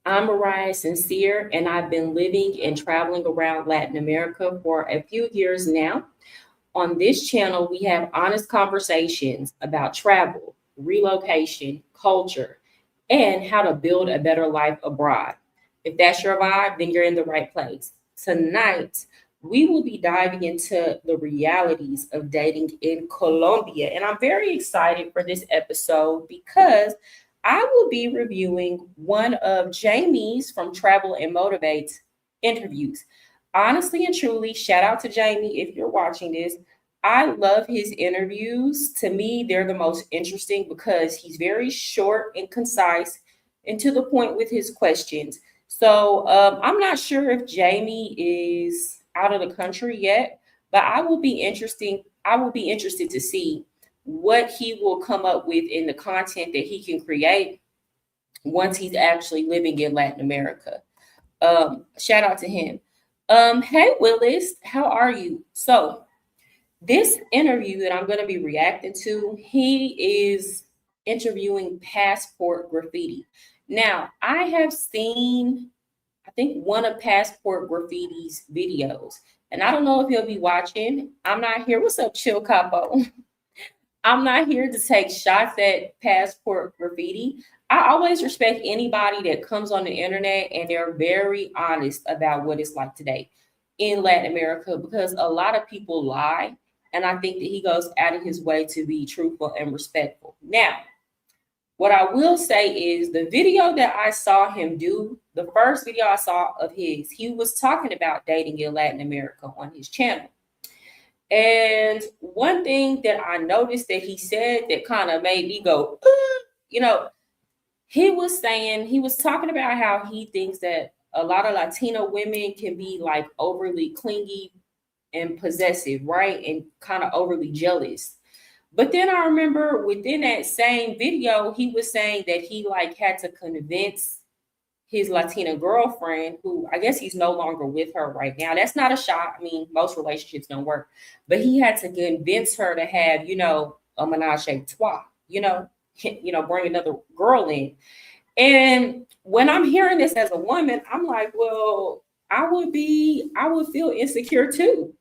I'm MariahSincere, and I've been living and traveling around Latin America for a few years now. On this channel, we have honest conversations about travel, relocation, culture, and how to build a better life abroad. If that's your vibe, then you're in the right place. Tonight, we will be diving into the realities of dating in Colombia. And I'm very excited for this episode because I will be reviewing one of Jamie's from Travel and Motivate interviews. Honestly and truly, shout out to Jamie if you're watching this. I love his interviews. To me, they're the most interesting because he's very short and concise and to the point with his questions. So I'm not sure if Jamie is out of the country yet, but I will be interested to see what he will come up with in the content that he can create once he's actually living in Latin America. Shout out to him. Hey Willis, how are you? So this interview that I'm going to be reacting to, he is interviewing passport graffiti. Now, I have seen, I think, one of Passport Graffiti's videos, and I don't know if he'll be watching. I'm not here. What's up, Chill Capo? I'm not here to take shots at Passport Graffiti. I always respect anybody that comes on the internet and they're very honest about what it's like today in Latin America because a lot of people lie. And I think that he goes out of his way to be truthful and respectful. Now, what I will say is the video that I saw him do, the first video I saw of his, he was talking about dating in Latin America on his channel. And one thing that I noticed that he said that kind of made me go, you know, he was talking about how he thinks that a lot of Latino women can be like overly clingy and possessive, right? And kind of overly jealous. But then I remember within that same video, he was saying that he like had to convince his Latina girlfriend, who I guess he's no longer with her right now. That's not a shot. I mean, most relationships don't work, but he had to convince her to have, a menage a trois, bring another girl in. And when I'm hearing this as a woman, I'm like, well, I would feel insecure too.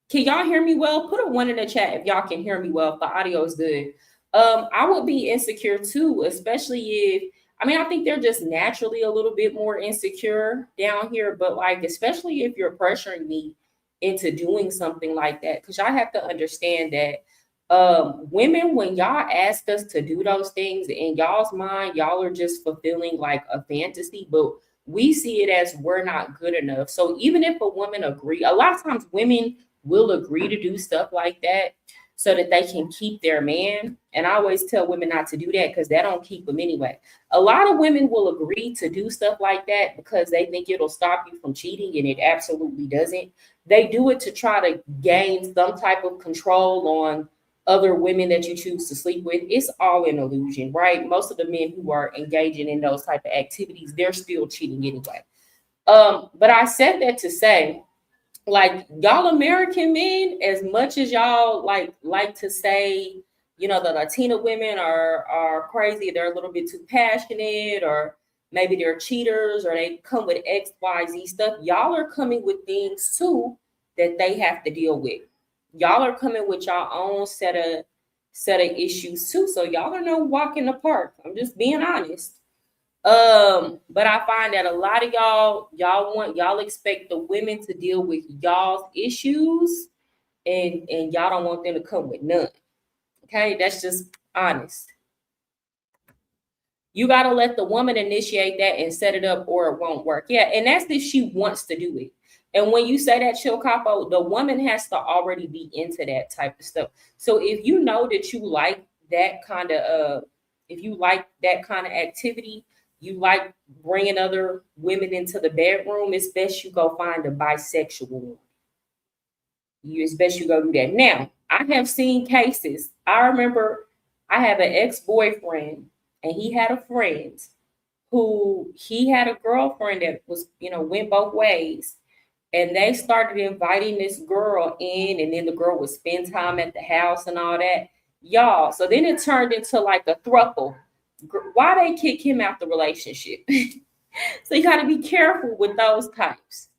Can y'all hear me well? Put a one in the chat if y'all can hear me well. If the audio is good. I would be insecure too, especially if I think they're just naturally a little bit more insecure down here, but like especially if you're pressuring me into doing something like that, because y'all have to understand that women, when y'all ask us to do those things in y'all's mind, y'all are just fulfilling like a fantasy, but we see it as we're not good enough. So even if a woman agree, a lot of times women will agree to do stuff like that so that they can keep their man. And I always tell women not to do that because that don't keep them anyway. A lot of women will agree to do stuff like that because they think it'll stop you from cheating, and it absolutely doesn't. They do it to try to gain some type of control on other women that you choose to sleep with. It's all an illusion, right? Most of the men who are engaging in those type of activities, they're still cheating anyway. But I said that to say, like, y'all American men, as much as y'all like to say, the Latina women are crazy, they're a little bit too passionate, or maybe they're cheaters, or they come with XYZ stuff, y'all are coming with things too that they have to deal with. Y'all are coming with y'all own set of issues too. So y'all are no walk in the park. I'm just being honest. But I find that a lot of y'all expect the women to deal with y'all's issues, and y'all don't want them to come with none. Okay, that's just honest. You got to let the woman initiate that and set it up, or it won't work. Yeah, and that's if she wants to do it. And when you say that, Chill Capo, the woman has to already be into that type of stuff. So if you know that you like that kind of, activity, you like bringing other women into the bedroom, it's best you go find a bisexual one. It's best you go do that. Now, I have seen cases. I remember I have an ex-boyfriend, and he had a friend who he had a girlfriend that was, went both ways. And they started inviting this girl in, and then the girl would spend time at the house and all that. Y'all, so then it turned into like a throuple. Why they kick him out the relationship? So you got to be careful with those types.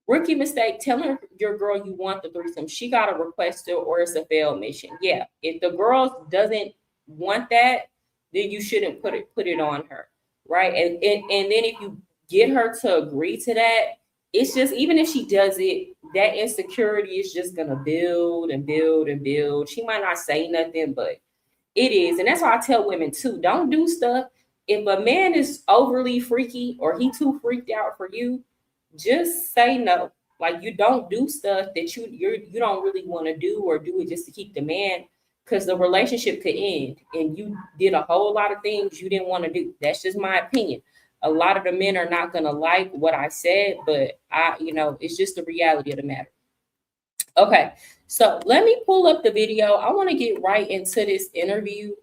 Rookie mistake, telling your girl you want the threesome. She got to request it or it's a failed mission. Yeah. If the girl doesn't want that, then you shouldn't put it on her. Right. And then if you get her to agree to that, it's just, even if she does it, that insecurity is just gonna build and build and build. She might not say nothing, but it is. And that's why I tell women too, don't do stuff. If a man is overly freaky or he too freaked out for you, just say no. Like, you don't do stuff that you don't really want to do, or do it just to keep the man, because the relationship could end and you did a whole lot of things you didn't want to do. That's just my opinion. A lot of the men are not gonna like what I said, but it's just the reality of the matter. Okay, so let me pull up the video. I want to get right into this interview.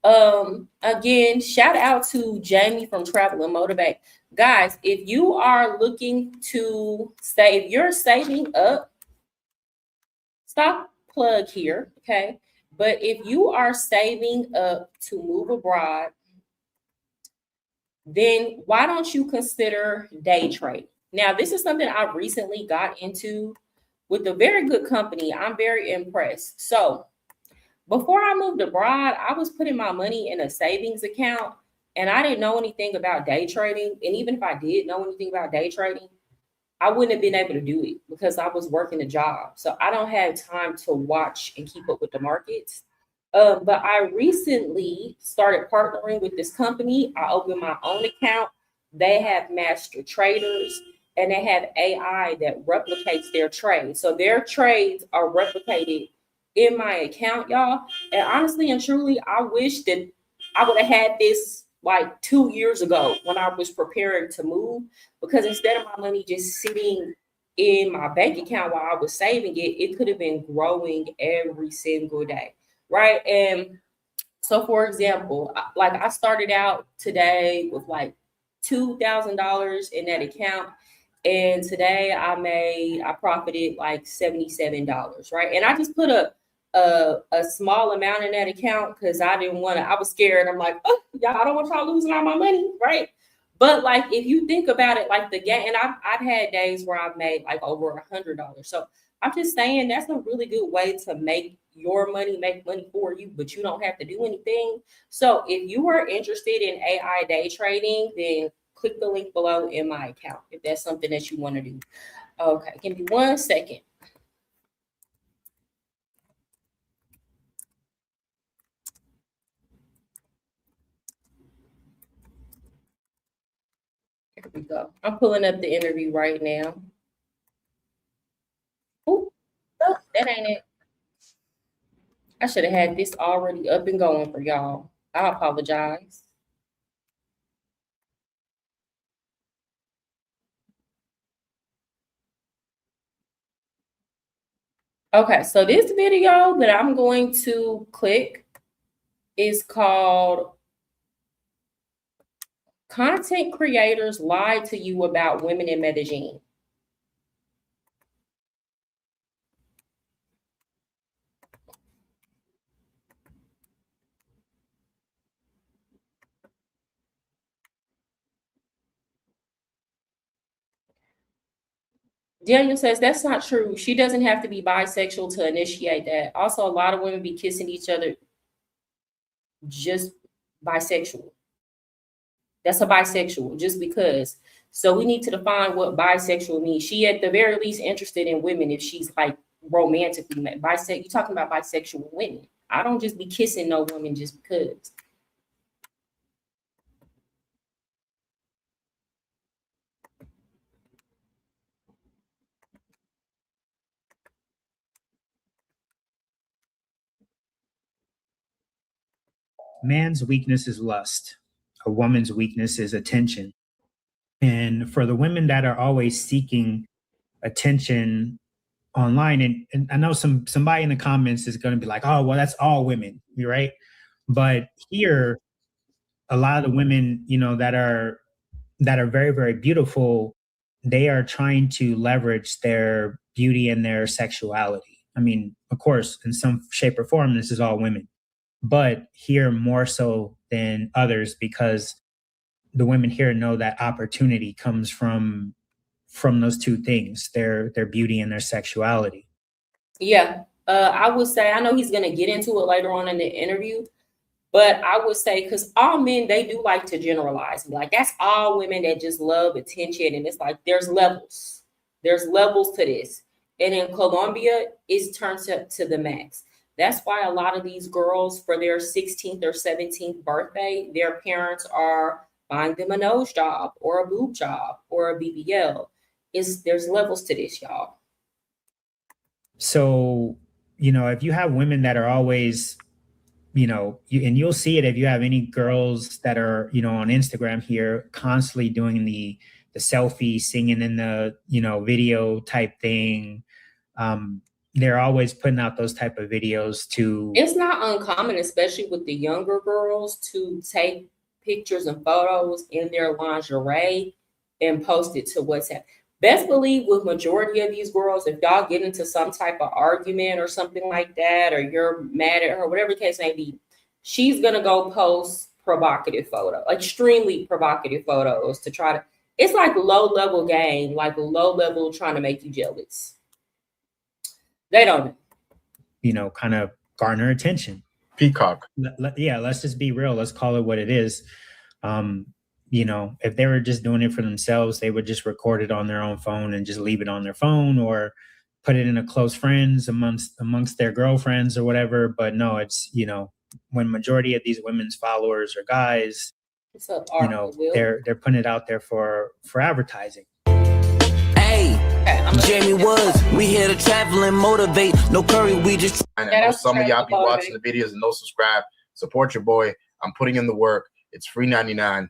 Again, shout out to Jamie from Travel and Motivate. Guys, if you are looking to save, you're saving up, stop plug here, okay? But if you are saving up to move abroad, then why don't you consider day trade? Now, this is something I recently got into with a very good company. I'm very impressed. So before I moved abroad, I was putting my money in a savings account, and I didn't know anything about day trading. And even if I did know anything about day trading, I wouldn't have been able to do it because I was working a job. So I don't have time to watch and keep up with the markets. But I recently started partnering with this company. I opened my own account. They have master traders and they have AI that replicates their trades. So their trades are replicated in my account, y'all. And honestly and truly, I wish that I would have had this like 2 years ago when I was preparing to move, because instead of my money just sitting in my bank account while I was saving it, it could have been growing every single day. Right. And so, for example, like I started out today with like $2,000 in that account. And today I profited like $77, right? And I just put a small amount in that account because I didn't want to, I was scared. I'm like, oh, y'all, I don't want y'all losing all my money, right? But like, if you think about it, like the game, and I've had days where I've made like over $100. So I'm just saying that's a really good way to make your money, make money for you, but you don't have to do anything. So if you are interested in AI day trading, then click the link below in my account if that's something that you want to do. Okay, give me 1 second. Here we go. I'm pulling up the interview right now. Ooh, oh, that ain't it. I should have had this already up and going for y'all. I apologize. Okay, so this video that I'm going to click is called Content Creators Lied to You About Women in Medellin. Daniel says that's not true. She doesn't have to be bisexual to initiate that. Also, a lot of women be kissing each other just bisexual. That's a bisexual just because. So we need to define what bisexual means. She at the very least interested in women if she's like romantically bisexual. You're talking about bisexual women. I don't just be kissing no woman just because. Man's weakness is lust. A woman's weakness is attention. And for the women that are always seeking attention online, and I know somebody in the comments is going to be like, oh, well, that's all women, you're right. But here, a lot of the women, that are very, very beautiful, they are trying to leverage their beauty and their sexuality. I mean, of course, in some shape or form, this is all women, but here more so than others because the women here know that opportunity comes from those two things, their beauty and their sexuality. Yeah. I would say, I know he's going to get into it later on in the interview, but I would say, because all men, they do like to generalize. Like, that's all women that just love attention. And it's like, there's levels. There's levels to this. And in Colombia, it's turned up to the max. That's why a lot of these girls, for their 16th or 17th birthday, their parents are buying them a nose job or a boob job or a BBL. There's levels to this, y'all. So, if you have women that are always, and you'll see it if you have any girls that are, on Instagram here, constantly doing the selfie, singing in the, video type thing. They're always putting out those type of videos to. It's not uncommon, especially with the younger girls, to take pictures and photos in their lingerie and post it to WhatsApp. Best believe with majority of these girls, if y'all get into some type of argument or something like that, or you're mad at her, whatever the case may be, she's gonna go post provocative photos, extremely provocative photos to try to. It's like low level game, like low level trying to make you jealous. They don't, kind of garner attention. Peacock. Yeah, let's just be real. Let's call it what it is. If they were just doing it for themselves, they would just record it on their own phone and just leave it on their phone, or put it in a close friends amongst their girlfriends or whatever. But no, it's, when majority of these women's followers are guys, they're putting it out there for advertising. Hey, Jamie Woods, we here to travel and motivate. No curry, we just. I know some of y'all be watching the videos and don't subscribe. Support your boy. I'm putting in the work. It's free 99,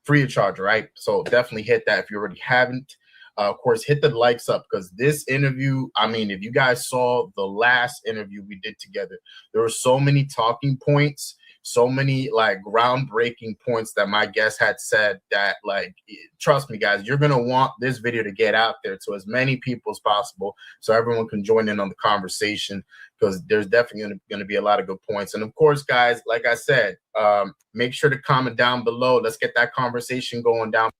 free of charge, right? So definitely hit that if you already haven't. Of course, hit the likes up, because this interview, I mean, if you guys saw the last interview we did together, there were so many talking points, so many like groundbreaking points that my guest had said that, like, trust me, guys, you're going to want this video to get out there to as many people as possible so everyone can join in on the conversation, because there's definitely going to be a lot of good points. And of course, guys, like I said, make sure to comment down below. Let's get that conversation going down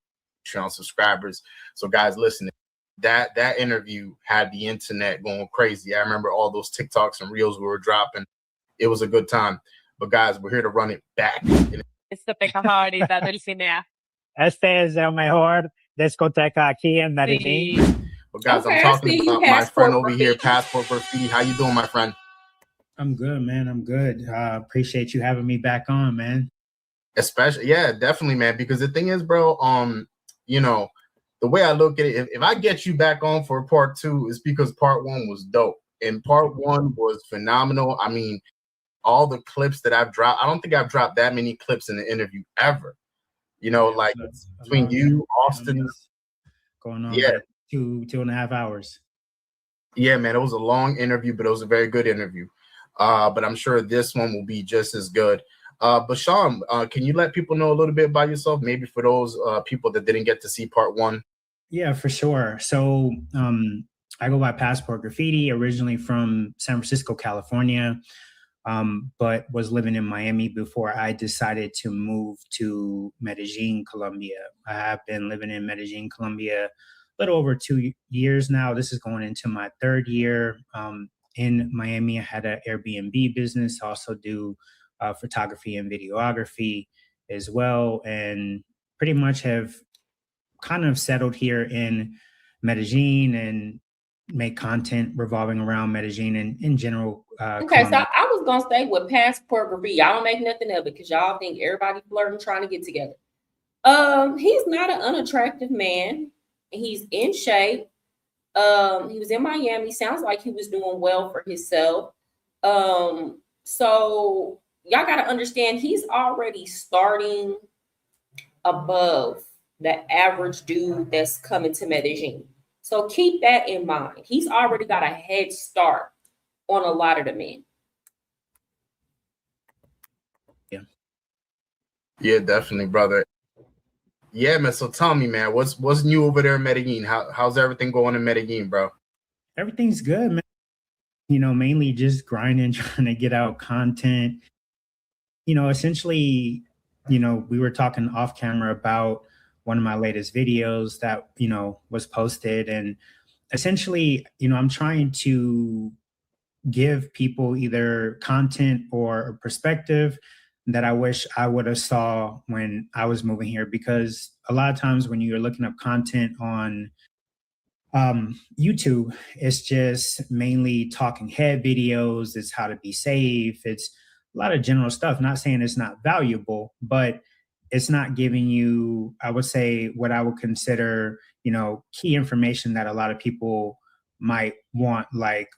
on subscribers. So guys, listen, that interview had the internet going crazy. I remember all those TikToks and reels we were dropping. It was a good time. But guys, we're here to run it back. Esta peca favorita del cine. Este es el mejor discoteca aquí en Medellín. Sí. But guys, I'm talking about my friend over here, Passport Graffiti. How you doing, my friend? I'm good, man. I'm good. Appreciate you having me back on, man. Especially, yeah, definitely, man. Because the thing is, bro, the way I look at it, if I get you back on for part 2, it's because part 1 was dope. And part 1 was phenomenal. I mean, all the clips that I've dropped, I don't think I've dropped that many clips in an interview ever. Like between you, Austin, going on like 2.5 hours. Yeah, man, it was a long interview, but it was a very good interview. But I'm sure this one will be just as good. But Sean, can you let people know a little bit about yourself, maybe for those people that didn't get to see part 1? Yeah, for sure. So I go by Passport Graffiti, originally from San Francisco, California, but was living in Miami before I decided to move to Medellin, Colombia. I have been living in Medellin, Colombia, a little over 2 years now. This is going into my 3rd year. In Miami, I had an Airbnb business, also do photography and videography as well, and pretty much have kind of settled here in Medellin and make content revolving around Medellin and in general. Okay, so I was gonna stay with Passport Graffiti. Y'all don't make nothing of it because y'all think everybody flirting, trying to get together. He's not an unattractive man. He's in shape. He was in Miami. Sounds like he was doing well for himself. So y'all got to understand, he's already starting above the average dude that's coming to Medellin. So keep that in mind. He's already got a head start on a lot of the men. Yeah, definitely, brother. Yeah, man. So tell me, man, what's new over there in Medellin? How's everything going in Medellin, bro? Everything's good, man. Mainly just grinding, trying to get out content. Essentially, we were talking off camera about one of my latest videos that, was posted. And essentially, I'm trying to give people either content or a perspective that I wish I would have saw when I was moving here. Because a lot of times when you're looking up content on YouTube, it's just mainly talking head videos. It's how to be safe. It's a lot of general stuff. Not saying it's not valuable, but it's not giving you, I would say, what I would consider, key information that a lot of people might want, like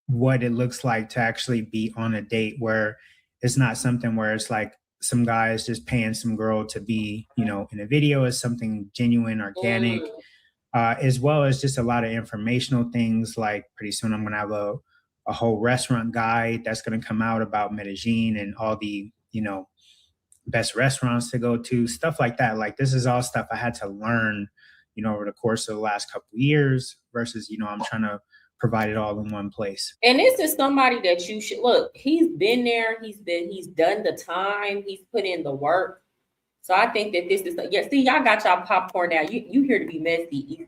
what it looks like to actually be on a date, where it's not something where it's like some guys just paying some girl to be, in a video. Is something genuine, organic, as well as just a lot of informational things. Like pretty soon I'm going to have a whole restaurant guide that's going to come out about Medellin and all the, best restaurants to go to, stuff like that. Like this is all stuff I had to learn, over the course of the last couple of years versus, I'm trying to provide it all in one place. And this is somebody that you should look. He's been there. He's done the time. He's put in the work. So I think that this is, see, y'all got y'all popcorn now. You here to be messy,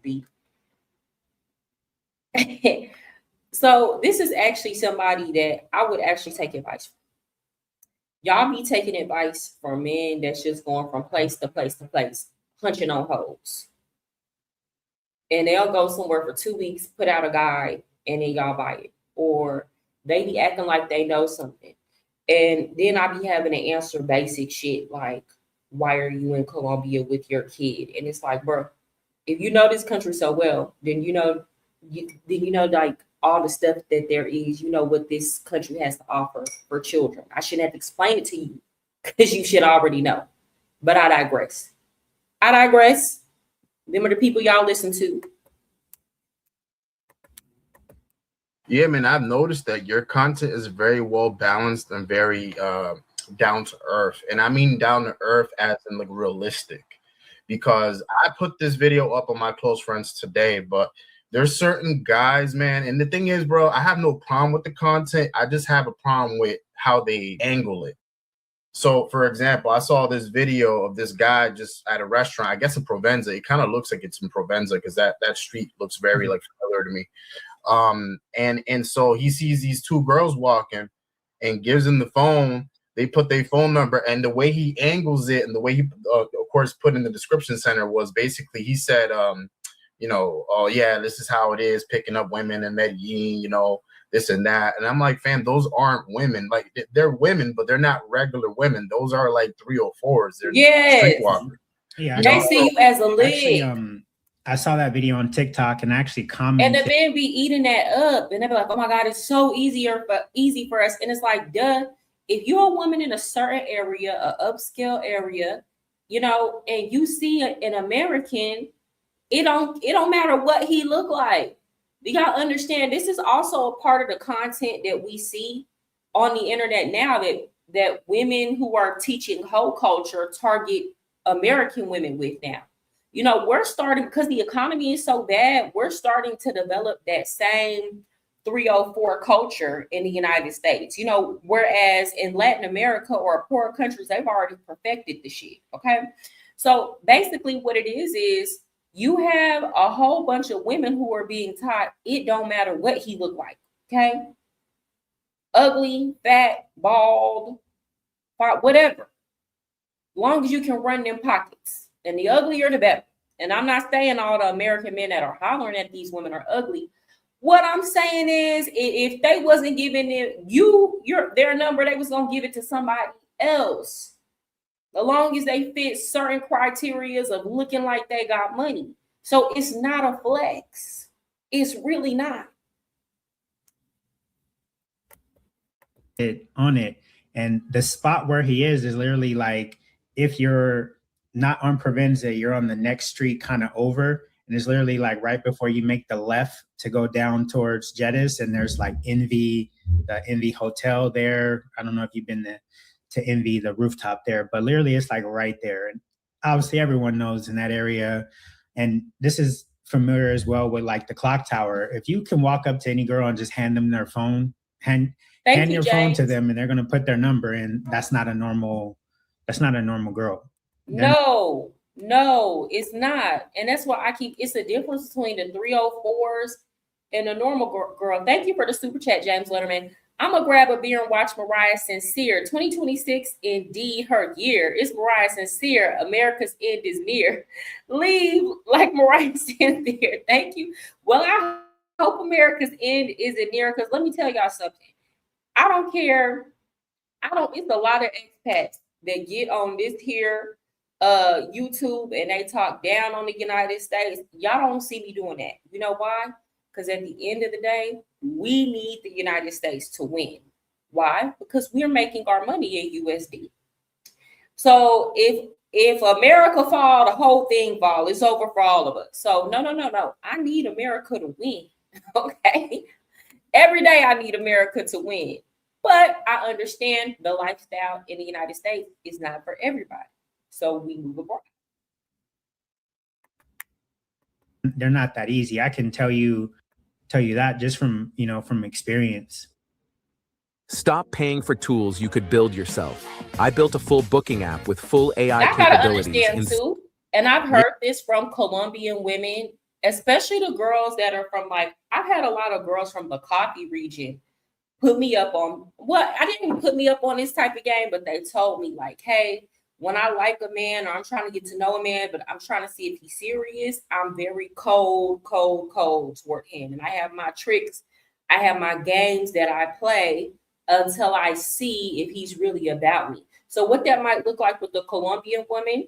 easy. So this is actually somebody that I would actually take advice from. Y'all be taking advice from men that's just going from place to place to place, punching on holes. And they'll go somewhere for 2 weeks, put out a guide, and then y'all buy it. Or they be acting like they know something. And then I be having to answer basic shit like, why are you in Colombia with your kid? And it's like, bro, if you know this country so well, then you know like all the stuff that there is, what this country has to offer for children. I shouldn't have to explain it to you because you should already know. But I digress. Them are the people y'all listen to. Yeah, man, I've noticed that your content is very well balanced and very down to earth. And I mean down to earth as in like realistic. Because I put this video up on my close friends today, but there's certain guys, man. And the thing is, bro, I have no problem with the content. I just have a problem with how they angle it. So, for example, I saw this video of this guy just at a restaurant, I guess in Provenza. It kind of looks like it's in Provenza because that street looks very like familiar to me. And so he sees these two girls walking and gives them the phone. They put their phone number, and the way he angles it and the way he, of course, put in the description center was basically he said, oh yeah, this is how it is picking up women in Medellin, this and that. And I'm like, fam, those aren't women. Like they're women, but they're not regular women. Those are like 304s. They're streetwalkers. Yeah, they see you as a leg. Actually, I saw that video on TikTok and actually commented. And the men be eating that up, and they be like, "Oh my God, it's so easy for us." And it's like, duh. If you're a woman in a certain area, an upscale area, and you see an American, it don't matter what he look like. Do y'all understand? This is also a part of the content that we see on the internet now that women who are teaching hoe culture target American women with now. We're starting, because the economy is so bad, we're starting to develop that same 304 culture in the United States. Whereas in Latin America or poorer countries, they've already perfected the shit. Okay. So basically what it is you have a whole bunch of women who are being taught it don't matter what he look like. Okay. Ugly, fat, bald, whatever. As long as you can run them pockets. And the uglier the better. And I'm not saying all the American men that are hollering at these women are ugly. What I'm saying is, if they wasn't giving their number, they was gonna give it to somebody else. As long as they fit certain criteria of looking like they got money. So it's not a flex. It's really not. On it. And the spot where he is literally like, if you're not on Provenza, you're on the next street kind of over. And it's literally like right before you make the left to go down towards Jettis. And there's like the Envy Hotel there. I don't know if you've been to Envy, the rooftop there, but literally it's like right there. And obviously everyone knows in that area. And this is familiar as well with like the clock tower. If you can walk up to any girl and just hand them their phone, hand your phone to them and they're going to put their number in, that's not a normal That's not a normal girl. No, it's not. And that's why it's a difference between the 304s and a normal girl. Thank you for the super chat, James Letterman. I'm going to grab a beer and watch MariahSincere. 2026, indeed, her year. It's MariahSincere. America's end is near. Leave like MariahSincere. Thank you. Well, I hope America's end isn't near, because let me tell y'all something. I don't care. It's a lot of expats that get on this here YouTube and they talk down on the United States. Y'all don't see me doing that. You know why? Because at the end of the day, we need the United States to win. Why? Because we're making our money in USD. So if America fall, the whole thing fall. It's over for all of us. So no. I need America to win. Okay. Every day I need America to win. But I understand the lifestyle in the United States is not for everybody. So we move abroad. They're not that easy. I can tell you that just from experience. Stop paying for tools you could build yourself. I built a full booking app with full AI I gotta capabilities. understand too, and I've heard this from Colombian women, especially the girls that are from, like, I've had a lot of girls from the coffee region put me up on, well, I didn't put me up on this type of game, but they told me, like, hey, when I like a man or I'm trying to get to know a man, but I'm trying to see if he's serious, I'm very cold toward him. And I have my tricks, I have my games that I play until I see if he's really about me. So what that might look like with the Colombian woman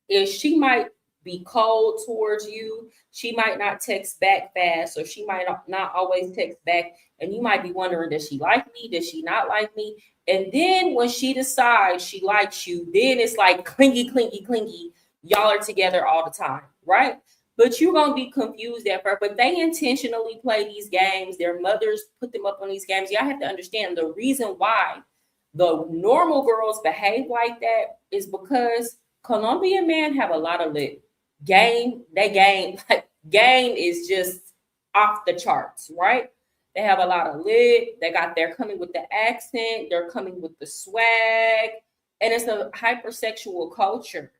is she might be cold towards you. She might not text back fast, or she might not always text back. And you might be wondering, does she like me? Does she not like me? And then when she decides she likes you, then it's like clingy. Y'all are together all the time, right? But you're going to be confused at first. But they intentionally play these games. Their mothers put them up on these games. Y'all have to understand the reason why the normal girls behave like that is because Colombian men have a lot of lit. Game is just off the charts, right? They have a lot of lit. They're coming with the accent. They're coming with the swag. And it's a hypersexual culture.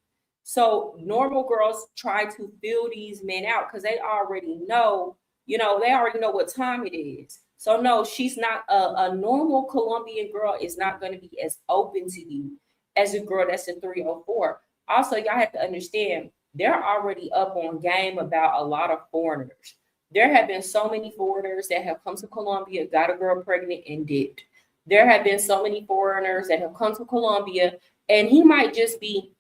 So normal girls try to fill these men out because they already know, what time it is. So no, she's not a normal Colombian girl is not going to be as open to you as a girl that's a 304. Also, y'all have to understand, they're already up on game about a lot of foreigners. There have been so many foreigners that have come to Colombia, got a girl pregnant, and dipped. There have been so many foreigners that have come to Colombia, and he might just be,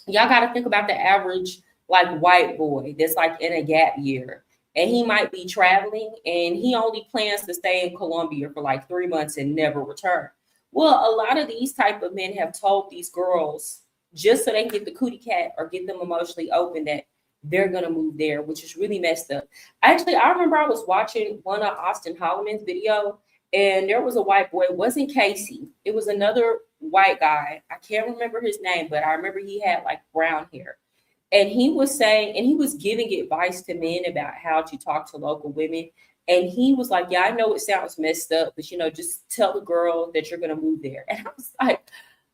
y'all got to think about the average, like, white boy that's like in a gap year. And he might be traveling, and he only plans to stay in Colombia for like 3 months and never return. Well, a lot of these type of men have told these girls, just so they can get the cootie cat or get them emotionally open, that they're going to move there, which is really messed up. Actually, I remember I was watching one of Austin Holloman's video, and there was a white boy. It wasn't Casey. It was another white guy. I can't remember his name, but I remember he had like brown hair. And he was saying, and he was giving advice to men about how to talk to local women. And he was like, yeah, I know it sounds messed up, but, just tell the girl that you're going to move there. And I was like,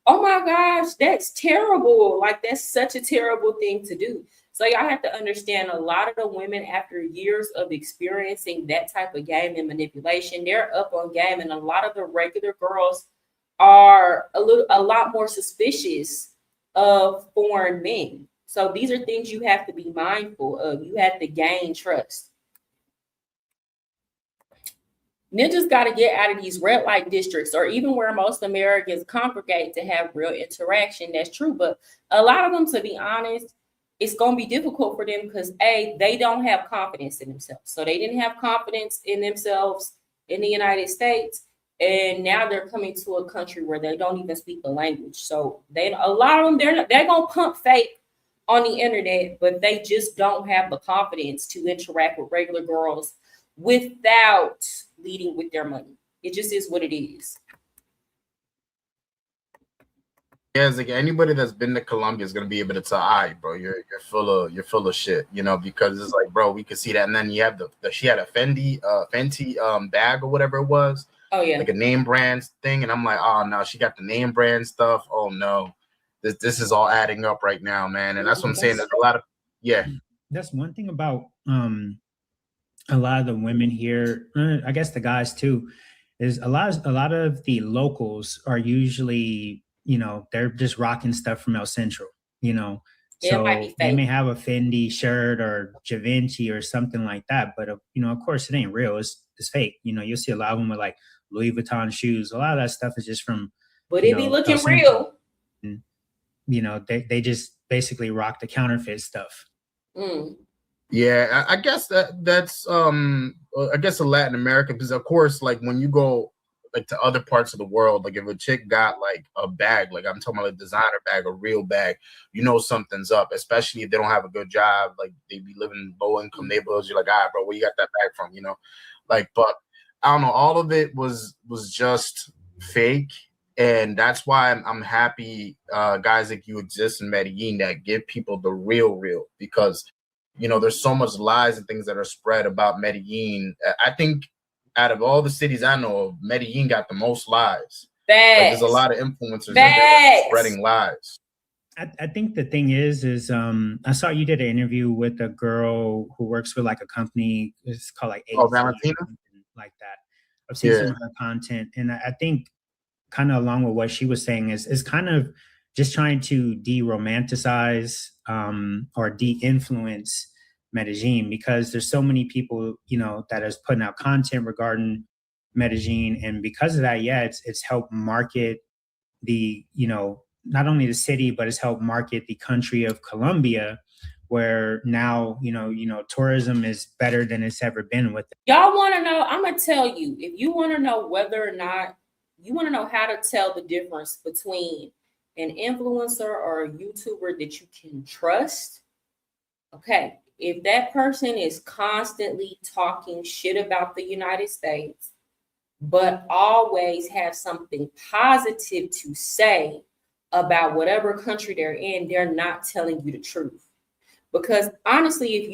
oh my gosh, that's terrible. Like, that's such a terrible thing to do. So y'all have to understand, a lot of the women, after years of experiencing that type of game and manipulation, they're up on game. And a lot of the regular girls are a lot more suspicious of foreign men. So these are things you have to be mindful of. You have to gain trust. Ninjas got to get out of these red light districts, or even where most Americans congregate, to have real interaction. That's true. But a lot of them, to be honest, it's going to be difficult for them because, A, they don't have confidence in themselves. So they didn't have confidence in themselves in the United States. And now they're coming to a country where they don't even speak the language. So a lot of them, they're going to pump fake on the internet, but they just don't have the confidence to interact with regular girls without leading with their money. It just is what it is. Yeah, it's like anybody that's been to Colombia is gonna be able to tell, all right, bro, you're full of shit, because it's like, bro, we could see that. And then you have she had a Fenty bag or whatever it was. Oh yeah, like a name brand thing, and I'm like, oh no, she got the name brand stuff. Oh no, this is all adding up right now, man. And that's what I'm saying. There's a lot of That's one thing about a lot of the women here, I guess the guys too, is a lot of the locals are usually, they're just rocking stuff from El Centro, Yeah, it might so be they fake. may have a Fendi shirt or Givenchy or something like that, but of course it ain't real. It's fake. You'll see a lot of them with like Louis Vuitton shoes. A lot of that stuff is just from, But it be looking El Centro. real. And, they just basically rock the counterfeit stuff. Mm. Yeah, I guess that's I guess in Latin America, because of course, like when you go like to other parts of the world, like if a chick got like a bag, like I'm talking about a designer bag, a real bag, something's up, especially if they don't have a good job, like they be living in low income neighborhoods. You're like, all right, bro, where you got that bag from? Like, but I don't know, all of it was just fake. And that's why I'm happy guys like you exist in Medellin that give people the real, because there's so much lies and things that are spread about Medellin. I think out of all the cities I know of, Medellin got the most lies. Like, there's a lot of influencers that are spreading lies. I think the thing is I saw you did an interview with a girl who works with like a company. It's called like Valentina, like that. I've seen some of her content, and I think kind of along with what she was saying is kind of just trying to de-romanticize or de-influence Medellin, because there's so many people, that is putting out content regarding Medellin. And because of that, it's helped market the, not only the city, but it's helped market the country of Colombia, where now, tourism is better than it's ever been with it. Y'all want to know, I'm going to tell you, if you want to know whether or not, you want to know how to tell the difference between an influencer or a YouTuber that you can trust. Okay, if that person is constantly talking shit about the United States, but always have something positive to say about whatever country they're in, they're not telling you the truth. Because honestly, if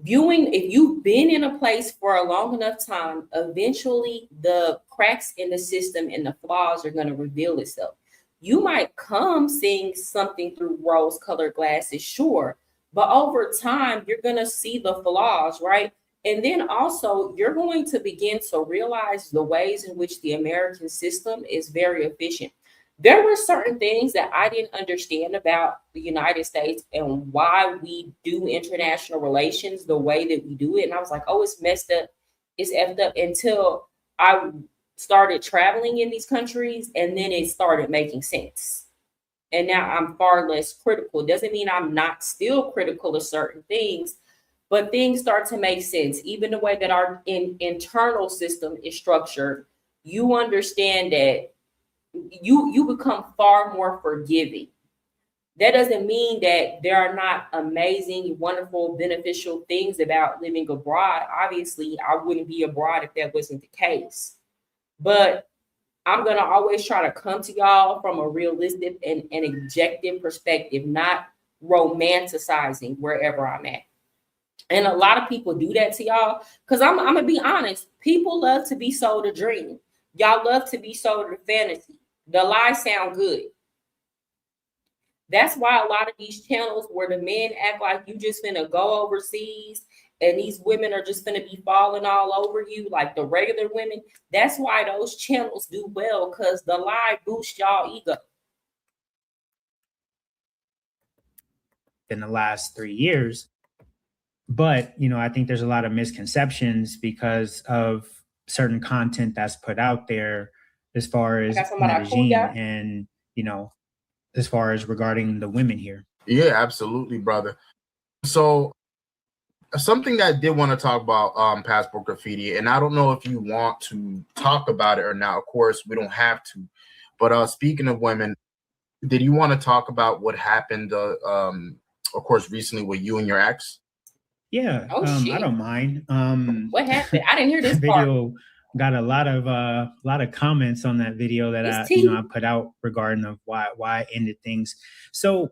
you've been in a place for a long enough time, eventually the cracks in the system and the flaws are going to reveal itself. You might come seeing something through rose-colored glasses, sure, but over time, you're going to see the flaws, right? And then also, you're going to begin to realize the ways in which the American system is very efficient. There were certain things that I didn't understand about the United States and why we do international relations the way that we do it. And I was like, oh, it's messed up. It's effed up, until I started traveling in these countries, and then it started making sense. And now I'm far less critical. Doesn't mean I'm not still critical of certain things, but things start to make sense. Even the way that our internal system is structured, you understand that you become far more forgiving. That doesn't mean that there are not amazing, wonderful, beneficial things about living abroad. Obviously, I wouldn't be abroad if that wasn't the case. But I'm going to always try to come to y'all from a realistic and objective perspective, not romanticizing wherever I'm at. And a lot of people do that to y'all, because I'm going to be honest. People love to be sold a dream. Y'all love to be sold a fantasy. The lies sound good. That's why a lot of these channels where the men act like you just finna go overseas and these women are just finna be falling all over you like the regular women. That's why those channels do well, because the lie boosts y'all ego. In the last 3 years. But, I think there's a lot of misconceptions because of certain content that's put out there as far as Medellin and, as far as regarding the women here. Yeah, absolutely, brother. So something that I did want to talk about passport graffiti, and I don't know if you want to talk about it or not. Of course, we don't have to. But speaking of women, did you want to talk about what happened, of course, recently with you and your ex? Yeah, I don't mind. What happened? I didn't hear this video. Got a lot of comments on that video that I put out regarding of why I ended things. So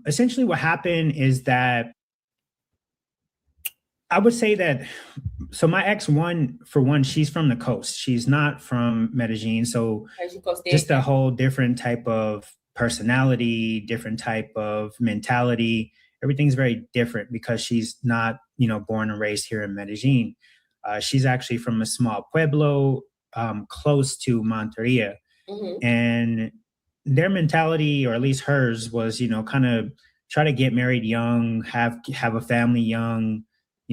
essentially what happened is that I would say that, so my ex, for one, she's from the coast. She's not from Medellin. So just a whole different type of personality, different type of mentality. Everything's very different because she's not, born and raised here in Medellin. She's actually from a small pueblo close to Monteria. Mm-hmm. And their mentality, or at least hers, was, kind of try to get married young, have a family young.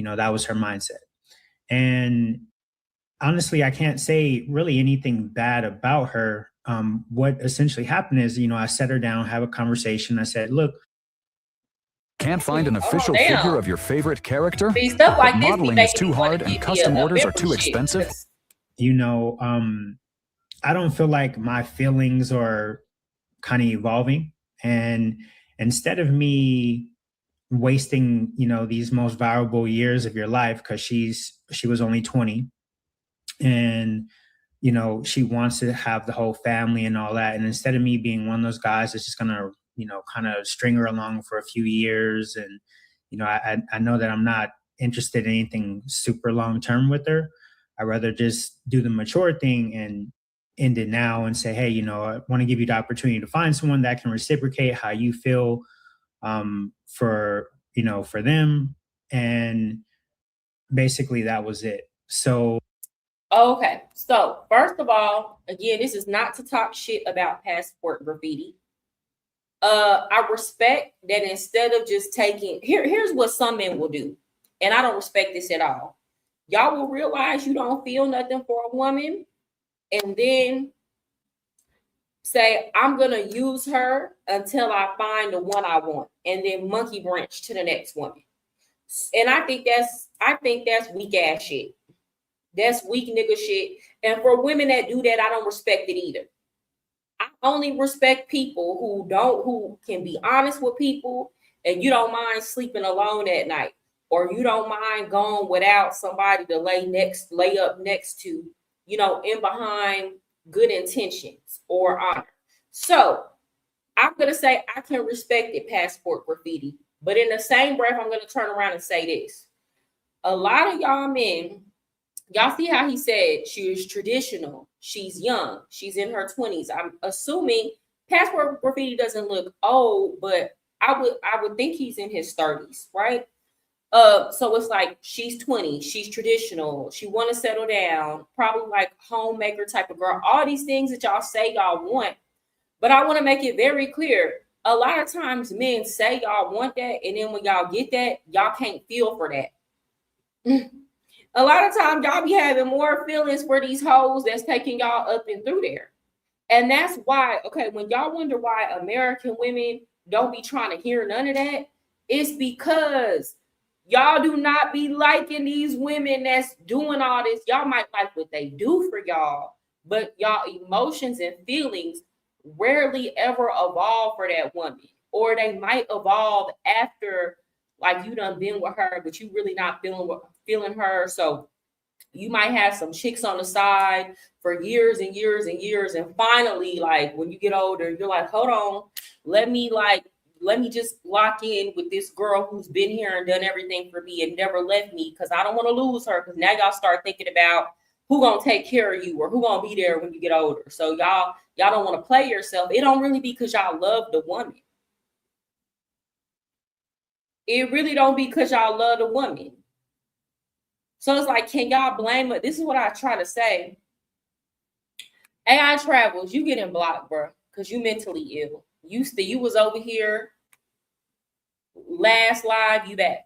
That was her mindset. And honestly, I can't say really anything bad about her. What essentially happened is, I sat her down, have a conversation. I said, look, can't find an official figure of your favorite character? See, stuff like Modeling is too hard and custom orders are too expensive? I don't feel like my feelings are kind of evolving. And instead of me wasting, these most valuable years of your life, because she was only 20, and, she wants to have the whole family and all that. And instead of me being one of those guys that's just going to, kind of string her along for a few years. And, I know that I'm not interested in anything super long-term with her. I'd rather just do the mature thing and end it now and say, hey, I want to give you the opportunity to find someone that can reciprocate how you feel for them. And basically that was it. So. Okay. So first of all, again, this is not to talk shit about passport graffiti. I respect that instead of just here's what some men will do. And I don't respect this at all. Y'all will realize you don't feel nothing for a woman, and then say, I'm going to use her until I find the one I want, and then monkey branch to the next woman. And I think that's weak ass shit. That's weak nigga shit. And for women that do that, I don't respect it either. I only respect people who can be honest with people, and you don't mind sleeping alone at night, or you don't mind going without somebody to lay up next to, in behind good intentions or honor. So I'm going to say I can respect it, passport graffiti. But in the same breath, I'm going to turn around and say this. A lot of y'all men, y'all see how he said she is traditional. She's young. She's in her 20s. I'm assuming passport graffiti doesn't look old, but I would think he's in his 30s, right? So it's like she's 20, she's traditional, she want to settle down, probably like homemaker type of girl. All these things that y'all say y'all want, but I want to make it very clear. A lot of times men say y'all want that, and then when y'all get that, y'all can't feel for that. A lot of times y'all be having more feelings for these hoes that's taking y'all up and through there. And that's why, okay, when y'all wonder why American women don't be trying to hear none of that, it's because y'all do not be liking these women that's doing all this. Y'all might like what they do for y'all, but y'all emotions and feelings rarely ever evolve for that woman. Or they might evolve after, like, you done been with her, but you really not feeling her. So you might have some chicks on the side for years and years and years. And finally, like, when you get older, you're like, hold on, let me just lock in with this girl who's been here and done everything for me and never left me, because I don't want to lose her. Because now y'all start thinking about who gonna take care of you or who gonna be there when you get older. So y'all don't want to play yourself. It don't really be because y'all love the woman. It really don't be because y'all love the woman. So it's like, can y'all blame it? This is what I try to say. AI Travels, you getting blocked, bro, because you mentally ill. You was over here last live, you back.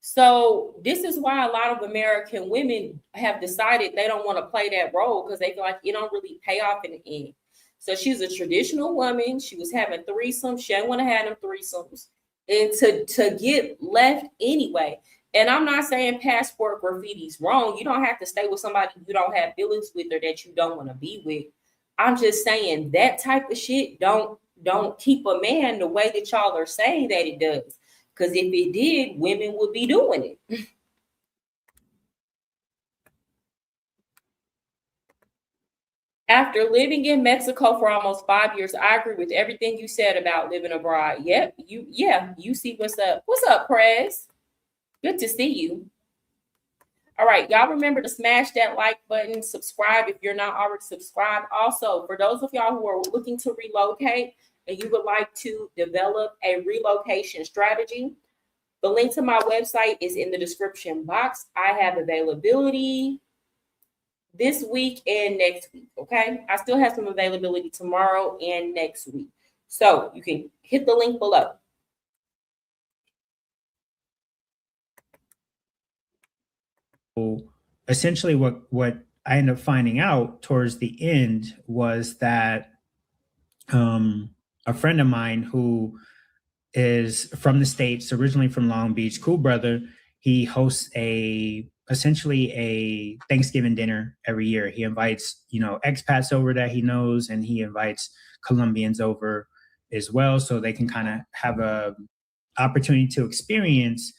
So this is why a lot of American women have decided they don't want to play that role, because they feel like it don't really pay off in the end. So she's a traditional woman. She was having threesomes. She didn't want to have them threesomes. And to get left anyway. And I'm not saying passport graffiti's wrong. You don't have to stay with somebody you don't have feelings with or that you don't want to be with. I'm just saying that type of shit don't keep a man the way that y'all are saying that it does. Because if it did, women would be doing it. After living in Mexico for almost 5 years, I agree with everything you said about living abroad. Yep, you see what's up. What's up, Prez? Good to see you. All right, y'all remember to smash that like button, subscribe if you're not already subscribed. Also, for those of y'all who are looking to relocate and you would like to develop a relocation strategy, the link to my website is in the description box. I have availability this week and next week, okay? I still have some availability tomorrow and next week. So you can hit the link below. Essentially what I ended up finding out towards the end was that a friend of mine who is from the States, originally from Long Beach, cool brother, he hosts essentially a Thanksgiving dinner every year. He invites, expats over that he knows, and he invites Colombians over as well, so they can kind of have a opportunity to experience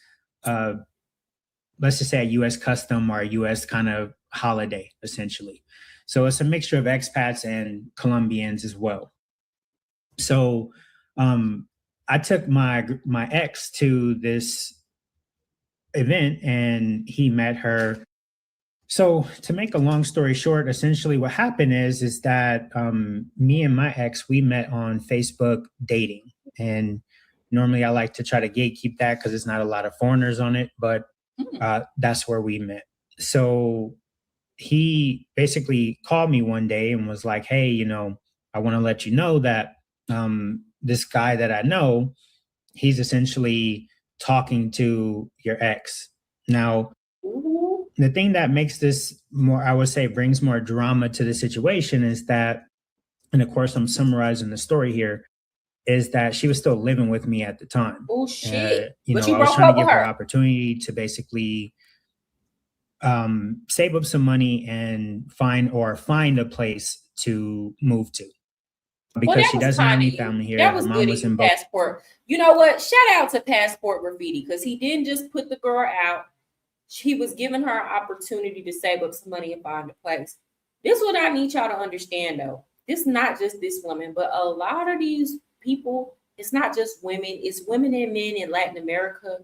let's just say a U.S. custom or a U.S. kind of holiday, essentially. So it's a mixture of expats and Colombians as well. So I took my ex to this event and he met her. So to make a long story short, essentially what happened is that me and my ex, we met on Facebook dating. And normally I like to try to gatekeep that because there's not a lot of foreigners on it, but that's where we met. So he basically called me one day and was like, hey, I want to let you know that this guy that I know, he's essentially talking to your ex. Now, the thing that makes this more, I would say, brings more drama to the situation is that, and of course I'm summarizing the story here, is that she was still living with me at the time. Oh shit! I was trying to give her opportunity to basically save up some money and find a place to move to, because she doesn't have any family here. That was her mom was in Passport. You know what? Shout out to Passport Graffiti, because he didn't just put the girl out. He was giving her an opportunity to save up some money and find a place. This is what I need y'all to understand, though. This is not just this woman, but a lot of these people, it's not just women, it's women and men in Latin America.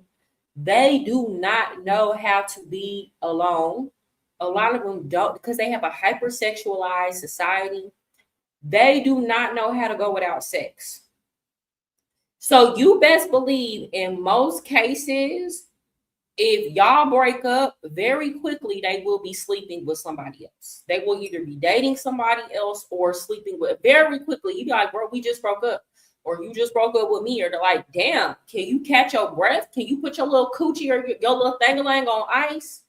They do not know how to be alone. A lot of them don't, because they have a hypersexualized society. They do not know how to go without sex. So you best believe in most cases, if y'all break up, very quickly, they will be sleeping with somebody else. They will either be dating somebody else or sleeping with, very quickly. You be like, bro, we just broke up. Or you just broke up with me. Or they're like, damn, can you catch your breath? Can you put your little coochie or your little thang-a-lang on ice?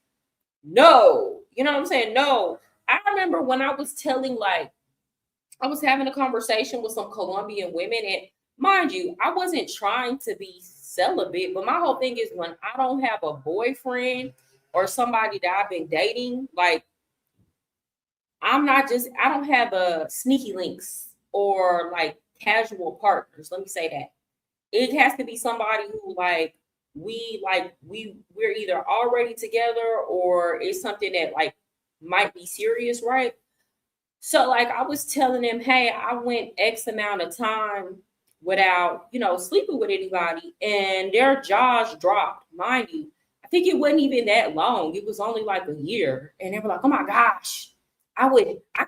No. You know what I'm saying? No. I remember when I was I was having a conversation with some Colombian women, and mind you, I wasn't trying to be celibate, but my whole thing is, when I don't have a boyfriend or somebody that I've been dating, like, I don't have a sneaky links or like casual partners. Let me say that. It has to be somebody who we're either already together or it's something that like might be serious, right? So like I was telling them, hey, I went X amount of time without, sleeping with anybody, and their jaws dropped. Mind you, I think it wasn't even that long. It was only like a year. And they were like, oh my gosh, I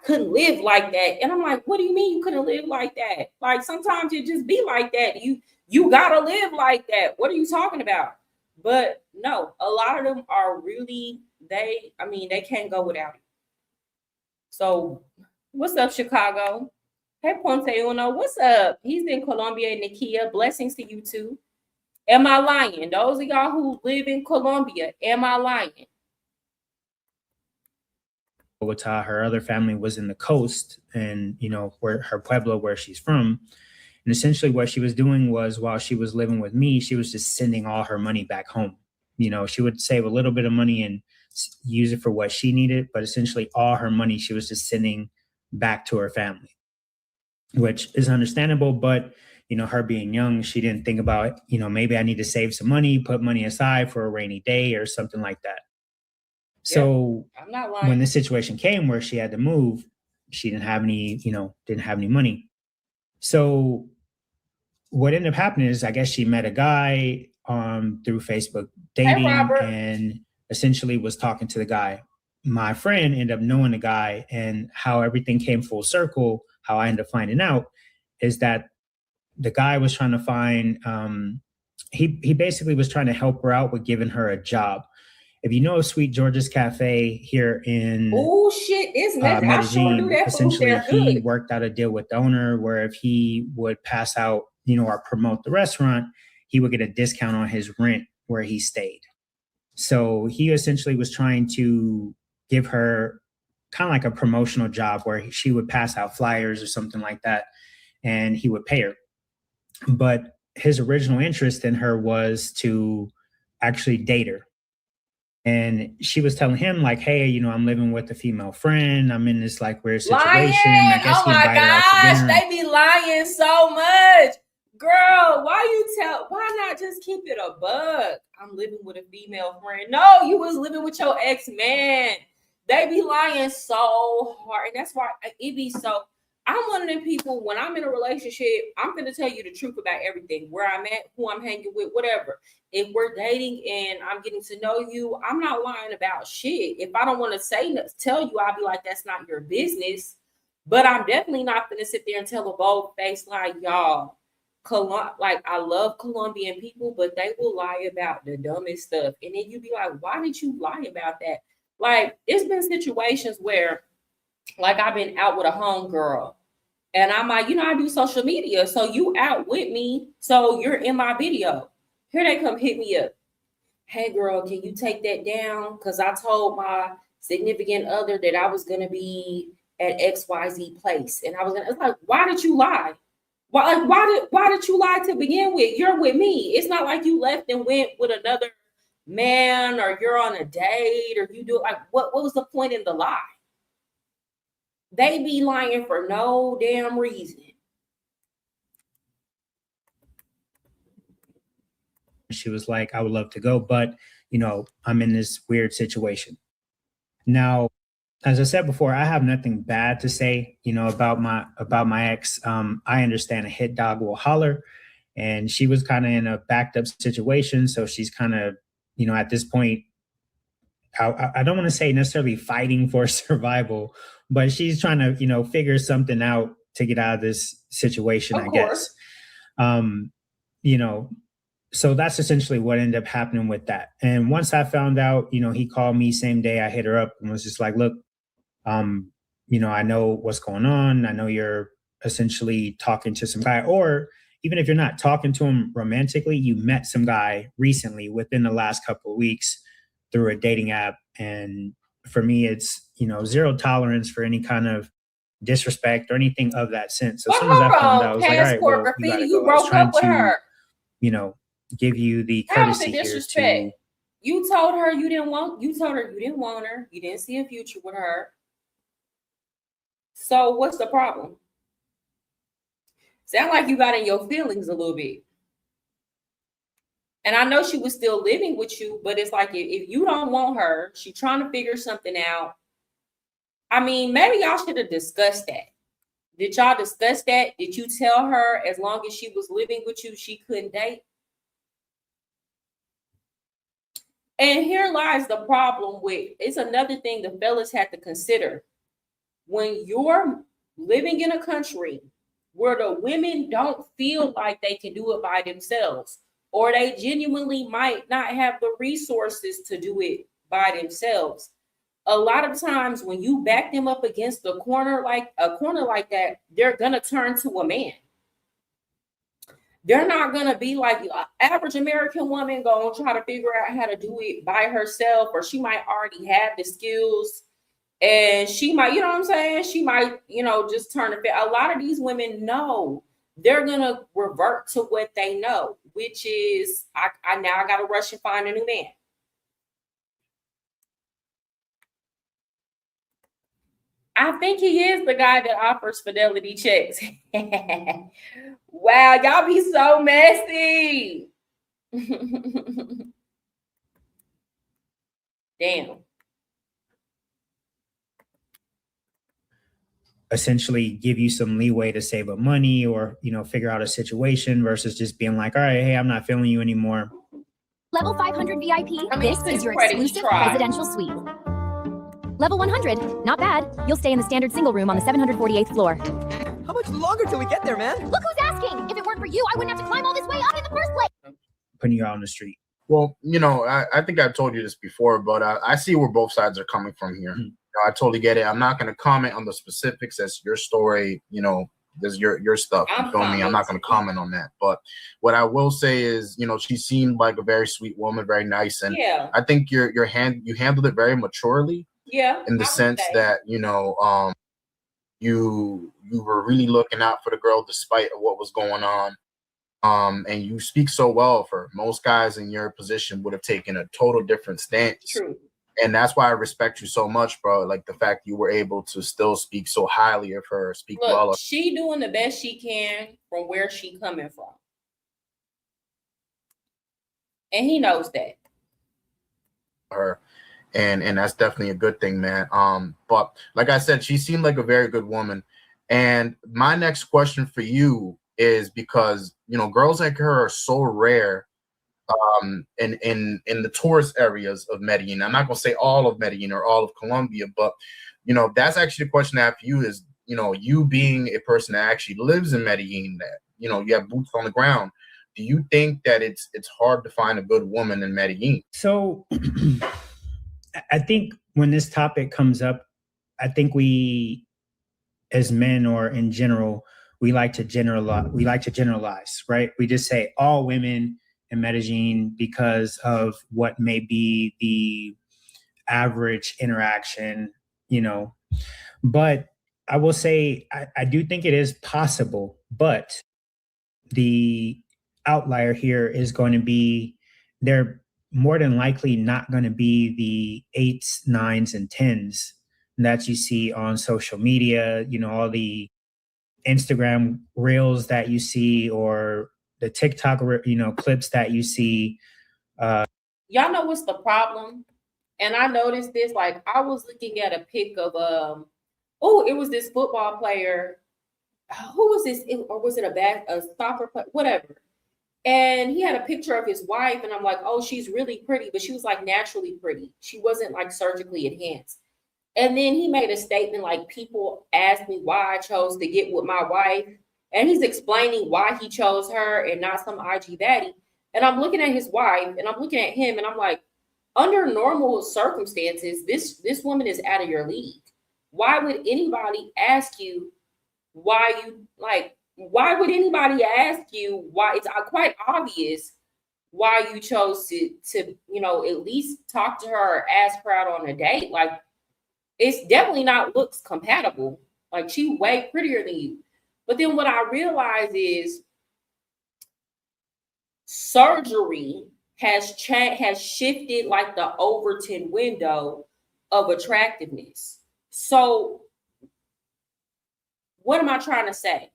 couldn't live like that. And I'm like, what do you mean you couldn't live like that? Like, sometimes it just be like that. You gotta live like that. What are you talking about? But no, a lot of them are really, they can't go without it. So what's up, Chicago? Hey, Ponte Uno, what's up? He's in Colombia, Nikia. Blessings to you too. Am I lying? Those of y'all who live in Colombia, am I lying? Bogota, her other family was in the coast, and where her pueblo, where she's from. And essentially what she was doing was, while she was living with me, she was just sending all her money back home. She would save a little bit of money and use it for what she needed, but essentially all her money she was just sending back to her family, which is understandable. But her being young, she didn't think about, maybe I need to save some money, put money aside for a rainy day or something like that. So I'm not lying. When this situation came where she had to move, she didn't have any money. So what ended up happening is, I guess she met a guy through Facebook dating, and essentially was talking to the guy. My friend ended up knowing the guy, and how everything came full circle, how I ended up finding out is that the guy was trying to find, he basically was trying to help her out with giving her a job. If you know Sweet George's Cafe here in Oh shit, it's I sure do Medellin, that food essentially there he good. worked out a deal with the owner where if he would pass out, or promote the restaurant, he would get a discount on his rent where he stayed. So he essentially was trying to give her kind of like a promotional job where she would pass out flyers or something like that, and he would pay her. But his original interest in her was to actually date her. And she was telling him like, hey, I'm living with a female friend. I'm in this like weird situation. Lying. I guess Oh he my invited her out to gosh, dinner. they be lying so much. Girl, why not just keep it a bug? I'm living with a female friend. No, you was living with your ex-man. They be lying so hard. And that's why it be so. I'm one of them people, when I'm in a relationship, I'm going to tell you the truth about everything, where I'm at, who I'm hanging with, whatever. If we're dating and I'm getting to know you, I'm not lying about shit. If I don't want to tell you, I'll be like, that's not your business. But I'm definitely not going to sit there and tell a bold face like, y'all, like I love Colombian people, but they will lie about the dumbest stuff. And then you be like, why did you lie about that? Like, it's been situations where, like, I've been out with a homegirl. And I'm like, I do social media. So you out with me. So you're in my video. Here they come hit me up. Hey, girl, can you take that down? Because I told my significant other that I was going to be at XYZ place. And it's like, why did you lie? Why did you lie to begin with? You're with me. It's not like you left and went with another man or you're on a date or you do like, what was the point in the lie? They be lying for no damn reason. She was like, I would love to go, but, I'm in this weird situation. Now, as I said before, I have nothing bad to say, about my ex. I understand a hit dog will holler, and she was kind of in a backed up situation. So she's kind of, at this point, I don't want to say necessarily fighting for survival, but she's trying to, figure something out to get out of this situation, I guess. So that's essentially what ended up happening with that. And once I found out, he called me same day. I hit her up and was just like, look, I know what's going on. I know you're essentially talking to some guy, or even if you're not talking to him romantically, you met some guy recently within the last couple of weeks through a dating app. And for me, it's, zero tolerance for any kind of disrespect or anything of that sense. So as soon as I found out, I was like, all right, well, you gotta go. I was trying to, give you the courtesy here to. You told her you didn't want her. You didn't see a future with her. So what's the problem? Sound like you got in your feelings a little bit. And I know she was still living with you, but it's like if you don't want her, she's trying to figure something out. I mean, maybe y'all should have discussed that. Did y'all discuss that? Did you tell her as long as she was living with you, she couldn't date? And here lies the problem with, it's another thing the fellas had to consider. When you're living in a country where the women don't feel like they can do it by themselves, or they genuinely might not have the resources to do it by themselves, a lot of times when you back them up against a corner like that, they're gonna turn to a man. They're not gonna be like an average American woman gonna try to figure out how to do it by herself, or she might already have the skills, and she might, you know what I'm saying? She might, just turn to fit. A lot of these women know they're gonna revert to what they know, which is I now gotta rush and find a new man. I think he is the guy that offers fidelity checks. Wow, y'all be so messy. Damn. Essentially give you some leeway to save up money or, figure out a situation versus just being like, all right, hey, I'm not feeling you anymore. Level 500 VIP, this is your credit he exclusive tried. presidential suite. Level 100, not bad. You'll stay in the standard single room on the 748th floor. How much longer till we get there, man? Look who's asking! If it weren't for you, I wouldn't have to climb all this way up in the first place. Putting you out on the street. Well, I think I've told you this before, but I see where both sides are coming from here. I totally get it. I'm not going to comment on the specifics. That's your story. There's your stuff. You feel me? I'm not going to comment on that. But what I will say is, she seemed like a very sweet woman, very nice, and I think you handled it very maturely. Yeah. In the sense that you were really looking out for the girl despite what was going on. And you speak so well of her. Most guys in your position would have taken a total different stance. True. And that's why I respect you so much, bro. Like the fact you were able to still speak so highly of her, speak well of her. She doing the best she can from where she coming from. And he knows that. Her. And that's definitely a good thing, man. But like I said, she seemed like a very good woman. And my next question for you is because, girls like her are so rare in the tourist areas of Medellin. I'm not going to say all of Medellin or all of Colombia, but, that's actually the question I have for you is, you being a person that actually lives in Medellin, that, you have boots on the ground. Do you think that it's hard to find a good woman in Medellin? So I think when this topic comes up, I think we, as men or in general, we like to generalize, right? We just say all women in Medellin because of what may be the average interaction, But I will say I do think it is possible, but the outlier here is going to be they're more than likely not going to be the 8s, 9s, and 10s that you see on social media, all the Instagram reels that you see or the TikTok, clips that you see. Y'all know what's the problem? And I noticed this, like I was looking at a pic of, it was this football player. Who was this? Or was it a soccer player? Whatever. And he had a picture of his wife, and I'm like, oh, she's really pretty, but she was like naturally pretty. She wasn't like surgically enhanced. And then he made a statement like, people asked me why I chose to get with my wife. And he's explaining why he chose her and not some IG baddie. And I'm looking at his wife and I'm looking at him and I'm like, under normal circumstances, this woman is out of your league. Why would anybody ask you why would anybody ask you why? It's quite obvious why you chose to at least talk to her or ask her out on a date. Like, it's definitely not looks compatible. Like, she way prettier than you. But then what I realize is surgery has shifted like the Overton window of attractiveness. So what am I trying to say?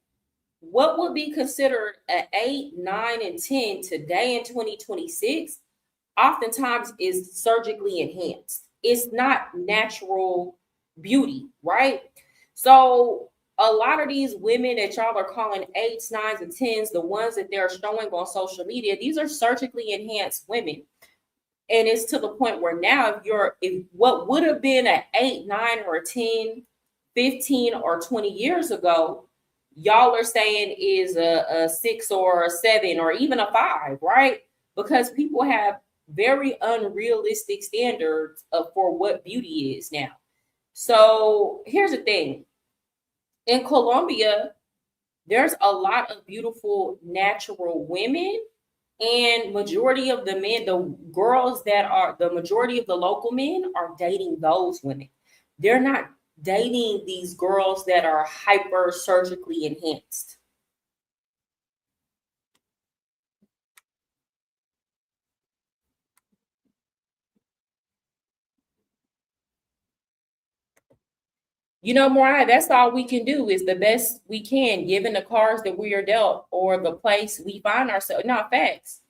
What would be considered an 8, 9, and 10 today in 2026 oftentimes is surgically enhanced. It's not natural beauty, right? So a lot of these women that y'all are calling 8s, 9s, and 10s, the ones that they're showing on social media, these are surgically enhanced women. And it's to the point where now if what would have been an 8, 9, or 10, 15, or 20 years ago, y'all are saying is a 6 or a 7 or even a 5, right? Because people have very unrealistic standards for what beauty is now. So here's the thing. In Colombia, there's a lot of beautiful natural women, and majority of the men, the girls that are the majority of the local men are dating those women. They're not dating these girls that are hyper surgically enhanced. Mariah, that's all we can do is the best we can, given the cards that we are dealt or the place we find ourselves. Not facts.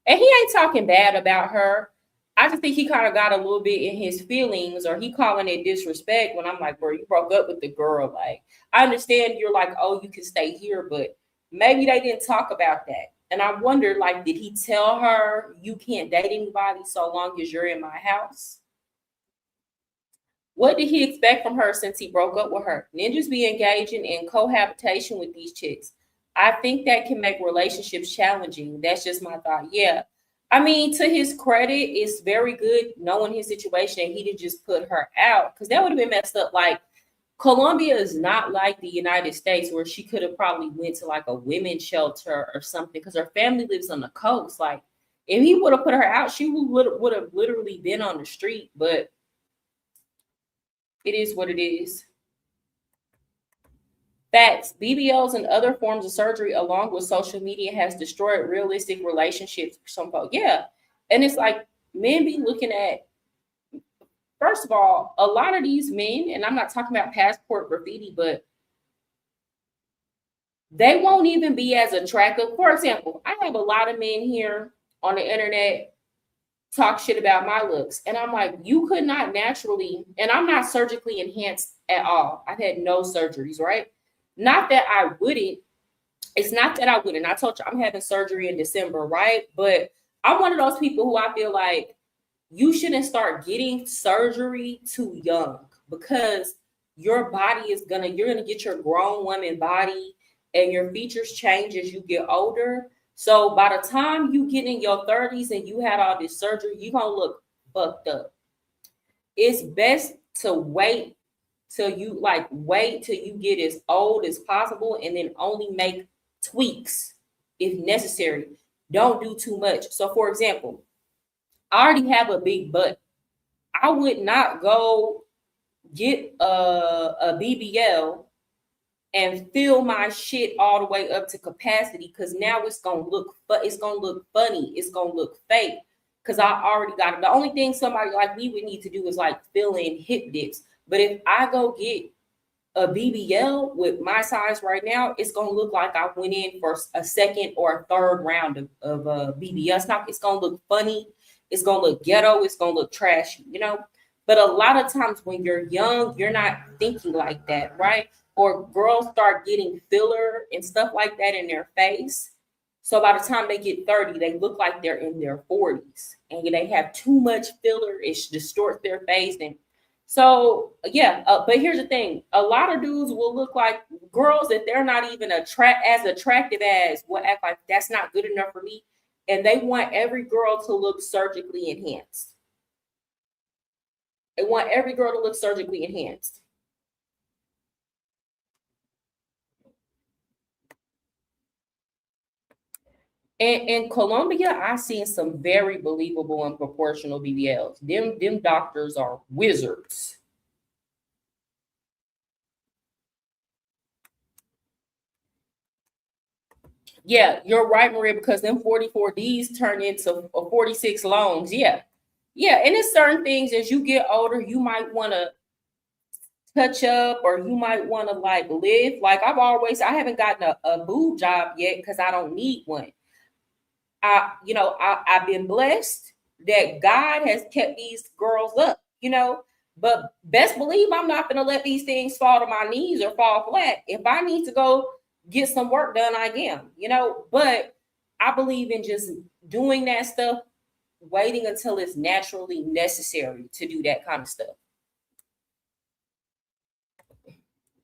And he ain't talking bad about her. I just think he kind of got a little bit in his feelings, or he calling it disrespect when I'm like, bro, you broke up with the girl. Like, I understand you're like, oh, you can stay here, but maybe they didn't talk about that. And I wondered, like, did he tell her you can't date anybody so long as you're in my house? What did he expect from her since he broke up with her? Ninjas be engaging in cohabitation with these chicks. I think that can make relationships challenging. That's just my thought. Yeah. I mean, to his credit, it's very good knowing his situation and he didn't just put her out, because that would have been messed up. Like, Colombia is not like the United States where she could have probably went to like a women's shelter or something, because her family lives on the coast. Like, if he would have put her out, she would have literally been on the street. But it is what it is. Facts. BBLs and other forms of surgery, along with social media, has destroyed realistic relationships for some folks. Yeah. And it's like men be looking at, first of all, a lot of these men, and I'm not talking about passport graffiti, but they won't even be as attractive. For example, I have a lot of men here on the internet talk shit about my looks. And I'm like, you could not naturally, and I'm not surgically enhanced at all. I've had no surgeries, right? Not that I wouldn't. It's not that I wouldn't. I told you I'm having surgery in December, right? But I'm one of those people who I feel like you shouldn't start getting surgery too young, because your body is you're gonna get your grown woman body and your features change as you get older. So by the time you get in your 30s and you had all this surgery, you're gonna look fucked up. It's best to wait till you get as old as possible and then only make tweaks if necessary. Don't do too much. So for example, I already have a big butt. I would not go get a BBL and fill my shit all the way up to capacity, because now it's gonna look funny, it's gonna look fake, because I already got it. The only thing somebody like me would need to do is like fill in hip dips. But if I go get a BBL with my size right now, it's gonna look like I went in for a second or a third round of BBL. It's gonna look funny, it's gonna look ghetto, it's gonna look trashy, you know. But a lot of times when you're young, you're not thinking like that, right? Or girls start getting filler and stuff like that in their face. So by the time they get 30, they look like they're in their 40s, and they have too much filler. It distorts their face. And so, yeah, but here's the thing. A lot of dudes will look like girls that they're not even as attractive as will act like that's not good enough for me. And they want every girl to look surgically enhanced. They want every girl to look surgically enhanced. And in Colombia, I've seen some very believable and proportional BBLs. Them doctors are wizards. Yeah, you're right, Maria, because them 44Ds turn into 46 longs. Yeah. Yeah, and it's certain things as you get older, you might want to touch up, or you might want to like live. Like I haven't gotten a boob job yet because I don't need one. I've been blessed that God has kept these girls up, but best believe I'm not going to let these things fall to my knees or fall flat. If I need to go get some work done, I am, but I believe in just doing that stuff, waiting until it's naturally necessary to do that kind of stuff.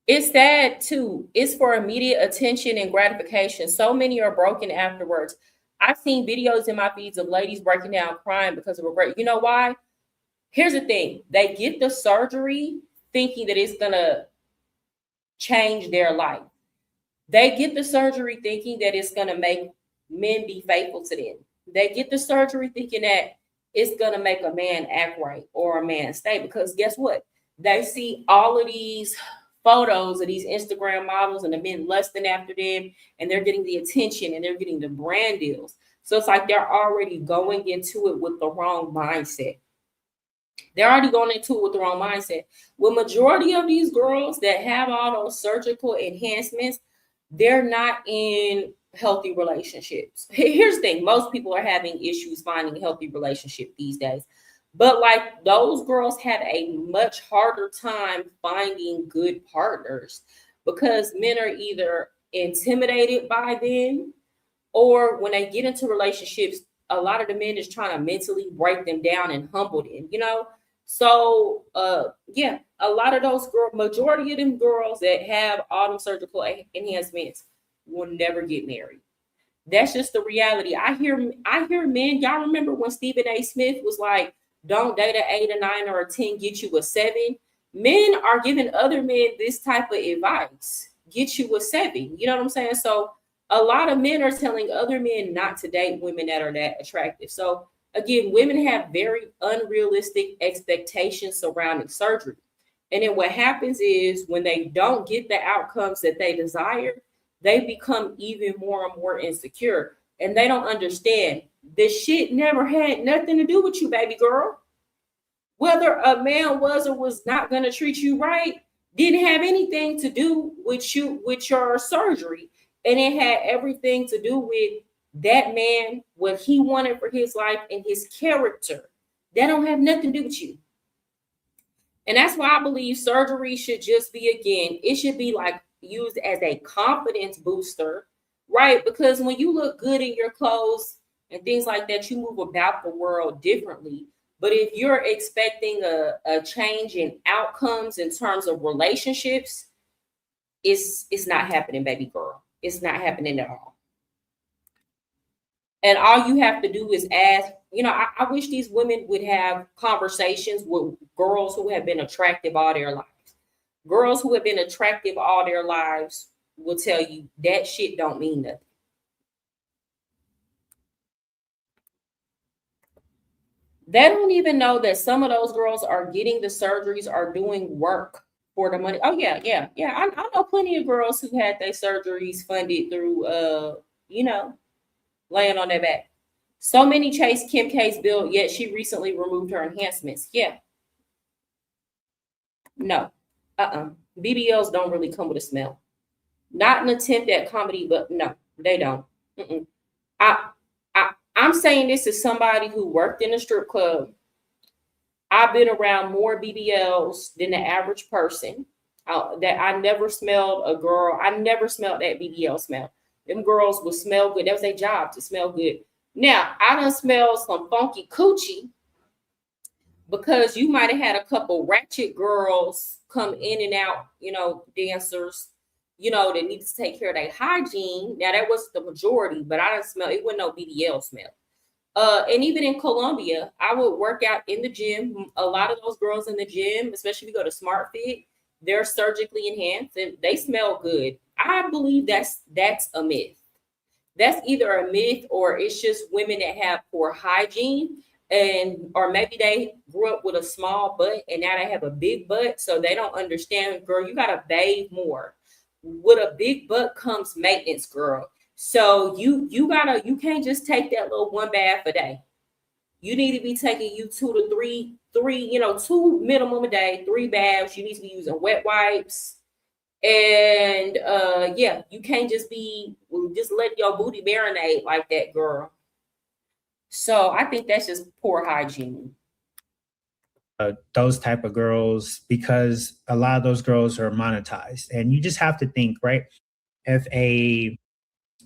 It's sad too. It's for immediate attention and gratification. So many are broken afterwards. I've seen videos in my feeds of ladies breaking down crying because of regret. You know why? Here's the thing. They get the surgery thinking that it's going to change their life. They get the surgery thinking that it's going to make men be faithful to them. They get the surgery thinking that it's going to make a man act right or a man stay. Because guess what? They see all of these photos of these Instagram models and the men lusting after them, and they're getting the attention and they're getting the brand deals. So it's like they're already going into it with the wrong mindset. Well, majority of these girls that have all those surgical enhancements, they're not in healthy relationships. Here's the thing. Most people are having issues finding a healthy relationship these days. But like those girls have a much harder time finding good partners because men are either intimidated by them or when they get into relationships, a lot of the men is trying to mentally break them down and humble them, you know? So, yeah, a lot of those girls, majority of them girls that have all them surgical enhancements will never get married. That's just the reality. I hear men, y'all remember when Stephen A. Smith was like, don't date an 8, a 9, or a 10, get you a 7. Men are giving other men this type of advice. Get you a 7. You know what I'm saying? So a lot of men are telling other men not to date women that are that attractive. So again, women have very unrealistic expectations surrounding surgery. And then what happens is when they don't get the outcomes that they desire, they become even more and more insecure. And they don't understand this shit never had nothing to do with you, baby girl. Whether a man was or was not going to treat you right didn't have anything to do with you, with your surgery. And it had everything to do with that man, what he wanted for his life and his character. That don't have nothing to do with you. And that's why I believe surgery should just be, again, it should be like used as a confidence booster, right? Because when you look good in your clothes and things like that, you move about the world differently. But if you're expecting a change in outcomes in terms of relationships, it's not happening, baby girl. It's not happening at all. And all you have to do is ask, you know, I wish these women would have conversations with girls who have been attractive all their lives. Girls who have been attractive all their lives will tell you that shit don't mean nothing. They don't even know that some of those girls are getting the surgeries, are doing work for the money. Oh, yeah. I know plenty of girls who had their surgeries funded through, you know, laying on their back. So many chase Kim K's bill, yet she recently removed her enhancements. Yeah. No. BBLs don't really come with a smell. Not an attempt at comedy, but no, they don't. I'm saying this as somebody who worked in a strip club. I've been around more BBLs than the average person. That I never smelled a girl. I never smelled that BBL smell. Them girls would smell good. That was their job, to smell good. Now, I done smelled some funky coochie because you might have had a couple ratchet girls come in and out, you know, dancers, you know, that need to take care of their hygiene. Now, that wasn't the majority, but I didn't smell, it wasn't no BBL smell. And even in Colombia, I would work out in the gym. A lot of those girls in the gym, especially if you go to Smart Fit, they're surgically enhanced and they smell good. I believe that's a myth. That's either a myth or it's just women that have poor hygiene, and or maybe they grew up with a small butt and now they have a big butt, so they don't understand, girl, you gotta bathe more. With a big butt comes maintenance, girl. So you can't just take that little one bath a day. You need to be taking you 2 to 3, 2 minimum a day, 3 baths. You need to be using wet wipes. And you can't just let your booty marinate like that, girl. So I think that's just poor hygiene. Those type of girls, because a lot of those girls are monetized. And you just have to think, right? If a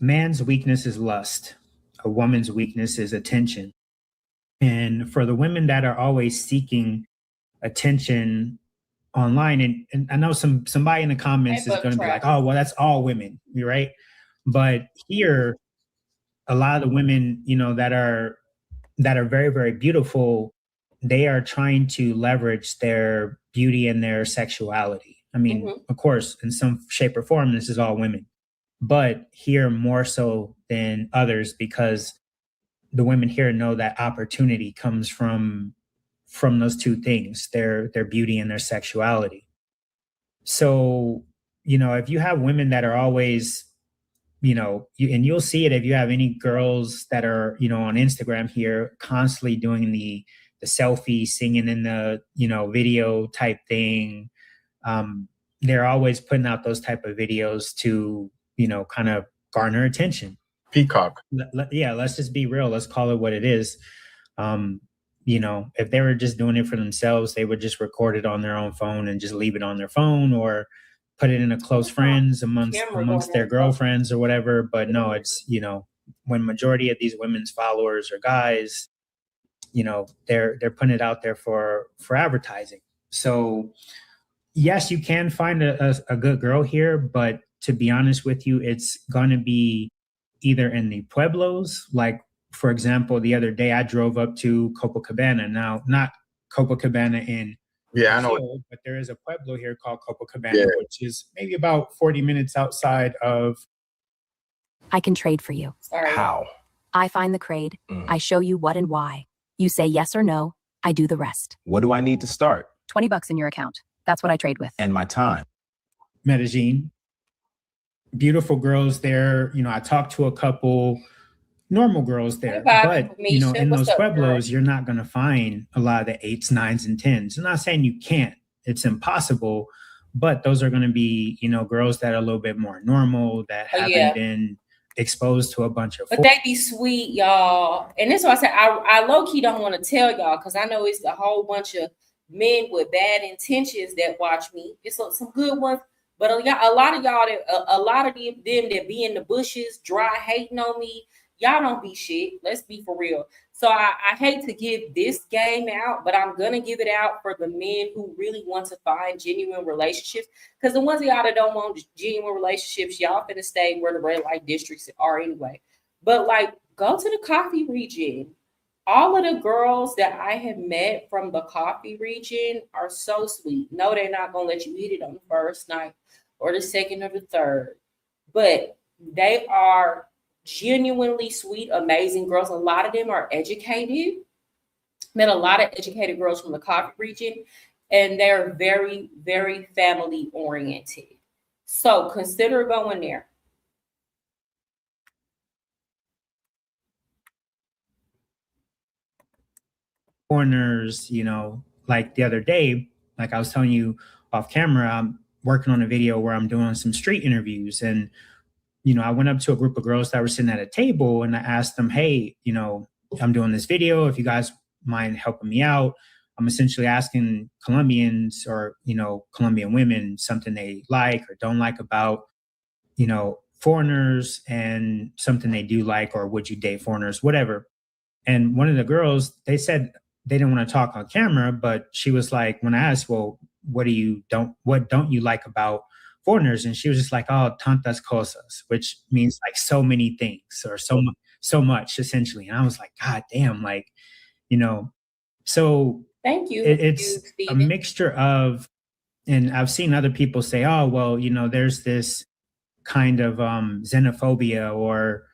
man's weakness is lust, a woman's weakness is attention. And for the women that are always seeking attention online, and I know somebody in the comments is going to be like, oh, well, that's all women, right? But here, a lot of the women, you know, that are very, very beautiful, they are trying to leverage their beauty and their sexuality. I mean, of course, in some shape or form, this is all women, but here more so than others, because the women here know that opportunity comes from those two things, their beauty and their sexuality. So, you know, if you have women that are always, you know, and you'll see it if you have any girls that are, you know, on Instagram here constantly doing the selfie, singing in the, you know, video type thing. They're always putting out those type of videos to, you know, kind of garner attention. Peacock. Yeah, let's just be real. Let's call it what it is. You know, if they were just doing it for themselves, they would just record it on their own phone and just leave it on their phone or put it in a close friends amongst their girlfriends or whatever. But no, it's, you know, when majority of these women's followers are guys, they're putting it out there for advertising. So yes, you can find a good girl here, but to be honest with you, it's going to be either in the pueblos. Like, for example, the other day I drove up to Copacabana. Now, not Copacabana in I know, Brazil, but there is a pueblo here called Copacabana, which is maybe about 40 minutes outside of. I can trade for you. Sorry. How? I find the crade. I show you what and why. You say yes or no. I do the rest. What do I need to start? $20 in your account. That's what I trade with. And my time. Medellin. Beautiful girls there. I talked to a couple normal girls there, but in those pueblos, you're not going to find a lot of the 8s, 9s, and 10s. I'm not saying you can't. It's impossible, but those are going to be, girls that are a little bit more normal, that haven't been exposed to a bunch of. But they be sweet, y'all. And that's why I said I low key don't want to tell y'all, because I know it's a whole bunch of men with bad intentions that watch me. It's some good ones, but a lot of y'all, a lot of them that be in the bushes, dry hating on me. Y'all don't be shit. Let's be for real. So I hate to give this game out, but I'm gonna give it out for the men who really want to find genuine relationships. Because the ones of y'all that don't want genuine relationships, y'all finna stay where the red light districts are anyway. But like, go to the coffee region. All of the girls that I have met from the coffee region are so sweet. No, they're not gonna let you hit it on the first night or the second or the third, but they are genuinely sweet, amazing girls. A lot of them are educated. Met a lot of educated girls from the coffee region, and they're very, very family oriented. So consider going there. Foreigners, like the other day, like I was telling you off camera, I'm working on a video where I'm doing some street interviews, and I went up to a group of girls that were sitting at a table, and I asked them, hey, I'm doing this video. If you guys mind helping me out, I'm essentially asking Colombians or, Colombian women something they like or don't like about, foreigners, and something they do like, or would you date foreigners, whatever. And one of the girls, they said they didn't want to talk on camera, but she was like, when I asked, well, what don't you like about foreigners? And she was just like, oh, tantas cosas, which means like so many things, or so much essentially. And I was like, God damn, like, so thank you. It's a mixture of, and I've seen other people say, oh, well, there's this kind of xenophobia, or,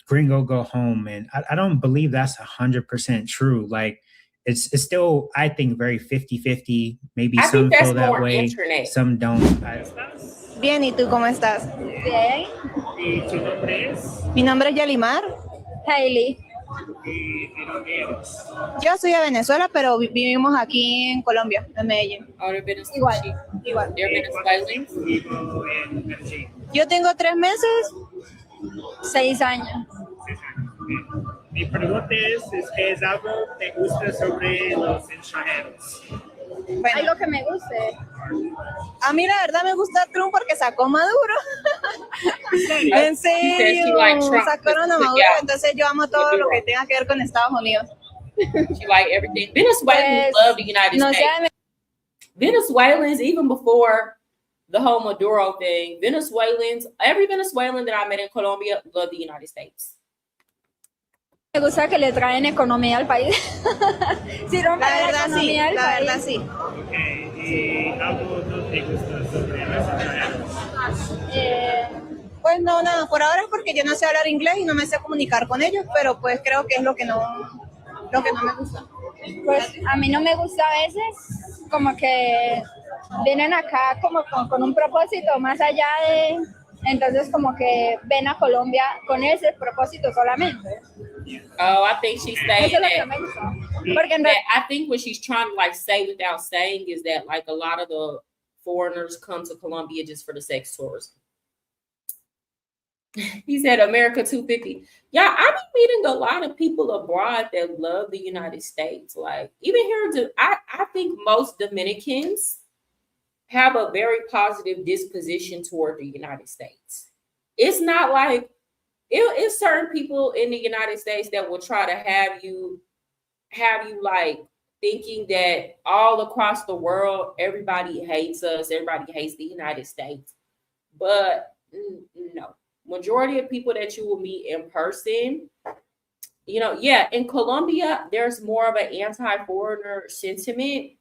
gringo go home. And I don't believe that's 100% true. Like, it's still, I think, very 50-50. Maybe some feel that way, some don't. Bien, ¿y tú cómo estás? Bien. ¿Y tu nombre es? Mi nombre es Yalimar. Hailey. ¿Y dónde eres? Yo soy de Venezuela, pero vivimos aquí en Colombia, en Medellín. Igual. Yo tengo 3 meses. 6 años. Mi pregunta es algo que te gusta sobre los extranjeros. Bueno, algo que me guste. A mí la verdad me gusta Trump porque sacó Maduro. En serio, sacaron a Maduro, entonces yo amo todo lo que tenga que ver con Estados Unidos. She like everything. Venezuelans love the United States. Venezuelans, even before the whole Maduro thing, every Venezuelan that I met in Colombia love the United States. Me gusta que le traen economía al país. Sí, la verdad sí. Okay. ¿Y algo no te gusta sobre los extranjeros? Pues no, nada, por ahora es porque yo no sé hablar inglés y no me sé comunicar con ellos, pero pues creo que es lo que no me gusta. Pues a mí no me gusta a veces como que vienen acá como con un propósito más allá de... Entonces como que ven a Colombia con ese propósito solamente. Oh, I think she's saying Eso es lo that. que me gusta. I think what she's trying to like say without saying is that like a lot of the foreigners come to Colombia just for the sex tourism. He said America 250. Yeah, I've been meeting a lot of people abroad that love the United States. Like even here, I think most Dominicans have a very positive disposition toward the United States. It's not like it's certain people in the United States that will try to have you like thinking that all across the world, everybody hates us, everybody hates the United States. But no, majority of people that you will meet in person, in Colombia, there's more of an anti-foreigner sentiment.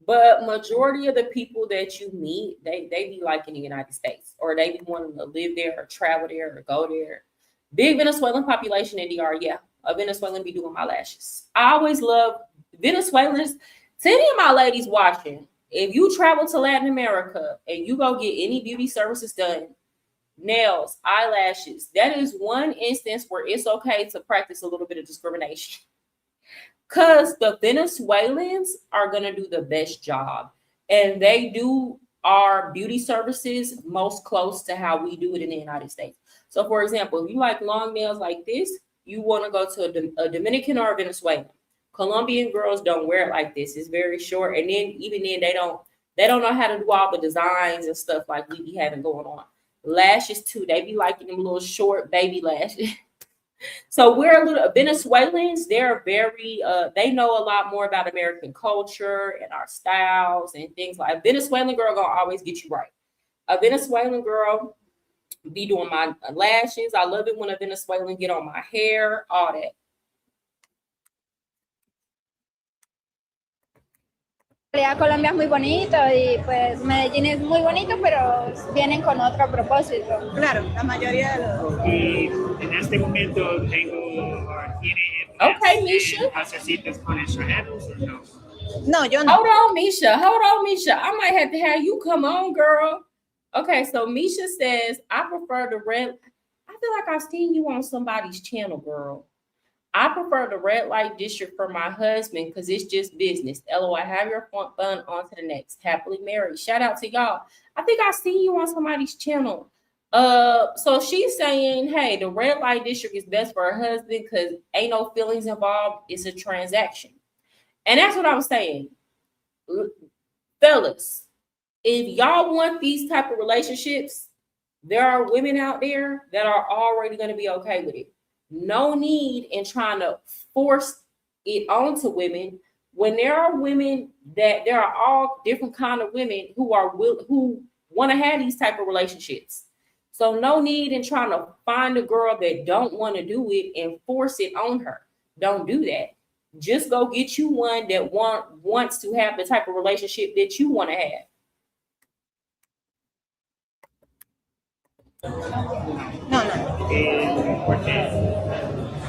But majority of the people that you meet, they be like in the United States, or they be wanting to live there or travel there or go there. Big Venezuelan population in DR, yeah. A Venezuelan be doing my lashes. I always love Venezuelans. To any of my ladies watching, if you travel to Latin America and you go get any beauty services done, nails, eyelashes, that is one instance where it's okay to practice a little bit of discrimination. Because the Venezuelans are going to do the best job. And they do our beauty services most close to how we do it in the United States. So, for example, if you like long nails like this, you want to go to a Dominican or a Venezuelan. Colombian girls don't wear it like this. It's very short. And then even then, they don't know how to do all the designs and stuff like we be having going on. Lashes, too. They be liking them little short baby lashes. So Venezuelans, they're very, they know a lot more about American culture and our styles and things like. A Venezuelan girl gonna always get you right. A Venezuelan girl be doing my lashes. I love it when a Venezuelan get on my hair, all that. Colombia es muy bonito y pues Medellín es muy bonito, pero vienen con otro propósito. Claro, la mayoría de los... Y en este momento tiene Okay, Misha. Necesitas con extranjeros o no? No, yo no. Hold on, Misha. I might have to have you come on, girl. Okay, so Misha says, I prefer the red. I feel like I've seen you on somebody's channel, girl. I prefer the red light district for my husband because it's just business. LOL, have your fun on to the next. Happily married. Shout out to y'all. I think I've seen you on somebody's channel. So she's saying, hey, the red light district is best for her husband because ain't no feelings involved. It's a transaction. And that's what I was saying. Fellas, if y'all want these type of relationships, there are women out there that are already going to be okay with it. No need in trying to force it onto women when there are women that there are all different kind of women who want to have these type of relationships. So no need in trying to find a girl that don't want to do it and force it on her. Don't do that. Just go get you one that wants to have the type of relationship that you want to have.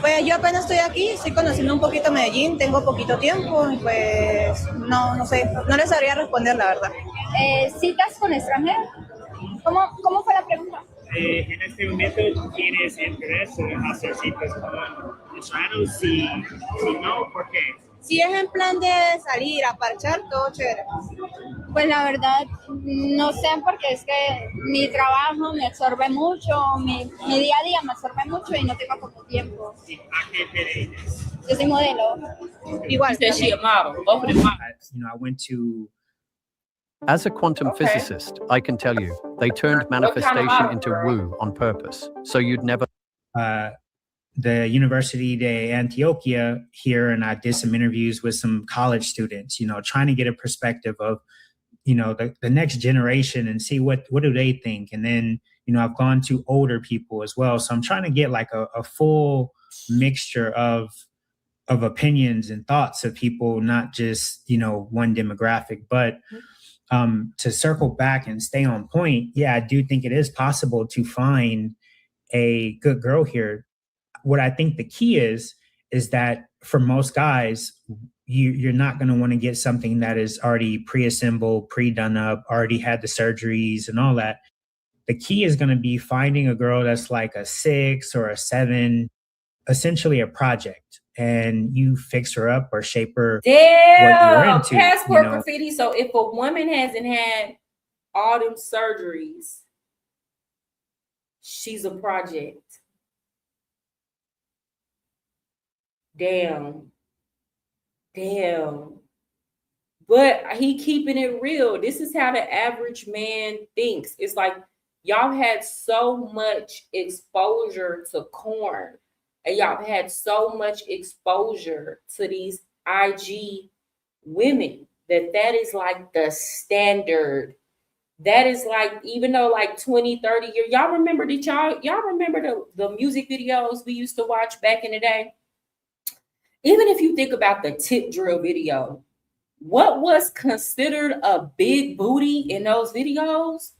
Pues yo apenas estoy aquí, estoy conociendo un poquito Medellín, tengo poquito tiempo y pues no sé, no les sabría responder la verdad. ¿Citas con extranjeros? ¿Cómo fue la pregunta? En este momento tienes interés en hacer citas con extranjeros, si no, ¿por qué? Si es en plan de salir a parchar, todo chévere. Pues la verdad, no sé, porque es que mi trabajo me absorbe mucho, mi día a día me absorbe mucho y no tengo poco tiempo. ¿A qué te dedicas? Yo soy modelo. Igual. Says she a model. Both of them models. I went to... As a quantum physicist, I can tell you, they turned manifestation into woo on purpose, so you'd never... The University de Antioquia here, and I did some interviews with some college students, trying to get a perspective of, the next generation and see what do they think. And then, I've gone to older people as well. So I'm trying to get like a full mixture of opinions and thoughts of people, not just, one demographic. But to circle back and stay on point, yeah, I do think it is possible to find a good girl here. What I think the key is that for most guys, you're not going to want to get something that is already pre-assembled, pre-done up, already had the surgeries and all that. The key is going to be finding a girl that's like a 6 or a 7, essentially a project, and you fix her up or shape her what you're into. Passport graffiti. So if a woman hasn't had all them surgeries, she's a project. Damn. But he keeping it real. This is how the average man thinks. It's like y'all had so much exposure to corn, and y'all had so much exposure to these IG women that is like the standard. That is like, even though like 20, 30 years, y'all remember the music videos we used to watch back in the day? Even if you think about the tip drill video, what was considered a big booty in those videos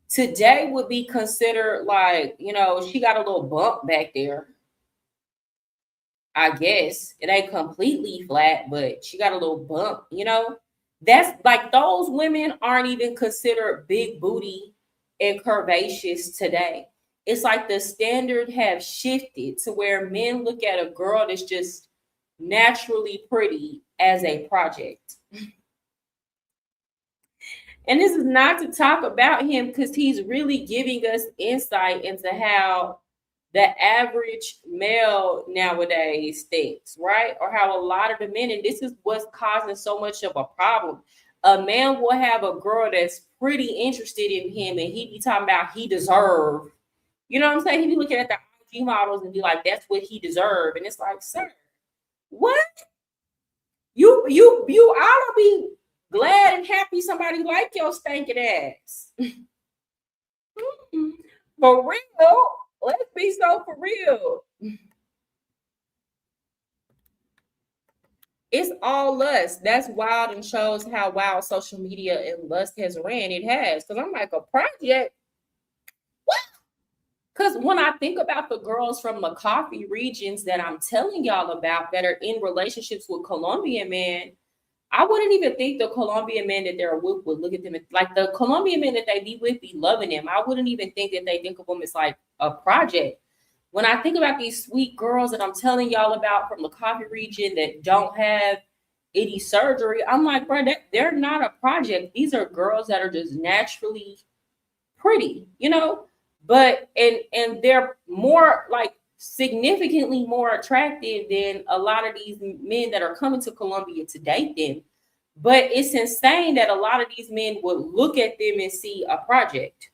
today would be considered like, she got a little bump back there. I guess it ain't completely flat, but she got a little bump, That's like, those women aren't even considered big booty and curvaceous today. It's like the standard have shifted to where men look at a girl that's just naturally pretty as a project. And this is not to talk about him, because he's really giving us insight into how the average male nowadays thinks, right? Or how a lot of the men, and this is what's causing so much of a problem. A man will have a girl that's pretty interested in him, and he be talking about he deserve. You know what I'm saying? He be looking at the IG models and be like, that's what he deserve. And it's like, sir, what? You ought to be glad and happy somebody like your stinking ass. For real. Let's be so for real. It's all lust. That's wild, and shows how wild social media and lust has ran. It has. Because I'm like, a project? What? Because when I think about the girls from the coffee regions that I'm telling y'all about that are in relationships with Colombian men, I wouldn't even think the Colombian men that they're with would look at them like the Colombian men that they be with be loving them. I wouldn't even think that they think of them as like a project. When I think about these sweet girls that I'm telling y'all about from the coffee region that don't have any surgery, I'm like, bro, they're not a project. These are girls that are just naturally pretty, but and they're more like significantly more attractive than a lot of these men that are coming to Colombia to date them. But it's insane that a lot of these men would look at them and see a project.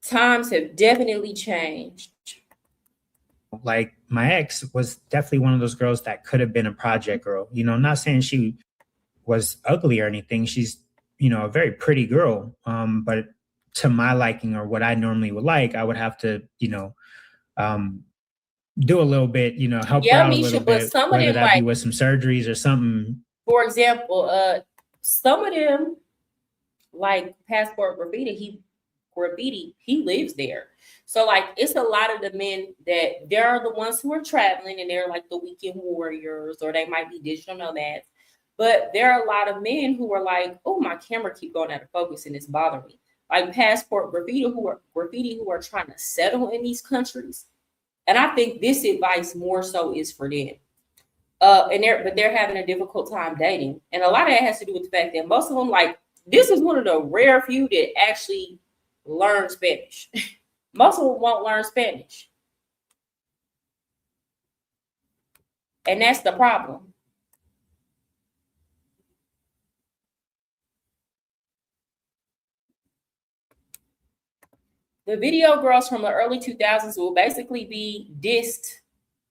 Times have definitely changed. Like, my ex was definitely one of those girls that could have been a project girl. I'm not saying she was ugly or anything. She's, a very pretty girl. But to my liking, or what I normally would like, I would have to, do a little bit, help her out a little bit, whether that be with some surgeries or something. For example, some of them, like Passport Graffiti, he lives there. So like, it's a lot of the men that there are the ones who are traveling and they're like the weekend warriors, or they might be digital nomads. But there are a lot of men who are like, oh, my camera keep going out of focus and it's bothering me. Like Passport Graffiti who are trying to settle in these countries. And I think this advice more so is for them. But they're having a difficult time dating. And a lot of that has to do with the fact that most of them, like, this is one of the rare few that actually learn Spanish. Most of them won't learn Spanish. And that's the problem. The video girls from the early 2000s will basically be dissed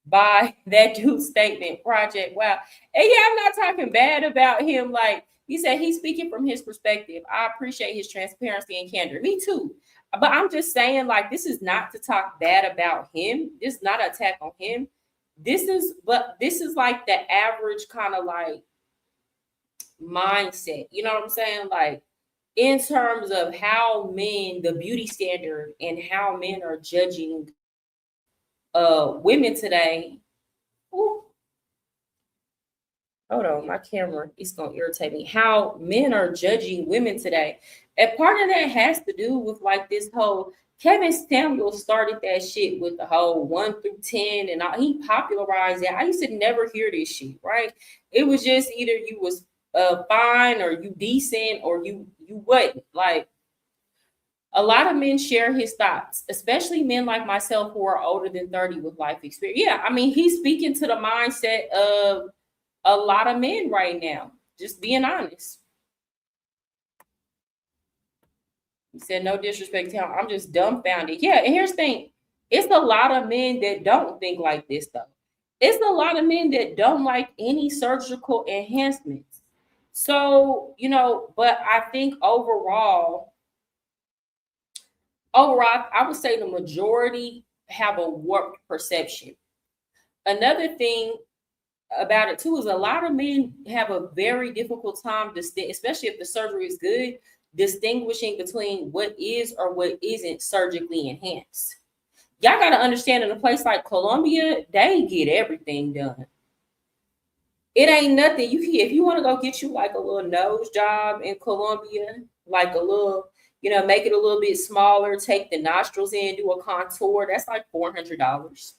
by that dude's statement, project. Wow. And yeah, I'm not talking bad about him. Like, he said he's speaking from his perspective. I appreciate his transparency and candor. Me too. But I'm just saying, like, this is not to talk bad about him. This is not an attack on him. This is like the average kind of like mindset. You know what I'm saying? Like, in terms of how men, the beauty standard, and how men are judging women today. Ooh. Hold on, my camera is gonna irritate me. How men are judging women today. And part of that has to do with like this whole Kevin Samuels started that shit with the whole 1 through 10 and all. He popularized it. I used to never hear this shit, right? It was just either you was fine or you decent or you wasn't. Like, a lot of men share his thoughts, especially men like myself who are older than 30 with life experience. Yeah, I mean, he's speaking to the mindset of a lot of men right now, just being honest. He said, no disrespect to him. I'm just dumbfounded. Yeah, and here's the thing. It's a lot of men that don't think like this, though. It's a lot of men that don't like any surgical enhancements. So, but I think overall, I would say the majority have a warped perception. Another thing about it too is a lot of men have a very difficult time, especially if the surgery is good, distinguishing between what is or what isn't surgically enhanced. Y'all got to understand, in a place like Colombia, they get everything done. It ain't nothing. If you want to go get you like a little nose job in Colombia, like a little, make it a little bit smaller, take the nostrils in, do a contour, that's like $400.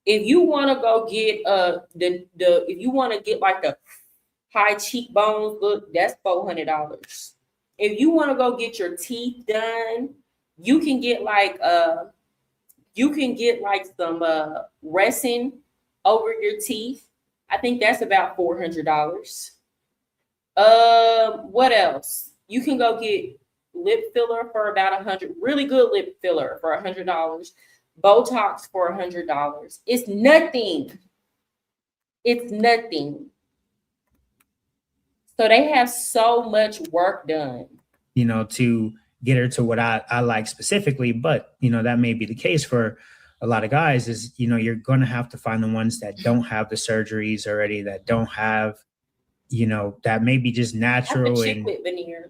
If you want to go get if you want to get like the high cheekbones look, that's $400. If you want to go get your teeth done, you can get like some resin over your teeth. I think that's about $400. What else? You can go get lip filler for about $100. Really good lip filler for $100. Botox for $100. It's nothing. It's nothing. So they have so much work done. To get her to what I like specifically, but that may be the case for a lot of guys is, you're going to have to find the ones that don't have the surgeries already, that don't have, that may be just natural and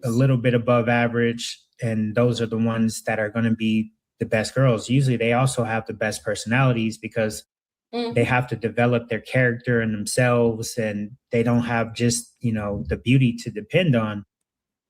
a little bit above average. And those are the ones that are going to be the best girls. Usually they also have the best personalities because they have to develop their character and themselves, and they don't have just, the beauty to depend on.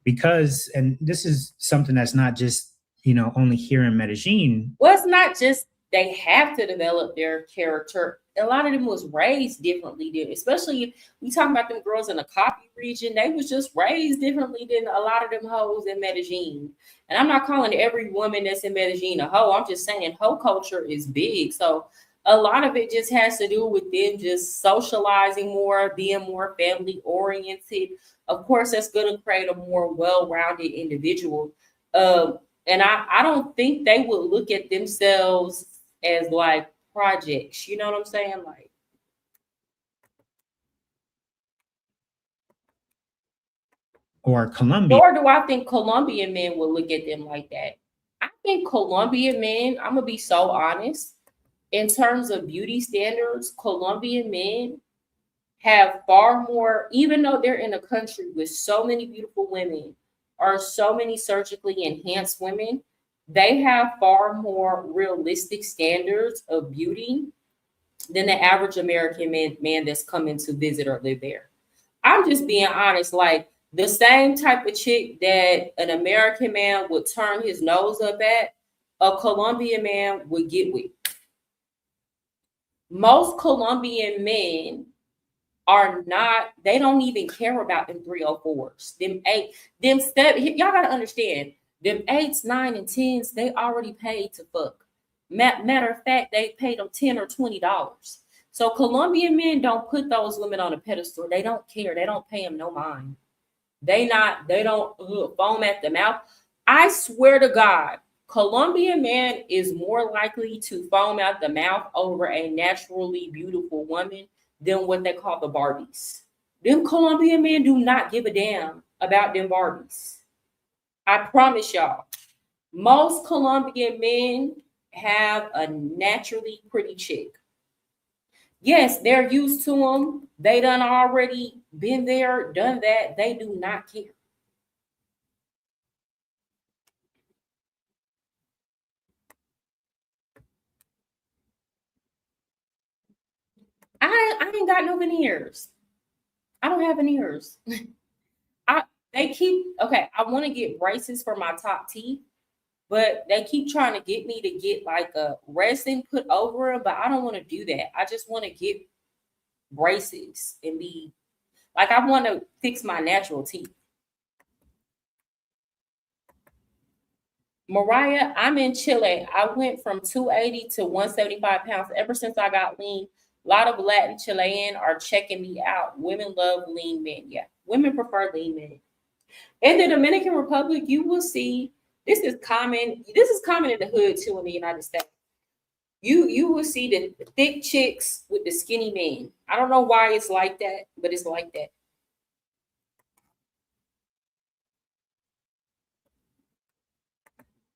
Because, and this is something that's not just, only here in Medellin. Well, it's not just they have to develop their character. A lot of them was raised differently, especially we talking about them girls in the Coffee region. They was just raised differently than a lot of them hoes in Medellin. And I'm not calling every woman that's in Medellin a hoe. I'm just saying hoe culture is big. So a lot of it just has to do with them just socializing more, being more family oriented. Of course, that's going to create a more well-rounded individual. And I don't think they would look at themselves as like projects. You know what I'm saying? Like, or Colombia. Nor do I think Colombian men would look at them like that. I think Colombian men, I'm going to be so honest, in terms of beauty standards, Colombian men have far more, even though they're in a country with so many beautiful women or so many surgically enhanced women, they have far more realistic standards of beauty than the average American man that's coming to visit or live there. I'm just being honest, like the same type of chick that an American man would turn his nose up at, a Colombian man would get with. Most Colombian men are not, they don't even care about them 304s. Y'all gotta understand, them 8s, 9, and 10s, they already paid to fuck. Matter of fact, they paid them $10 or $20. So Colombian men don't put those women on a pedestal. They don't care. They don't pay them no mind. They don't foam at the mouth. I swear to God, Colombian man is more likely to foam out the mouth over a naturally beautiful woman than what they call the Barbies. Them Colombian men do not give a damn about them Barbies. I promise y'all. Most Colombian men have a naturally pretty chick. Yes, they're used to them. They done already been there, done that. They do not care. I ain't got no veneers. I don't have veneers. I want to get braces for my top teeth, but they keep trying to get me to get like a resin put over it, but I don't want to do that. I just want to get braces and be like, I want to fix my natural teeth. Mariah, I'm in Chile. I went from 280 to 175 pounds ever since I got lean. A lot of Latin Chilean are checking me out. Women love lean men. Yeah, women prefer lean men. In the Dominican Republic, you will see this is common. This is common in the hood too in the United States. You will see the thick chicks with the skinny men. I don't know why it's like that, but it's like that.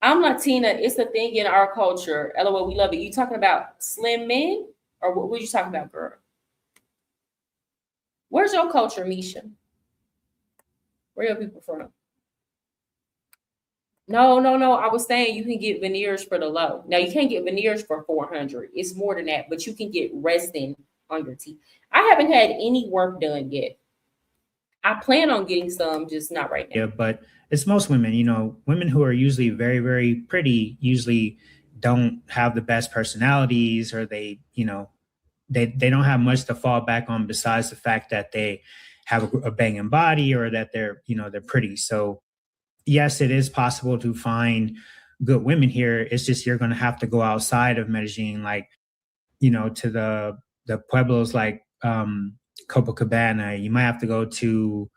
I'm Latina. It's a thing in our culture. LOL, we love it. You talking about slim men? Or what were you talking about, girl? Where's your culture, Misha? Where are your people from? No. I was saying you can get veneers for the low. Now, you can't get veneers for $400. It's more than that, but you can get resin on your teeth. I haven't had any work done yet. I plan on getting some, just not right now. Yeah, but it's most women, you know, women who are usually very, very pretty usually don't have the best personalities, or they, you know, they don't have much to fall back on besides the fact that they have a banging body, or that they're, you know, they're pretty. So yes, it is possible to find good women here. It's just you're going to have to go outside of Medellin, like, you know, to the pueblos like Copacabana. You might have to go to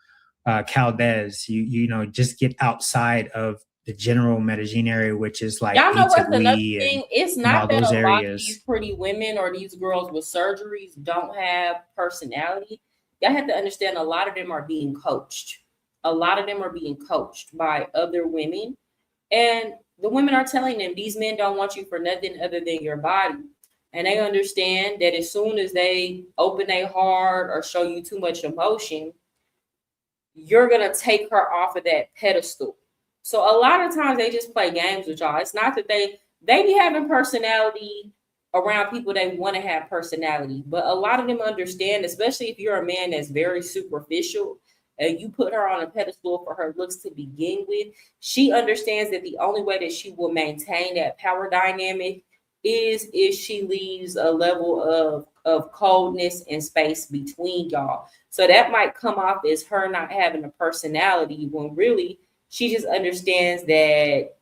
Caldez. You know, just get outside of the general Medellin area, which is like y'all know what's another Itagüí thing? It's and not all that those a lot of areas. these pretty women or these girls with surgeries don't have personality. Y'all have to understand a lot of them are being coached. A lot of them are being coached by other women. And the women are telling them these men don't want you for nothing other than your body. And they understand that as soon as they open their heart or show you too much emotion, you're going to take her off of that pedestal. So a lot of times they just play games with y'all. It's not that they be having personality around people they want to have personality, but a lot of them understand, especially if you're a man that's very superficial and you put her on a pedestal for her looks to begin with, she understands that the only way that she will maintain that power dynamic is if she leaves a level of coldness and space between y'all. So that might come off as her not having a personality, when really she just understands that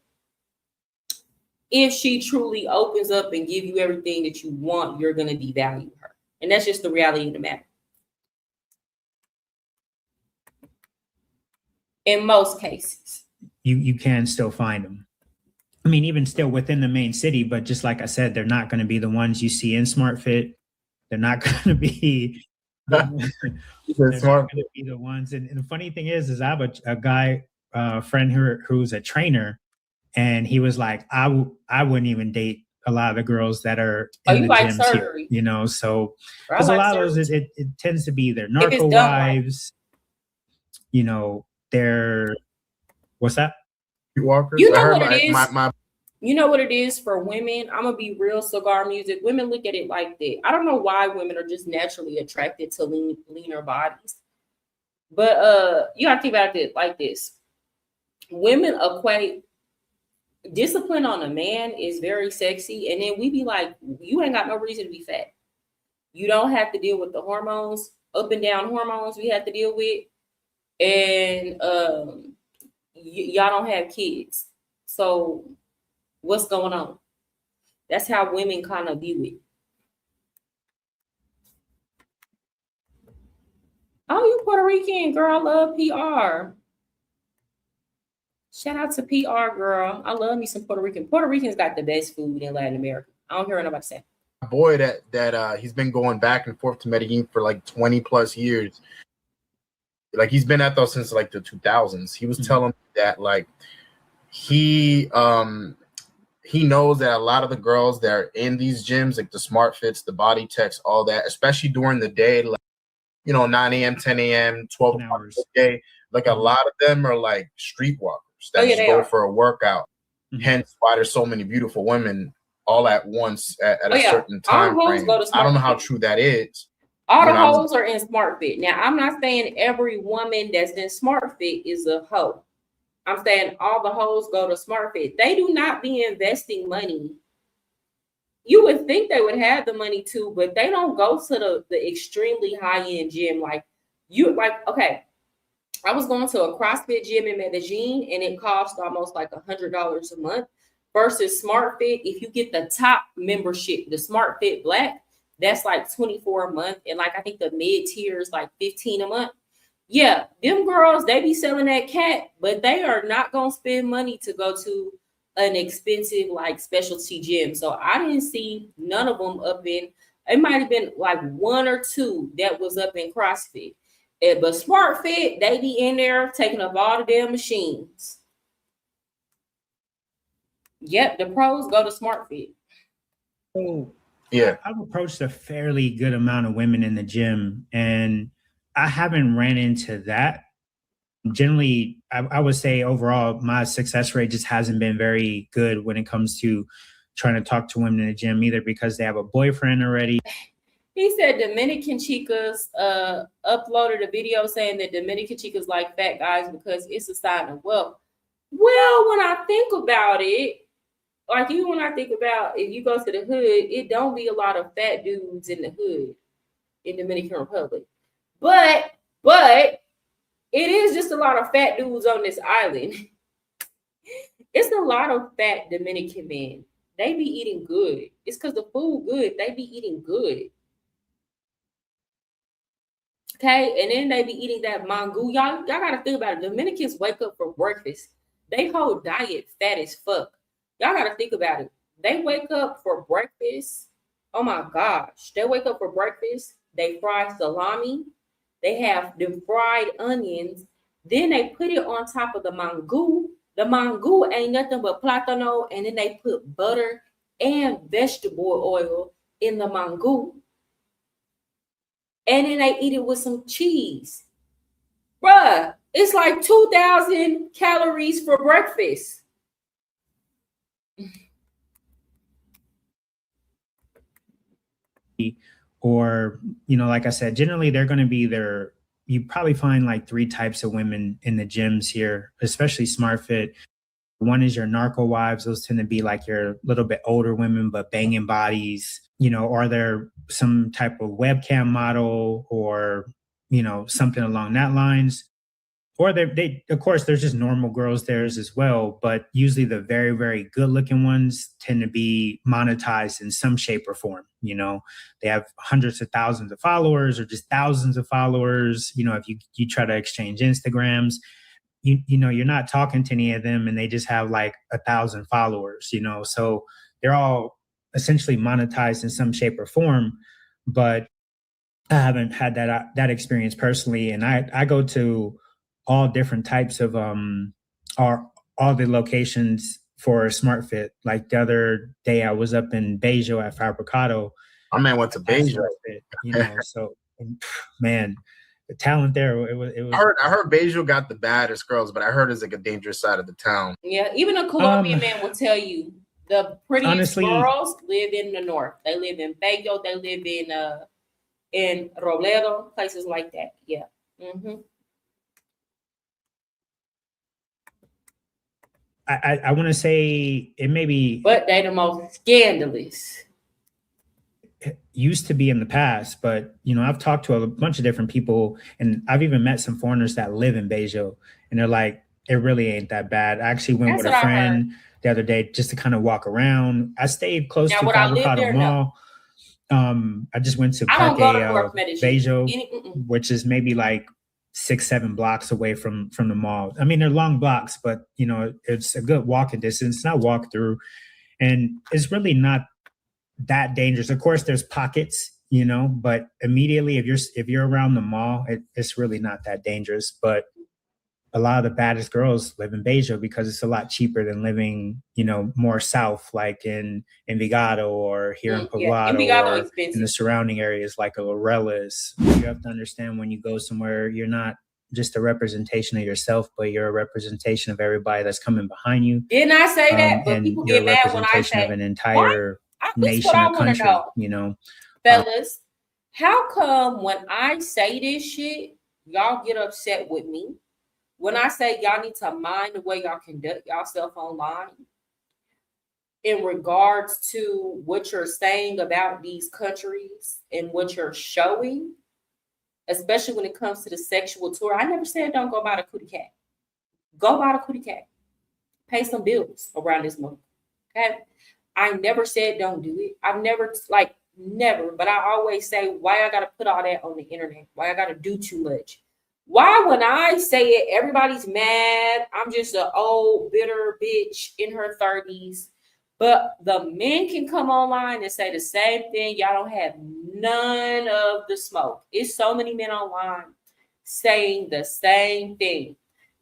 if she truly opens up and give you everything that you want, you're going to devalue her. And that's just the reality of the matter. In most cases. You can still find them. I mean, even still within the main city, but just like I said, they're not going to be the ones you see in SmartFit. They're not going to be they're not going to be the ones. And the funny thing is I have a guy, friend who's a trainer, and he was like, I wouldn't even date a lot of the girls that are in the gyms here, you know. So because a lot of those, it tends to be their narco wives, you know. They're what's that? Walkers. You know what it is? You know what it is for women? I'm gonna be real, cigar music. Women look at it like that. I don't know why women are just naturally attracted to leaner bodies, but you have to think about it like this. Women equate discipline on a man is very sexy, and then we be like, you ain't got no reason to be fat. You don't have to deal with the hormones, up and down hormones we have to deal with, and y'all don't have kids. So what's going on? That's how women kind of view it. Oh, you Puerto Rican, girl. I love PR. Shout out to PR, girl. I love me some Puerto Rican. Puerto Ricans got the best food in Latin America. I don't hear nobody say. Boy, that he's been going back and forth to Medellin for like 20 plus years. Like he's been at those since like the 2000s. He was telling me that like he knows that a lot of the girls that are in these gyms, like the Smart Fits, the Body Techs, all that, especially during the day, like, you know, 9 a.m., 10 a.m., 12 hours a day, like a lot of them are like streetwalkers that just go for a workout. Hence why there's so many beautiful women all at once at a certain time frame. I don't know how true that is. All the hoes are in Smart Fit. Now, I'm not saying every woman that's in Smart Fit is a hoe. I'm saying all the hoes go to Smart Fit. They do not be investing money. You would think they would have the money too, but they don't go to the extremely high-end gym. Okay, I was going to a CrossFit gym in Medellin, and it cost almost like $100 a month versus Smart Fit. If you get the top membership, the Smart Fit Black, that's like $24 a month. And like, I think the mid tier is like $15 a month. Yeah, them girls, they be selling that cat, but they are not gonna spend money to go to an expensive like specialty gym. So I didn't see none of them up in. It might have been like one or two that was up in CrossFit. But Smart Fit, they be in there taking up all the damn machines. Yep, the pros go to Smart Fit. So yeah, I've approached a fairly good amount of women in the gym, and I haven't ran into that. Generally, I would say overall, my success rate just hasn't been very good when it comes to trying to talk to women in the gym, either because they have a boyfriend already. He said Dominican chicas uploaded a video saying that Dominican chicas like fat guys because it's a sign of wealth. Well, when I think about it, like even when I think about if you go to the hood, it don't be a lot of fat dudes in the hood in Dominican Republic. But it is just a lot of fat dudes on this island. It's a lot of fat Dominican men. They be eating good. It's because the food good. They be eating good. Okay, and then they be eating that mango. Y'all gotta think about it. Dominicans wake up for breakfast. They whole diet fat as fuck. Y'all gotta think about it. They wake up for breakfast. Oh my gosh. They wake up for breakfast. They fry salami. They have the fried onions. Then they put it on top of the mango. The mango ain't nothing but plátano. And then they put butter and vegetable oil in the mango. And then they eat it with some cheese. Bruh, it's like 2,000 calories for breakfast. Or, you know, like I said, generally they're going to be there. You probably find like three types of women in the gyms here, especially SmartFit. One is your narco wives. Those tend to be like your little bit older women, but banging bodies, you know, or they're some type of webcam model or, you know, something along that lines. Or they of course, there's just normal girls there as well. But usually the very, very good looking ones tend to be monetized in some shape or form. You know, they have hundreds of thousands of followers or just thousands of followers. You know, if you try to exchange Instagrams, you know, you're not talking to any of them and they just have like 1,000 followers, you know, so they're all essentially monetized in some shape or form. But I haven't had that experience personally. And I go to all different types of all the locations for SmartFit. Like the other day I was up in Bejo at Fabricado. My man went to Bejo. You know, so man, the talent there, it was. I heard Bejo got the baddest girls, but I heard it's like a dangerous side of the town. Yeah, even a Colombian man will tell you the prettiest girls live in the north. They live in Bejo. They live in Robledo, places like that. Yeah. Mm-hmm. I want to say it may be, but they the most scandalous. It used to be in the past, but you know, I've talked to a bunch of different people, and I've even met some foreigners that live in Bejo, and they're like, it really ain't that bad. I actually went with a friend the other day just to kind of walk around. I stayed close to Fabricado Mall. I just went to Parque Bejo, which is maybe like 6-7 blocks away from the mall. I mean, they're long blocks, but you know, it's a good walking distance. Not walk through, and it's really not that dangerous. Of course, there's pockets, you know, but immediately if you're around the mall, it's really not that dangerous. But a lot of the baddest girls live in Bejo because it's a lot cheaper than living, you know, more south, like in Envigado or here in Poblado, or in the surrounding areas like Laureles. You have to understand when you go somewhere, you're not just a representation of yourself, but you're a representation of everybody that's coming behind you. Didn't I say that? But people get mad when I say of an entire nation or country, you know. Fellas, how come when I say this shit, y'all get upset with me? When I say y'all need to mind the way y'all conduct yourself online in regards to what you're saying about these countries and what you're showing, especially when it comes to the sexual tour. I never said don't go buy the cootie cat. Go buy the cootie cat. Pay some bills around this month. Okay? I never said don't do it. I've never, never, but I always say, why I gotta put all that on the internet? Why I gotta do too much? Why, when I say it, everybody's mad? I'm just an old, bitter bitch in her 30s. But the men can come online and say the same thing. Y'all don't have none of the smoke. It's so many men online saying the same thing.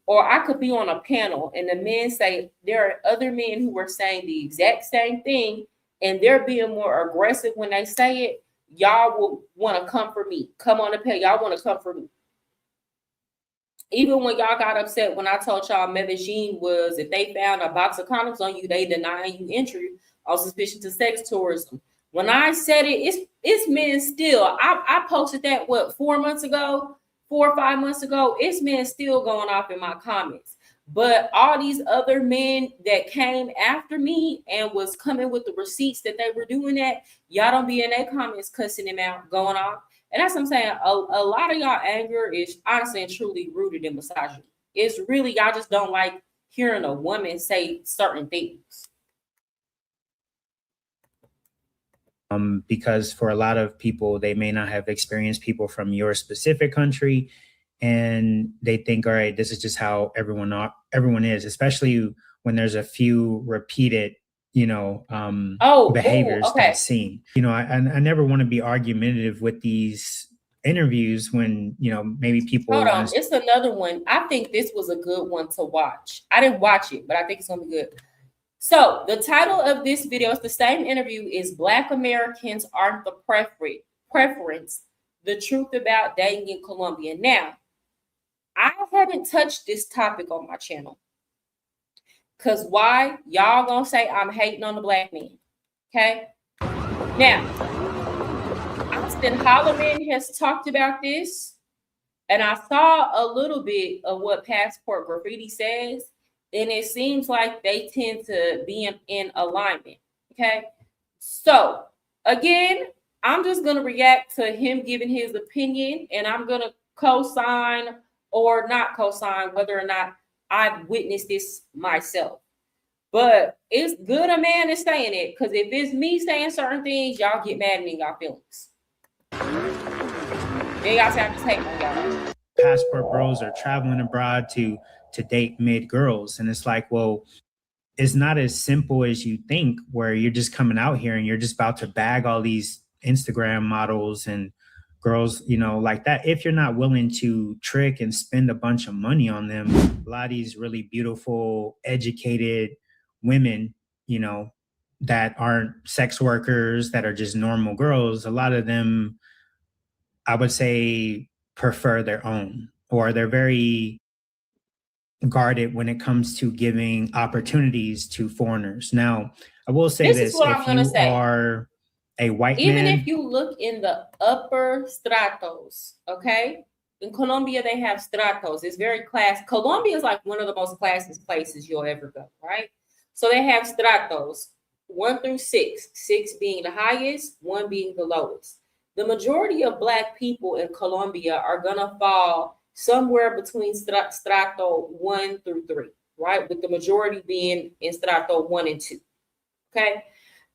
Or I could be on a panel and the men say there are other men who are saying the exact same thing and they're being more aggressive when they say it. Y'all will want to come for me. Come on the panel. Y'all want to come for me. Even when y'all got upset when I told y'all Medellin was, if they found a box of condoms on you, they denying you entry on suspicion to sex tourism. When I said it, it's men still. I posted that 4 months ago, 4 or 5 months ago. It's men still going off in my comments. But all these other men that came after me and was coming with the receipts that they were doing that, y'all don't be in their comments cussing them out, going off. And that's what I'm saying. A lot of y'all anger is honestly and truly rooted in misogyny. It's really, y'all just don't like hearing a woman say certain things. Because for a lot of people, they may not have experienced people from your specific country, and they think, all right, this is just how everyone is, especially when there's a few repeated, behaviors that's seen. I never want to be argumentative with these interviews when, maybe people. Hold on, it's another one. I think this was a good one to watch. I didn't watch it, but I think it's gonna be good. So the title of this video is the same interview is Black Americans Aren't the Preference, the Truth About Dating in Colombia. Now, I haven't touched this topic on my channel. Because why? Y'all gonna say I'm hating on the black man. Okay? Now, Austin Holloman has talked about this, and I saw a little bit of what Passport Graffiti says. And it seems like they tend to be in alignment. Okay. So again, I'm just going to react to him giving his opinion, and I'm going to co-sign or not co-sign whether or not I've witnessed this myself. But it's good a man is saying it, because if it's me saying certain things, y'all get mad at me in y'all feelings. Then y'all say I'm just hating on y'all. Passport bros are traveling abroad to date mid girls. And it's like, well, it's not as simple as you think, where you're just coming out here and you're just about to bag all these Instagram models and girls, like that. If you're not willing to trick and spend a bunch of money on them, a lot of these really beautiful, educated women, that aren't sex workers, that are just normal girls, a lot of them, I would say, prefer their own, or they're very guarded when it comes to giving opportunities to foreigners. Now, I will say this, if you are a white man, even if you look in the upper stratos, okay? In Colombia, they have stratos. It's very class. Colombia is like one of the most classist places you'll ever go, right? So they have stratos, 1 through 6, 6 being the highest, 1 being the lowest. The majority of Black people in Colombia are gonna fall somewhere between strato 1 through 3, right? With the majority being in strato 1 and 2, okay?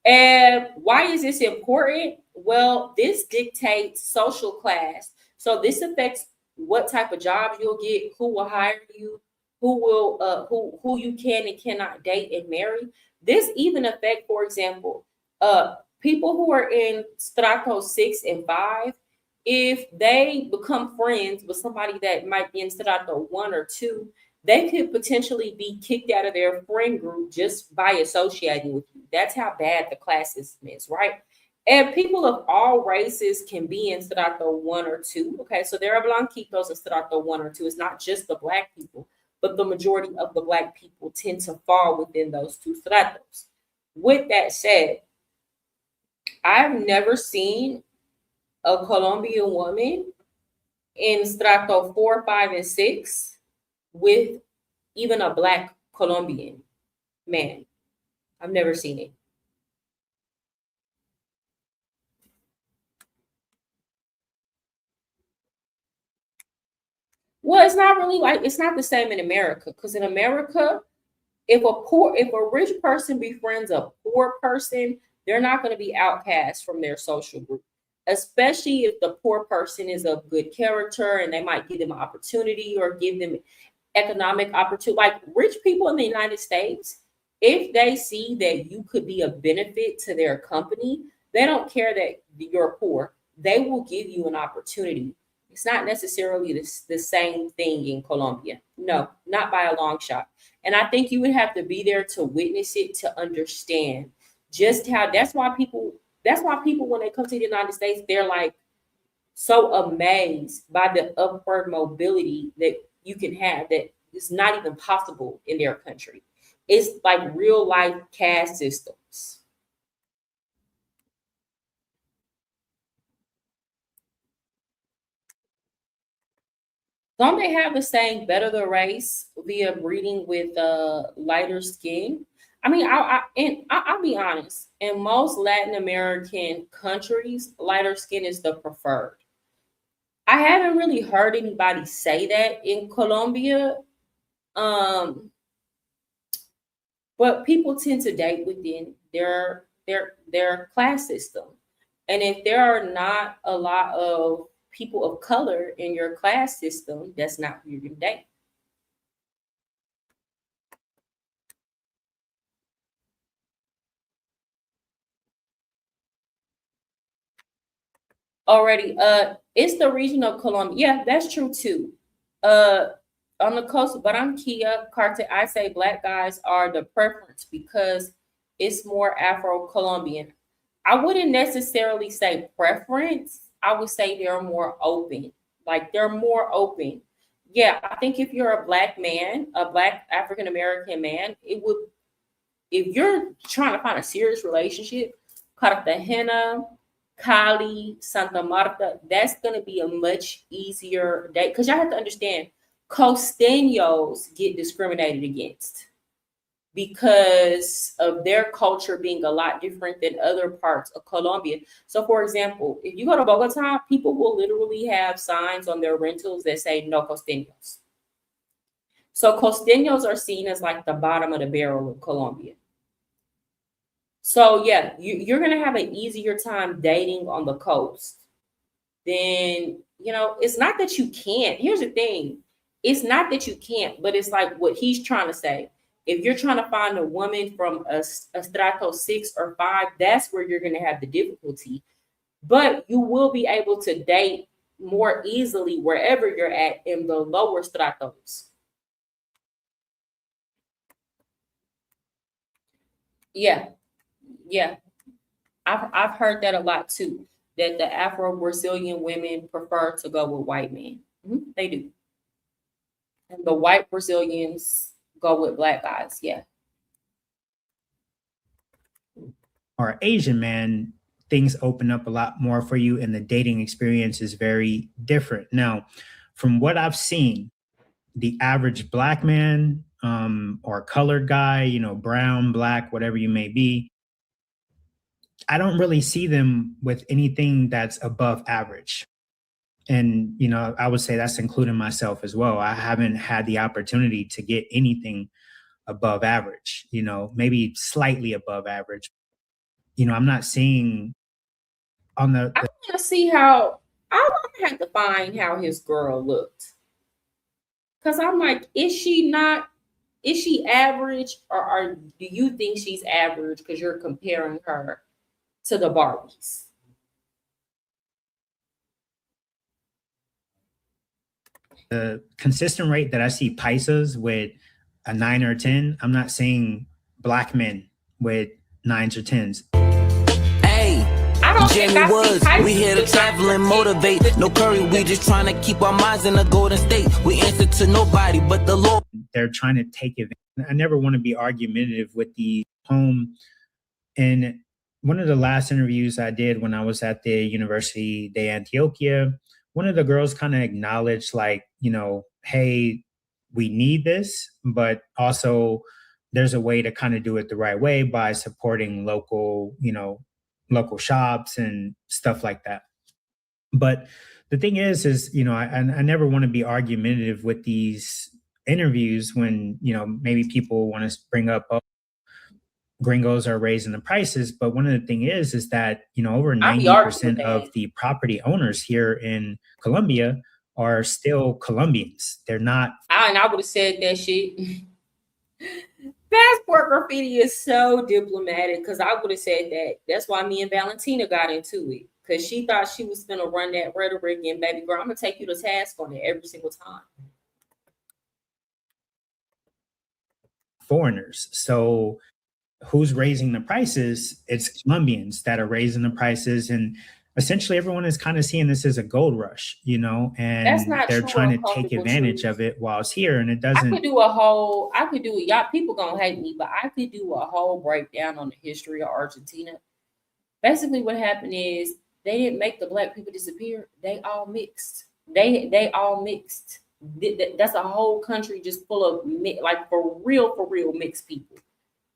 And why is this important? Well, this dictates social class. So this affects what type of jobs you'll get, who will hire you, who you can and cannot date and marry. This even affect, for example, people who are in strato 6 and 5. If they become friends with somebody that might be in strato 1 or 2, they could potentially be kicked out of their friend group just by associating with you. That's how bad the classism is, right? And people of all races can be in strato 1 or 2. Okay, so there are blanquitos in strato 1 or 2. It's not just the Black people, but the majority of the Black people tend to fall within those 2 stratos. With that said, I've never seen a Colombian woman in strato 4, 5, and 6 with even a Black Colombian man. I've never seen it. Well, it's not really like, it's not the same in America, because in America, if a rich person befriends a poor person, they're not going to be outcast from their social group. especially if the poor person is of good character and they might give them an opportunity or give them economic opportunity. Like rich people in the United States, if they see that you could be a benefit to their company, they don't care that you're poor. They will give you an opportunity. It's not necessarily the same thing in Colombia. No, not by a long shot. And I think you would have to be there to witness it to understand just how. That's why people when they come to the United States, they're like so amazed by the upward mobility that you can have that is not even possible in their country. It's like real life caste systems. Don't they have the saying better the race via breeding with lighter skin? I mean, I'll be honest. In most Latin American countries, lighter skin is the preferred. I haven't really heard anybody say that in Colombia. But people tend to date within their class system. And if there are not a lot of people of color in your class system, that's not who you're going to date. Already, it's the region of Colombia. Yeah, that's true too. On the coast of Barranquilla, Carte, I say black guys are the preference because it's more Afro-Colombian. I wouldn't necessarily say preference. I would say they're more open. Like they're more open. Yeah, I think if you're a black man, a black African-American man, it would, if you're trying to find a serious relationship, Cartagena, Cali, Santa Marta, that's going to be a much easier date. Because y'all have to understand, costeños get discriminated against because of their culture being a lot different than other parts of Colombia. So, for example, if you go to Bogota, people will literally have signs on their rentals that say no costeños. So costeños are seen as like the bottom of the barrel of Colombia. So yeah, you're going to have an easier time dating on the coast. Then, you know, it's not that you can't. Here's the thing. It's not that you can't, but it's like what he's trying to say. If you're trying to find a woman from a strato 6 or 5, that's where you're going to have the difficulty. But you will be able to date more easily wherever you're at in the lower stratos. Yeah. Yeah. I've heard that a lot too, that the Afro-Brazilian women prefer to go with white men. Mm-hmm, they do. And the white Brazilians go with black guys. Yeah. Or Asian man, things open up a lot more for you and the dating experience is very different. Now, from what I've seen, the average black man or colored guy, you know, brown, black, whatever you may be, I don't really see them with anything that's above average. And, you know, I would say that's including myself as well. I haven't had the opportunity to get anything above average, you know, maybe slightly above average. You know, I'm not seeing on the. I want to see how, I have to find how his girl looked. Because I'm like, is she average or do you think she's average because you're comparing her to the Barbies? The consistent rate that I see paisas with a 9 or 10, I'm not seeing black men with 9s or 10s. Hey, Jamie Woods, we here to travel and motivate. No curry, we just trying to keep our minds in the golden state. We answer to nobody but the Lord. They're trying to take advantage. I never want to be argumentative with the home. And one of the last interviews I did when I was at the University de Antioquia, one of the girls kind of acknowledged, like, you know, hey, we need this, but also there's a way to kind of do it the right way by supporting local, you know, local shops and stuff like that. But the thing is, you know, I never want to be argumentative with these interviews when, you know, maybe people want to bring up, oh, gringos are raising the prices. But one of the things is that, over 90% of the property owners here in Colombia are still Colombians. They're not. And I would have said that shit. Passport graffiti is so diplomatic because I would have said that. That's why me and Valentina got into it, because she thought she was going to run that rhetoric, and baby girl, I'm going to take you to task on it every single time. Foreigners. So who's raising the prices? It's Colombians that are raising the prices, and essentially everyone is kind of seeing this as a gold rush, and they're trying to take advantage of it while it's here, and it doesn't. I could do it. Y'all people gonna hate me, but I could do a whole breakdown on the history of Argentina. Basically, what happened is they didn't make the black people disappear. They all mixed. They all mixed. That's a whole country just full of like for real mixed people.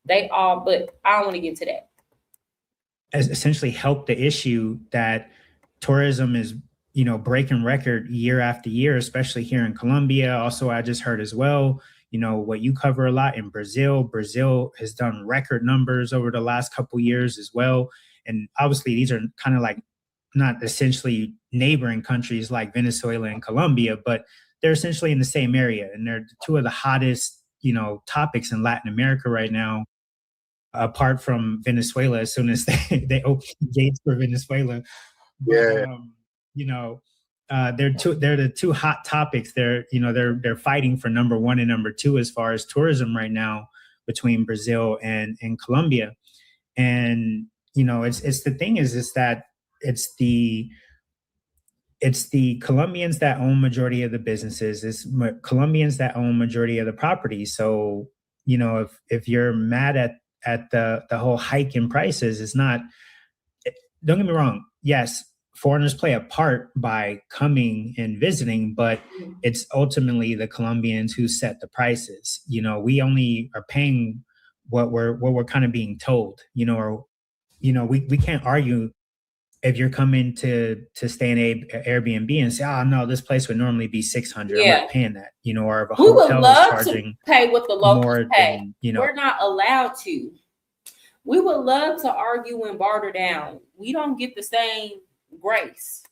They all, but I don't want to get to that. Has essentially helped the issue that tourism is, breaking record year after year, especially here in Colombia. Also, I just heard as well, what you cover a lot in Brazil. Brazil has done record numbers over the last couple of years as well. And obviously these are kind of like not essentially neighboring countries like Venezuela and Colombia, but they're essentially in the same area. And they're two of the hottest, topics in Latin America right now. Apart from Venezuela, as soon as they open the gates for Venezuela, yeah, they're the two hot topics. They're fighting for number one and number two as far as tourism right now between Brazil and Colombia. And it's the thing is that it's the Colombians that own majority of the businesses. It's Colombians that own majority of the property. So if you're mad at the whole hike in prices, it's not, don't get me wrong. Yes, foreigners play a part by coming and visiting, but it's ultimately the Colombians who set the prices. We only are paying what we're kind of being told, or, we can't argue if you're coming to stay in a Airbnb and say, oh no, this place would normally be $600. I'm not paying that, or if a hotel is charging to pay what the locals pay. Than, we're not allowed to. We would love to argue and barter down. We don't get the same grace.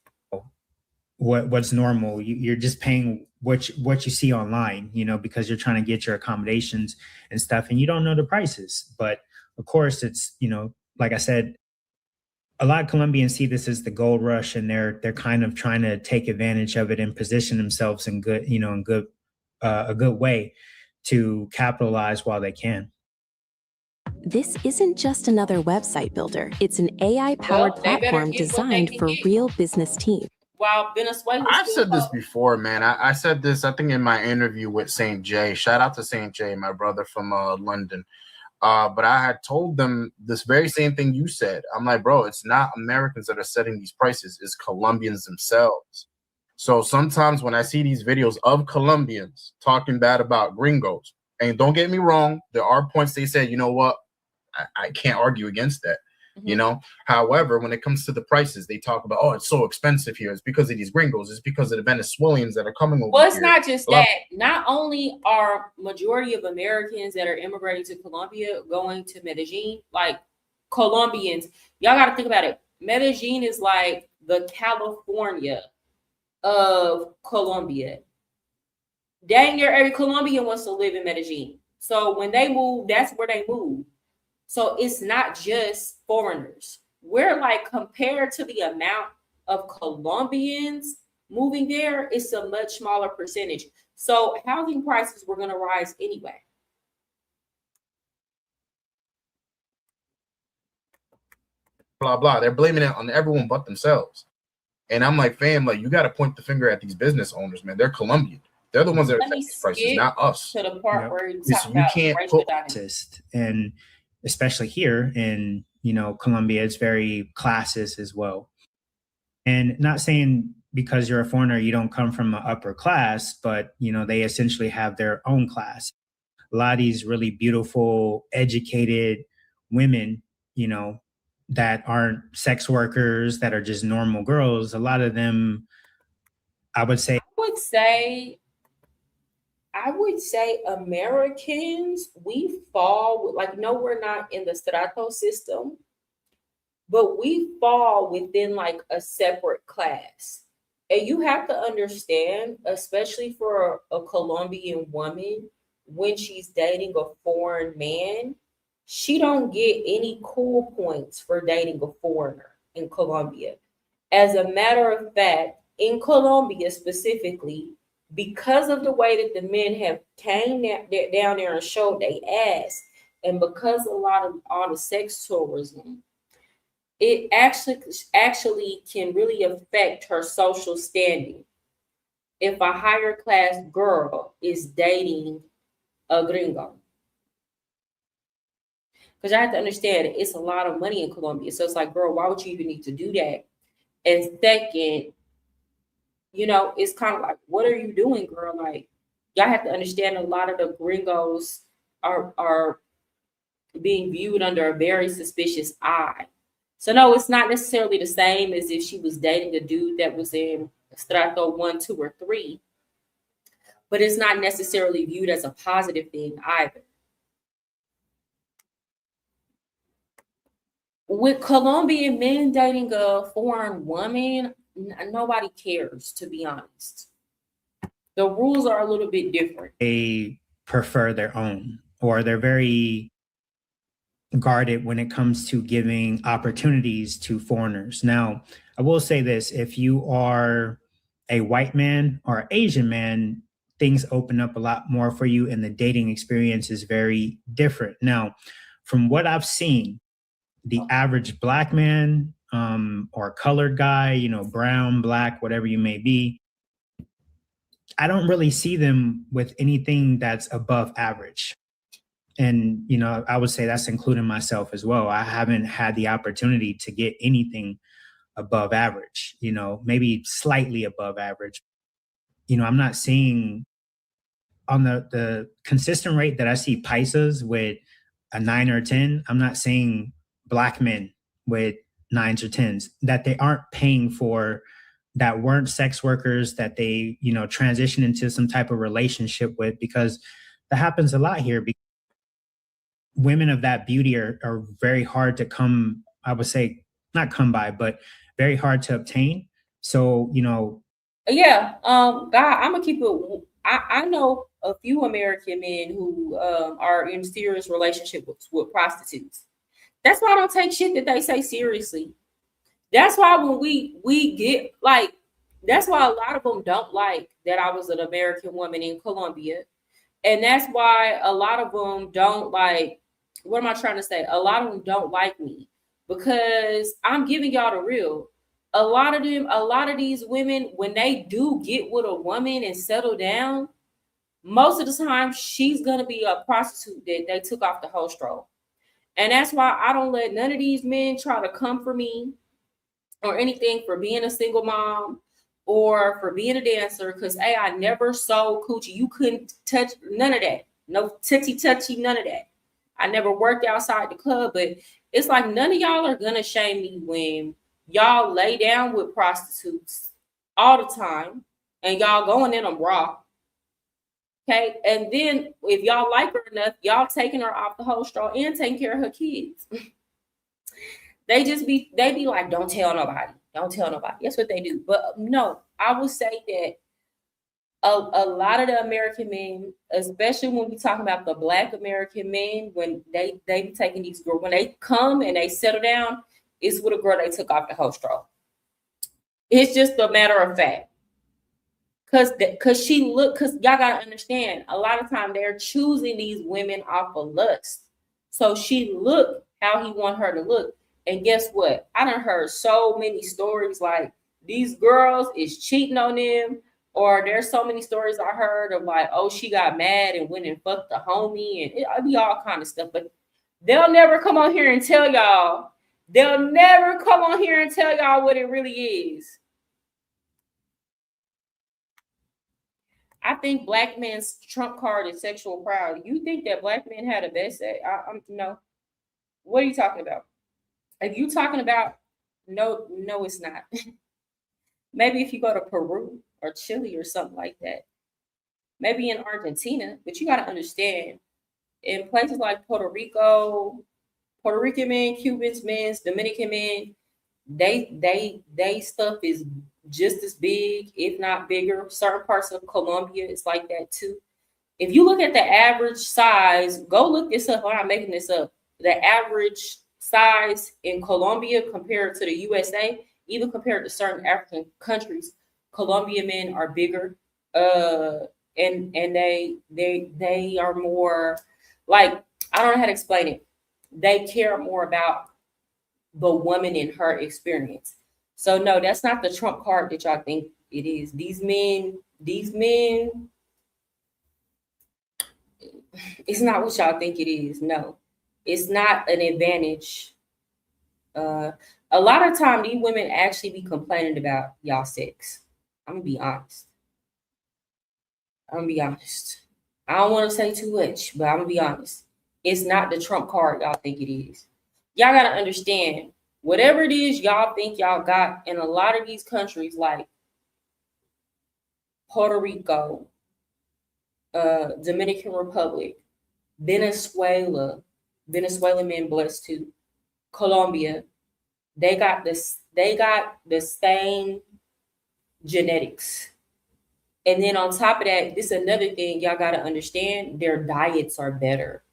What's normal? You're just paying what you see online, because you're trying to get your accommodations and stuff, and you don't know the prices. But of course, it's like I said, a lot of Colombians see this as the gold rush, and they're kind of trying to take advantage of it and position themselves in good, a good way to capitalize while they can. This isn't just another website builder. It's an AI-powered platform designed for real business teams. While Venezuela, I've said this before, man. I said this, I think, in my interview with St. J. Shout out to St. J, my brother from London. But I had told them this very same thing you said. I'm like, bro, it's not Americans that are setting these prices. It's Colombians themselves. So sometimes when I see these videos of Colombians talking bad about gringos, and don't get me wrong, there are points they said, you know what, I can't argue against that. However, when it comes to the prices, they talk about, oh, it's so expensive here. It's because of these gringos. It's because of the Venezuelans that are coming over. Well, it's not just that. Not only are majority of Americans that are immigrating to Colombia going to Medellin, like Colombians, y'all got to think about it. Medellin is like the California of Colombia. Dang near every Colombian wants to live in Medellin. So when they move, that's where they move. So it's not just foreigners. We're like, compared to the amount of Colombians moving there, it's a much smaller percentage. So housing prices were going to rise anyway. Blah, blah. They're blaming it on everyone but themselves. And I'm like, fam, like, you got to point the finger at these business owners, man. They're Colombian. They're the ones that are setting these prices, not us. To the part where you can't put and especially here in Colombia, it's very classist as well. And not saying because you're a foreigner you don't come from an upper class, but they essentially have their own class. A lot of these really beautiful, educated women, that aren't sex workers, that are just normal girls. A lot of them, I would say I would say Americans, we fall like, no, we're not in the strato system, but we fall within like a separate class. And you have to understand, especially for a Colombian woman, when she's dating a foreign man, she don't get any cool points for dating a foreigner in Colombia. As a matter of fact, in Colombia specifically, because of the way that the men have came down there and showed their ass, and because a lot of all the sex tourism, it actually can really affect her social standing. If a higher class girl is dating a gringo, because I have to understand it's a lot of money in Colombia. So it's like, girl, why would you even need to do that? And second, it's kind of like, what are you doing, girl? Like, y'all have to understand a lot of the gringos are being viewed under a very suspicious eye. So no, it's not necessarily the same as if she was dating a dude that was in Strato 1, 2, or 3, but it's not necessarily viewed as a positive thing either. With Colombian men dating a foreign woman, nobody cares, to be honest. The rules are a little bit different. They prefer their own, or they're very guarded when it comes to giving opportunities to foreigners. Now, I will say this, if you are a white man or Asian man, things open up a lot more for you and the dating experience is very different. Now, from what I've seen, the average black man or colored guy, brown, black, whatever you may be, I don't really see them with anything that's above average. And, I would say that's including myself as well. I haven't had the opportunity to get anything above average, maybe slightly above average. I'm not seeing on the consistent rate that I see paisas with a 9 or 10. I'm not seeing black men with 9s or 10s that they aren't paying for, that weren't sex workers, that they, transition into some type of relationship with, because that happens a lot here. Women of that beauty are very hard to come, I would say, not come by, but very hard to obtain. So, Yeah. God, I'm gonna keep it. I know a few American men who are in serious relationship with prostitutes. That's why I don't take shit that they say seriously. That's why when we get like, that's why a lot of them don't like that I was an American woman in Colombia. And that's why a lot of them don't like, what am I trying to say? A lot of them don't like me because I'm giving y'all the real. A lot of these women, when they do get with a woman and settle down, most of the time she's gonna be a prostitute that they took off the host roll. And that's why I don't let none of these men try to come for me or anything for being a single mom or for being a dancer, because I never sold coochie. You couldn't touch none of that. No touchy, none of that. I never worked outside the club, but it's like none of y'all are gonna shame me when y'all lay down with prostitutes all the time and y'all going in them raw. Okay, and then if y'all like her enough, y'all taking her off the whole straw and taking care of her kids. They be like, don't tell nobody. Don't tell nobody. That's what they do. But no, I would say that a lot of the American men, especially when we talking about the Black American men, when they be taking these girls, when they come and they settle down, it's with a girl they took off the host roll. It's just a matter of fact. Cause y'all gotta understand, a lot of time they're choosing these women off of lust. So she look how he want her to look. And guess what? I done heard so many stories like these girls is cheating on them, or there's so many stories I heard of like, oh, she got mad and went and fucked the homie, and it'll be all kind of stuff. But they'll never come on here and tell y'all. They'll never come on here and tell y'all what it really is. I think Black men's trump card is sexual pride. You think that Black men had a best at? No. What are you talking about? If you talking about, no, it's not. Maybe if you go to Peru or Chile or something like that. maybe in Argentina, but you got to understand, in places like Puerto Rico, Puerto Rican men, Cubans men, Dominican men, they stuff is just as big, if not bigger. Certain parts of Colombia is like that too. If you look at the average size, go look this up. I'm not making this up. The average size in Colombia compared to the USA, even compared to certain African countries, Colombian men are bigger. And they are more like, I don't know how to explain it. They care more about the woman in her experience. So no, that's not the trump card that y'all think it is. These men, it's not what y'all think it is. No, it's not an advantage. A lot of time, these women actually be complaining about y'all sex. I'm gonna be honest. I don't want to say too much, but I'm gonna be honest. It's not the trump card y'all think it is. Y'all gotta understand, whatever it is y'all think y'all got in a lot of these countries like Puerto Rico, Dominican Republic, Venezuelan men blessed too, Colombia, they got the same genetics. And then on top of that, this is another thing y'all gotta understand, their diets are better.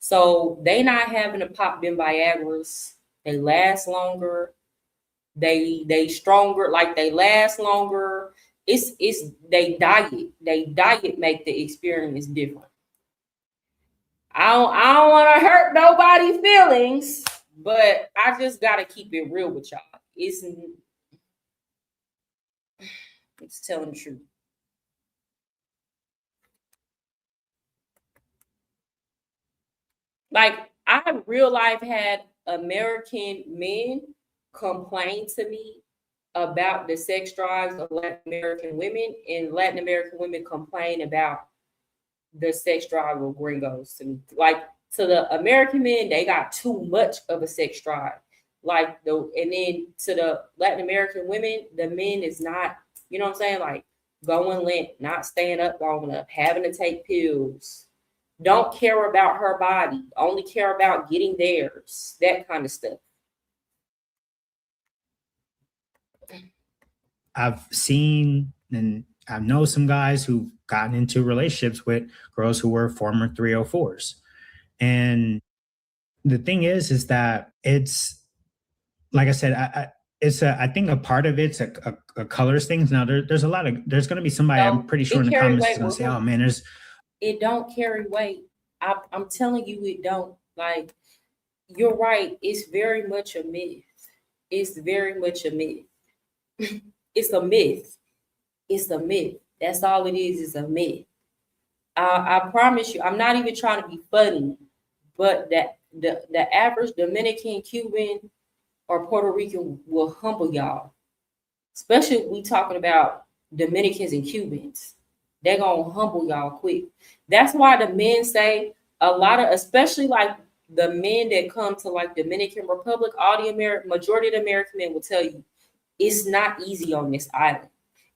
So they not having to pop them Viagra's. They last longer. They stronger, like they last longer. It's they diet make the experience different. I don't want to hurt nobody's feelings, but I just gotta keep it real with y'all. It's telling the truth. Like, I real life had American men complain to me about the sex drives of Latin American women, and Latin American women complain about the sex drive of gringos to me. Like, to the American men, they got too much of a sex drive. And then to the Latin American women, the men is not, you know what I'm saying? Like, going limp, not staying up long enough, having to take pills. Don't care about her body, only care about getting theirs, that kind of stuff. I've seen and I know some guys who've gotten into relationships with girls who were former 304s. And the thing is that it's, like I said, I think a part of it's a colors thing. Now there's going to be somebody, I'm pretty sure in the comments is going to say, oh man, it don't carry weight. I'm telling you, it don't. Like, you're right. It's very much a myth. It's very much a myth. It's a myth. It's a myth. That's all it is a myth. I promise you, I'm not even trying to be funny, but that the average Dominican, Cuban, or Puerto Rican will humble y'all. Especially if we talking about Dominicans and Cubans. They're going to humble y'all quick. That's why the men say a lot of, especially like the men that come to like Dominican Republic, majority of the American men will tell you, it's not easy on this island.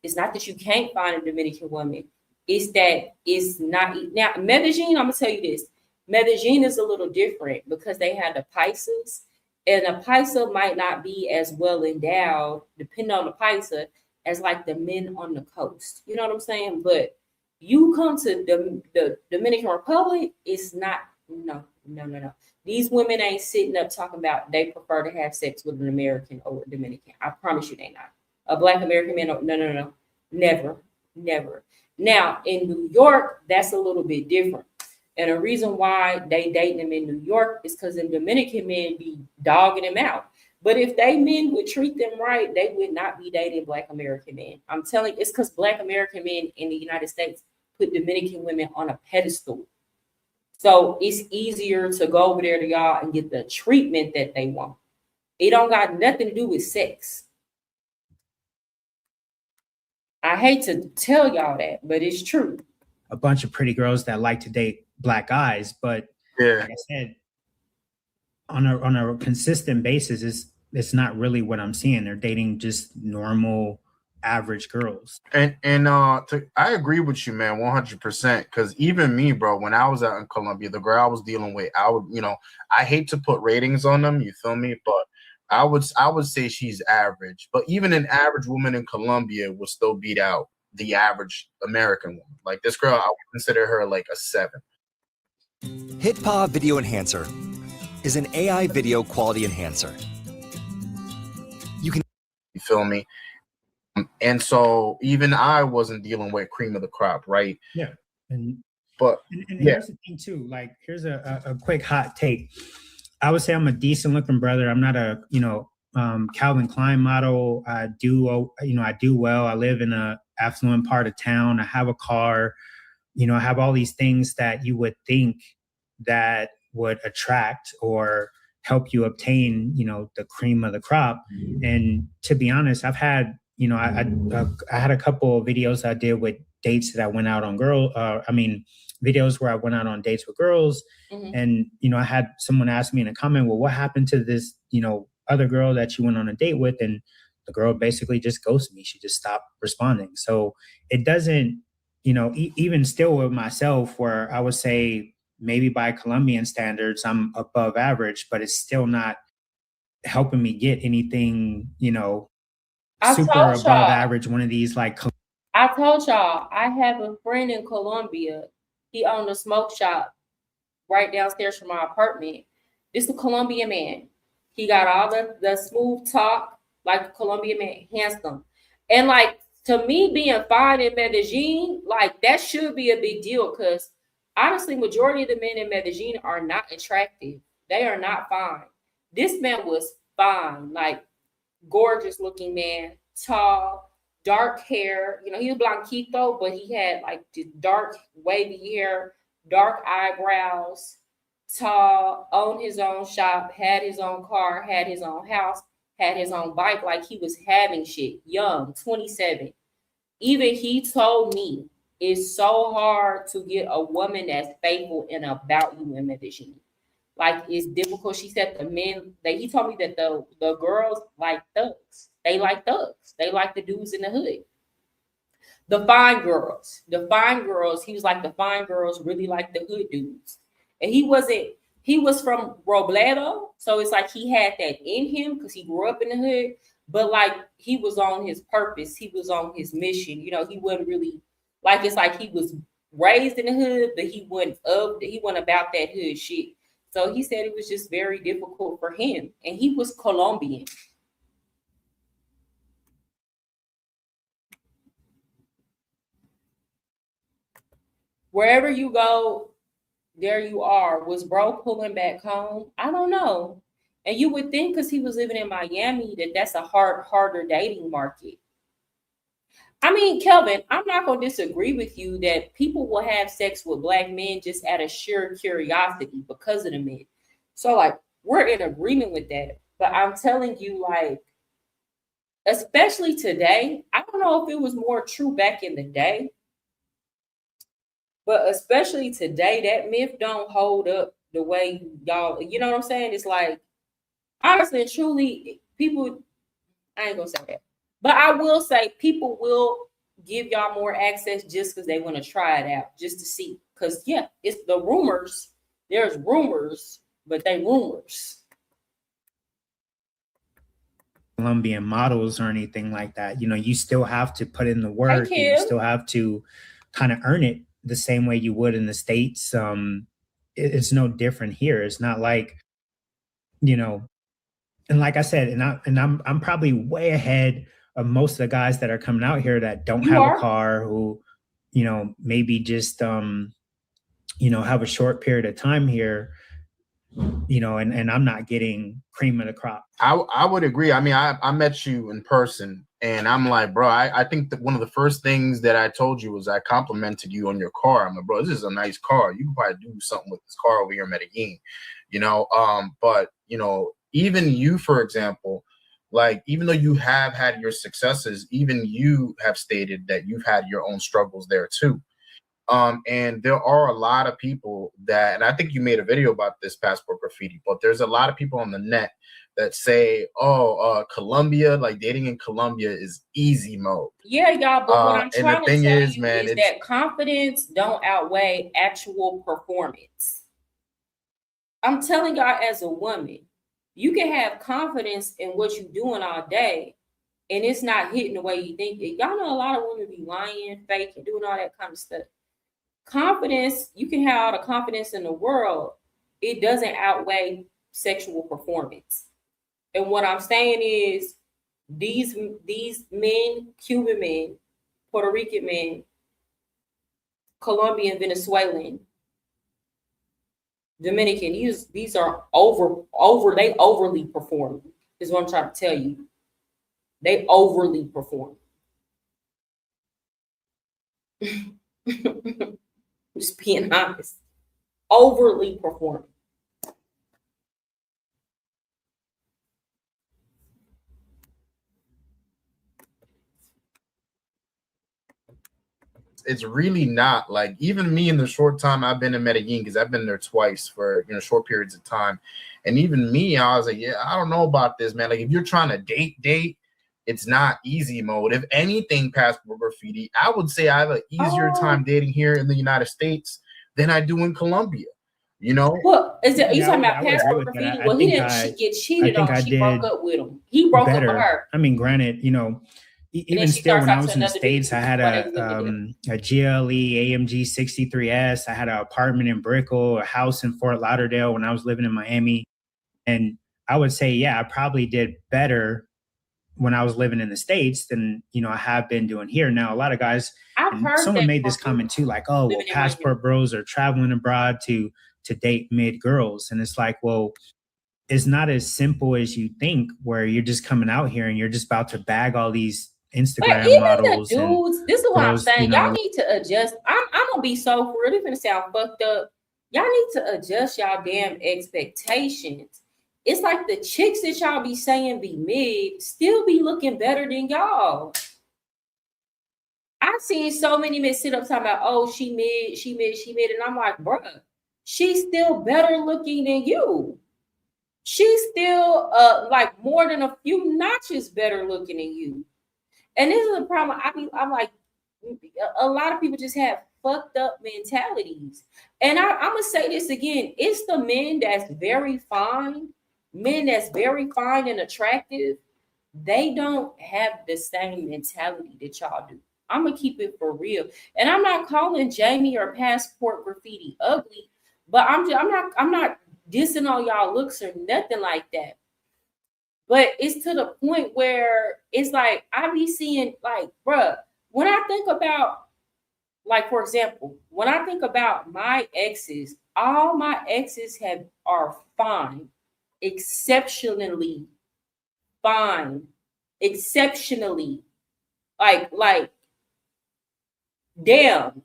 It's not that you can't find a Dominican woman. It's that it's not. Now, Medellin, I'm going to tell you this. Medellin is a little different because they had the paisas, and a paisa might not be as well endowed, depending on the paisa, as like the men on the coast. You know what I'm saying? But you come to the Dominican Republic, it's not, no. These women ain't sitting up talking about they prefer to have sex with an American over a Dominican. I promise you they not. A Black American man, no. Never. Now, in New York, that's a little bit different. And the reason why they dating them in New York is because the Dominican men be dogging them out. But if they men would treat them right, they would not be dating Black American men. I'm telling you, it's because Black American men in the United States put Dominican women on a pedestal. So it's easier to go over there to y'all and get the treatment that they want. It don't got nothing to do with sex. I hate to tell y'all that, but it's true. A bunch of pretty girls that like to date Black guys, but like I said, on a consistent basis, it's not really what I'm seeing. They're dating just normal average girls. I agree with you, man, 100%. Because even me, bro, when I was out in Colombia, the girl I was dealing with, I hate to put ratings on them, you feel me? But I would say she's average. But even an average woman in Colombia will still beat out the average American woman. Like this girl, I would consider her like a 7. HitPaw Video Enhancer is an AI video quality enhancer. You feel me? And so even I wasn't dealing with cream of the crop, right? Yeah. And yeah. Here's the thing too, like here's a quick hot take. I would say I'm a decent looking brother. I'm not a, Calvin Klein model. I do well. I live in a affluent part of town. I have a car, I have all these things that you would think that would attract or help you obtain, the cream of the crop. And to be honest, I've had, I had a couple of videos I did with dates that I went out on videos where I went out on dates with girls. And, I had someone ask me in a comment, well, what happened to this, other girl that you went on a date with? And the girl basically just ghosted me. She just stopped responding. So it doesn't, even still with myself, where I would say maybe by Colombian standards, I'm above average, but it's still not helping me get anything, super above average. One of these, like, I told y'all, I have a friend in Colombia. He owned a smoke shop right downstairs from my apartment. This is a Colombian man. He got all the smooth talk, like a Colombian man, handsome. And like, to me, being fine in Medellin, like that should be a big deal, because honestly, majority of the men in Medellin are not attractive. They are not fine. This man was fine, like gorgeous looking man, tall, dark hair. He was blanquito, but he had like this dark wavy hair, dark eyebrows, tall, owned his own shop, had his own car, had his own house, had his own bike, like he was having shit, young, 27. Even he told me it's so hard to get a woman that's faithful and about you in Medellin. Like, it's difficult. She said he told me that the girls like thugs. They like thugs. They like the dudes in the hood. The fine girls, he was like, the fine girls really like the hood dudes. And he was from Robledo. So it's like he had that in him because he grew up in the hood, but like he was on his purpose. He was on his mission. He wasn't really like, it's like he was raised in the hood, but he wasn't about that hood shit. So he said it was just very difficult for him. And he was Colombian. Wherever you go, there you are. Was bro pulling back home? I don't know. And you would think, because he was living in Miami, that's a harder dating market. I mean, Kelvin, I'm not going to disagree with you that people will have sex with Black men just out of sheer curiosity because of the men. So, like, we're in agreement with that. But I'm telling you, like, especially today, I don't know if it was more true back in the day, but especially today, that myth don't hold up the way y'all, you know what I'm saying? It's like, honestly and truly, people, I ain't gonna say that, but I will say people will give y'all more access just because they want to try it out, just to see. Because, yeah, it's the rumors. There's rumors, but they rumors. Colombian models or anything like that. You still have to put in the work. You still have to kind of earn it the same way you would in the States. It's no different here. It's not like, and like I said, and I'm probably way ahead of most of the guys that are coming out here that don't have a car, who, maybe just, have a short period of time here, and I'm not getting cream of the crop. I would agree. I mean, I met you in person, and I'm like, bro, I think that one of the first things that I told you was I complimented you on your car. I'm like, bro, this is a nice car. You can probably do something with this car over here in Medellin, but, even you, for example, like, even though you have had your successes, even you have stated that you've had your own struggles there too. And there are a lot of people that, and I think you made a video about this passport graffiti, but there's a lot of people on the net that say, Colombia, like dating in Colombia is easy mode. Yeah, y'all, but what I'm trying to tell you is man, that confidence don't outweigh actual performance. I'm telling y'all, as a woman, you can have confidence in what you're doing all day, and it's not hitting the way you think it. Y'all know a lot of women be lying, faking, doing all that kind of stuff. Confidence, you can have all the confidence in the world. It doesn't outweigh sexual performance. And what I'm saying is these men, Cuban men, Puerto Rican men, Colombian, Venezuelan, Dominican, these are they overly perform, is what I'm trying to tell you. They overly perform. Just being honest. Overly perform. It's really not. Like, even me, in the short time I've been in Medellin, because I've been there twice for short periods of time, and even me, I was like, yeah, I don't know about this, man. Like, if you're trying to date, it's not easy mode. If anything, passport graffiti, I would say I have an easier time dating here in the United States than I do in Colombia. Well, you talking about passport graffiti? Well, he didn't get cheated on. She broke up with him. He broke up with her. I mean, granted, even still, when I was in the States, I had a GLE AMG 63S. I had an apartment in Brickell, a house in Fort Lauderdale when I was living in Miami. And I would say, yeah, I probably did better when I was living in the States than, I have been doing here. Now, a lot of guys, someone made this comment too, like, oh, well, passport bros are traveling abroad to date mid girls. And it's like, well, it's not as simple as you think, where you're just coming out here and you're just about to bag all these Instagram models. The dudes, this is what I'm saying. Y'all need to adjust. I'm gonna be so for real. It's gonna sound fucked up. Y'all need to adjust y'all damn expectations. It's like the chicks that y'all be saying be mid still be looking better than y'all. I've seen so many men sit up talking about, oh, she mid, and I'm like, bruh, she's still better looking than you. She's still like more than a few notches better looking than you. And this is a problem. I'm like, a lot of people just have fucked up mentalities. And I'm gonna say this again: it's the men that's very fine, and attractive. They don't have the same mentality that y'all do. I'm gonna keep it for real. And I'm not calling Jamie or passport graffiti ugly, but I'm not dissing all y'all looks or nothing like that. But it's to the point where it's like, I be seeing, like, bruh, when I think about, like, for example, when I think about my exes, all my exes are fine, exceptionally fine, exceptionally, like, damn.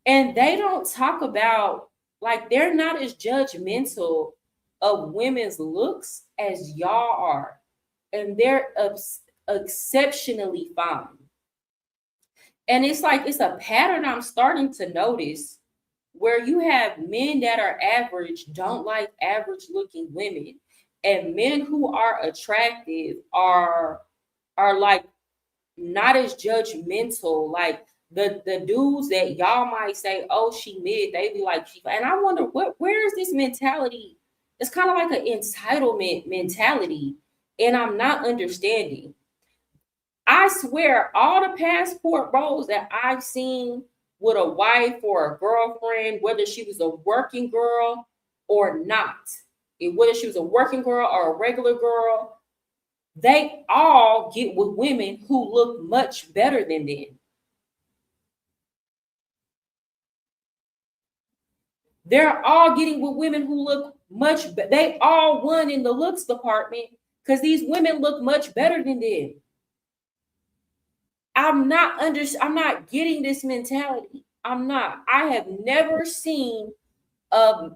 And they don't talk about, like, they're not as judgmental of women's looks as y'all are, and they're exceptionally fine. And it's like, it's a pattern I'm starting to notice, where you have men that are average don't like average looking women, and men who are attractive are like not as judgmental. Like the dudes that y'all might say, oh, she mid, they be like, and I wonder where is this mentality? It's kind of like an entitlement mentality, and I'm not understanding. I swear, all the passport bros that I've seen with a wife or a girlfriend, whether she was a working girl or not, whether she was a working girl or a regular girl, they all get with women who look much better than them. They're all getting with women who look much better. They all won in the looks department because these women look much better than them. I'm not getting this mentality. I'm not. I have never seen a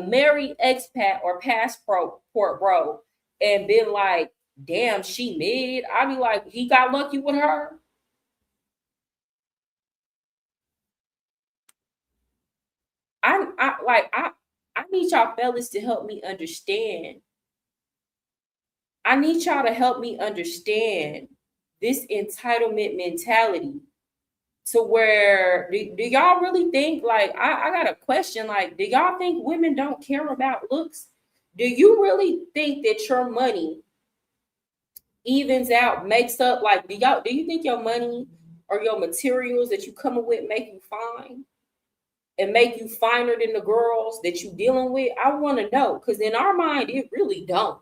married expat or passport bro and been like, damn, she mid. I'd be like, he got lucky with her. I need y'all fellas to help me understand. I need y'all to help me understand this entitlement mentality, to where do y'all really think, like, I got a question, like, do y'all think women don't care about looks? Do you really think that your money evens out, makes up, like, do you think your money or your materials that you coming with make you fine and make you finer than the girls that you dealing with? I want to know, because in our mind, it really don't.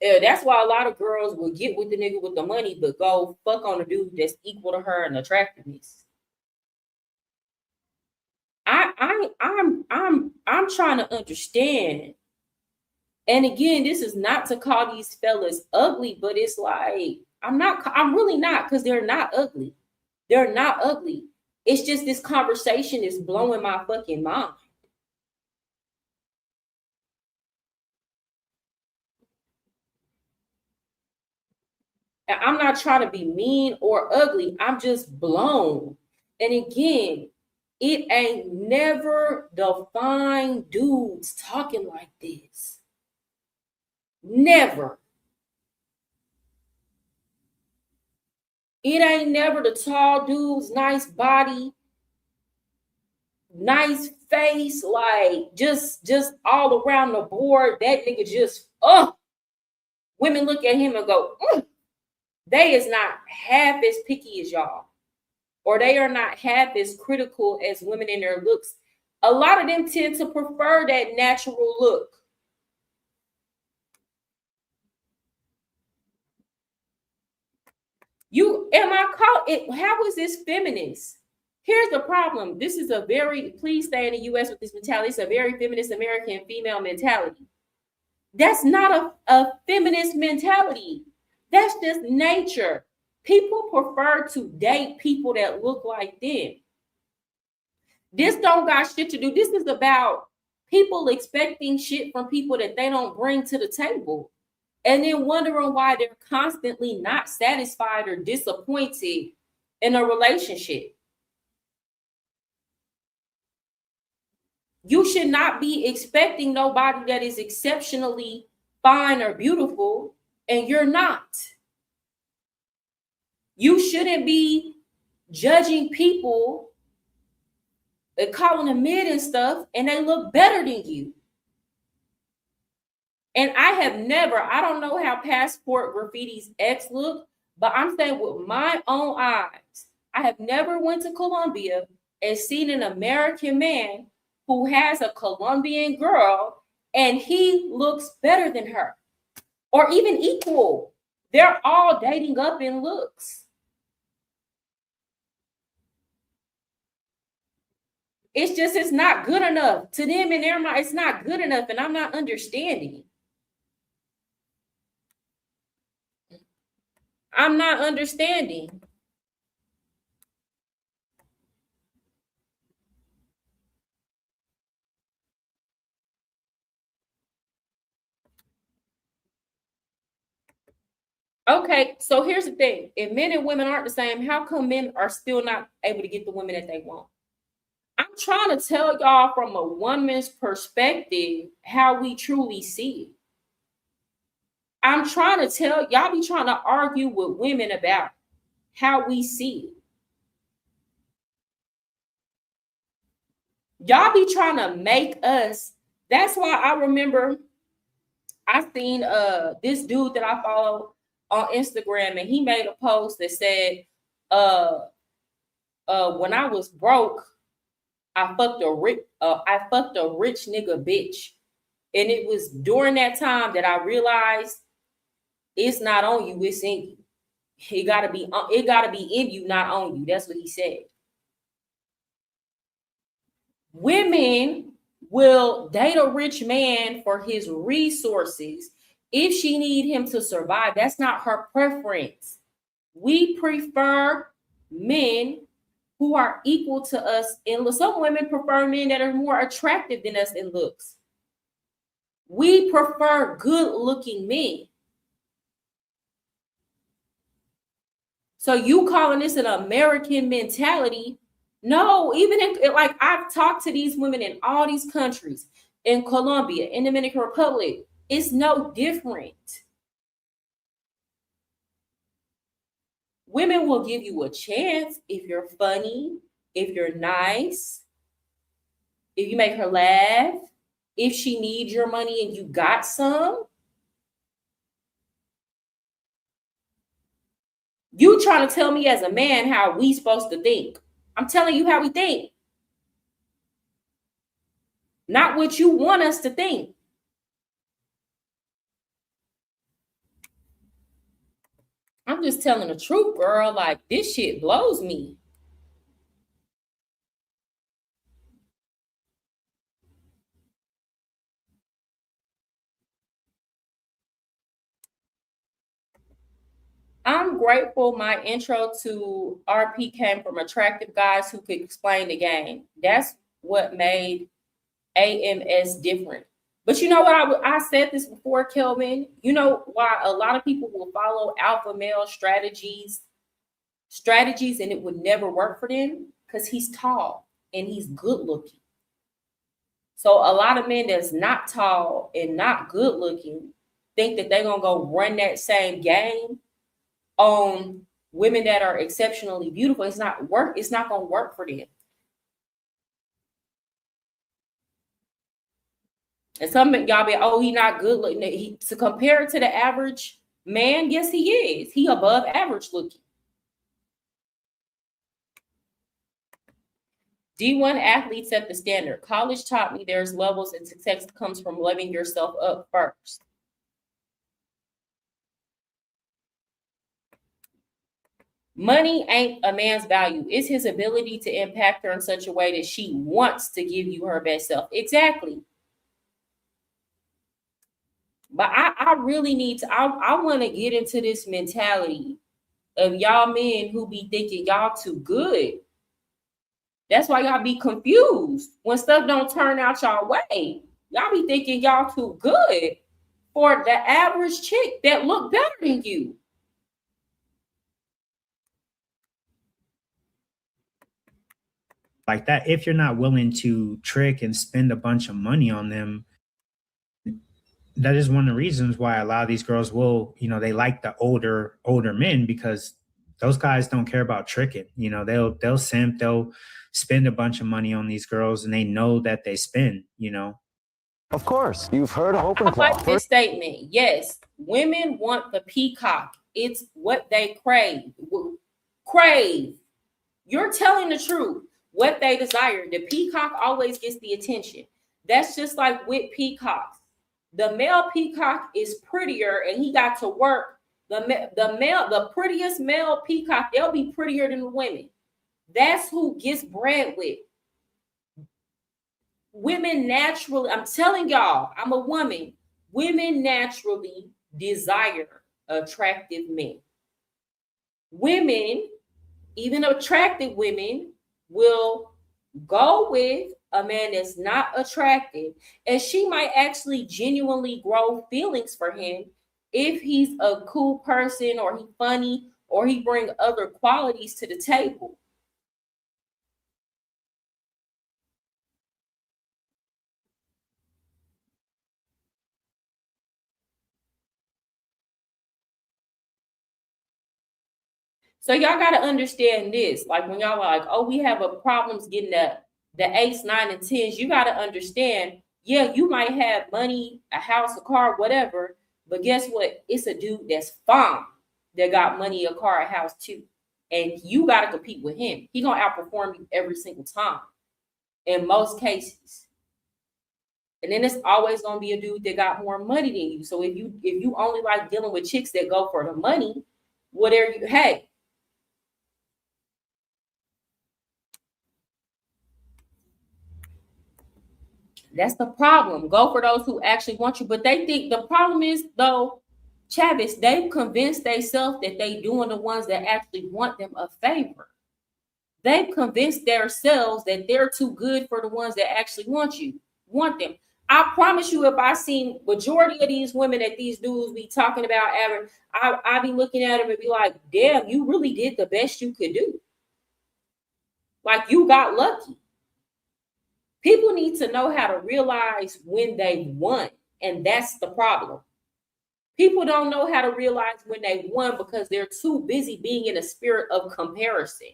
That's why a lot of girls will get with the nigga with the money, but go fuck on a dude that's equal to her in attractiveness. I'm trying to understand. And again, this is not to call these fellas ugly, but it's like, I'm really not, because they're not ugly. They're not ugly. It's just this conversation is blowing my fucking mind. I'm not trying to be mean or ugly. I'm just blown. And again, it ain't never the fine dudes talking like this. Never. It ain't never the tall dudes, nice body, nice face, like just all around the board. That nigga just, women look at him and go, they is not half as picky as y'all, or they are not half as critical as women in their looks. A lot of them tend to prefer that natural look. How is this feminist? Here's the problem. This is please stay in the US with this mentality. It's a very feminist American female mentality. That's not a feminist mentality. That's just nature. People prefer to date people that look like them. This don't got shit to do. This is about people expecting shit from people that they don't bring to the table, and then wondering why they're constantly not satisfied or disappointed in a relationship. You should not be expecting nobody that is exceptionally fine or beautiful, and you're not. You shouldn't be judging people and calling them mid and stuff, and they look better than you. And I don't know how Passport Graffiti's ex looked, but I'm saying with my own eyes, I have never went to Colombia and seen an American man who has a Colombian girl and he looks better than her, or even equal. They're all dating up in looks. It's not good enough. To them in their mind, it's not good enough, and I'm not understanding. I'm not understanding. Okay, so here's the thing. If men and women aren't the same, how come men are still not able to get the women that they want? I'm trying to tell y'all from a woman's perspective how we truly see it. I'm trying to tell y'all, be trying to argue with women about how we see it. Y'all be trying to make us. That's why I remember I seen this dude that I follow on Instagram, and he made a post that said, when I was broke, I fucked a rich nigga bitch. And it was during that time that I realized it's not on you, it's in you. It gotta be in you, not on you. That's what he said. Women will date a rich man for his resources if she need him to survive. That's not her preference. We prefer men who are equal to us in looks. Some women prefer men that are more attractive than us in looks. We prefer good-looking men. So you calling this an American mentality? No, even in like I've talked to these women in all these countries, in Colombia, in Dominican Republic, it's no different. Women will give you a chance if you're funny, if you're nice, if you make her laugh, if she needs your money and you got some. You trying to tell me as a man how we supposed to think. I'm telling you how we think. Not what you want us to think. I'm just telling the truth, girl. Like, this shit blows me. I'm grateful my intro to RP came from attractive guys who could explain the game. That's what made AMS different. But you know what? I said this before, Kelvin. You know why a lot of people will follow alpha male strategies and it would never work for them? Because he's tall and he's good looking. So a lot of men that's not tall and not good looking think that they're going to go run that same game on women that are exceptionally beautiful. It's not going to work for them. And some of y'all be, oh, he not good looking. To compare it to the average man, yes, he is. He above average looking. D1 athletes set the standard. College taught me there's levels and success comes from loving yourself up first. Money ain't a man's value. It's his ability to impact her in such a way that she wants to give you her best self. Exactly. But I really need to, I want to get into this mentality of y'all men who be thinking y'all too good. That's why y'all be confused when stuff don't turn out y'all way. Y'all be thinking y'all too good for the average chick that look better than you. Like that, if you're not willing to trick and spend a bunch of money on them, that is one of the reasons why a lot of these girls will, they like the older men, because those guys don't care about tricking. They'll simp, they'll spend a bunch of money on these girls, and they know that they spend, Of course, you've heard of open claw. I like this statement. Yes, women want the peacock. It's what they crave. You're telling the truth. What they desire. The peacock always gets the attention. That's just like with peacocks. The male peacock is prettier, and he got to work. The prettiest male peacock, they'll be prettier than the women. That's who gets bred with. Women naturally, I'm telling y'all, I'm a woman. Women naturally desire attractive men. Women, even attractive women, will go with a man that's not attractive, and she might actually genuinely grow feelings for him if he's a cool person, or he funny, or he bring other qualities to the table. So y'all got to understand this. Like when y'all are like, oh, we have problems getting the 8s, 9, and 10s, you got to understand, yeah, you might have money, a house, a car, whatever, but guess what? It's a dude that's fine that got money, a car, a house too. And you got to compete with him. He's going to outperform you every single time in most cases. And then it's always going to be a dude that got more money than you. So if you only like dealing with chicks that go for the money, whatever you, hey, that's the problem. Go for those who actually want you. But they think the problem is, though, Chavis, they've convinced themselves that they doing the ones that actually want them a favor. They've convinced themselves that they're too good for the ones that actually want them. I promise you, if I seen majority of these women that these dudes be talking about, I be looking at them and be like, damn, you really did the best you could do. Like, you got lucky. People need to know how to realize when they won, and that's the problem. People don't know how to realize when they won because they're too busy being in a spirit of comparison.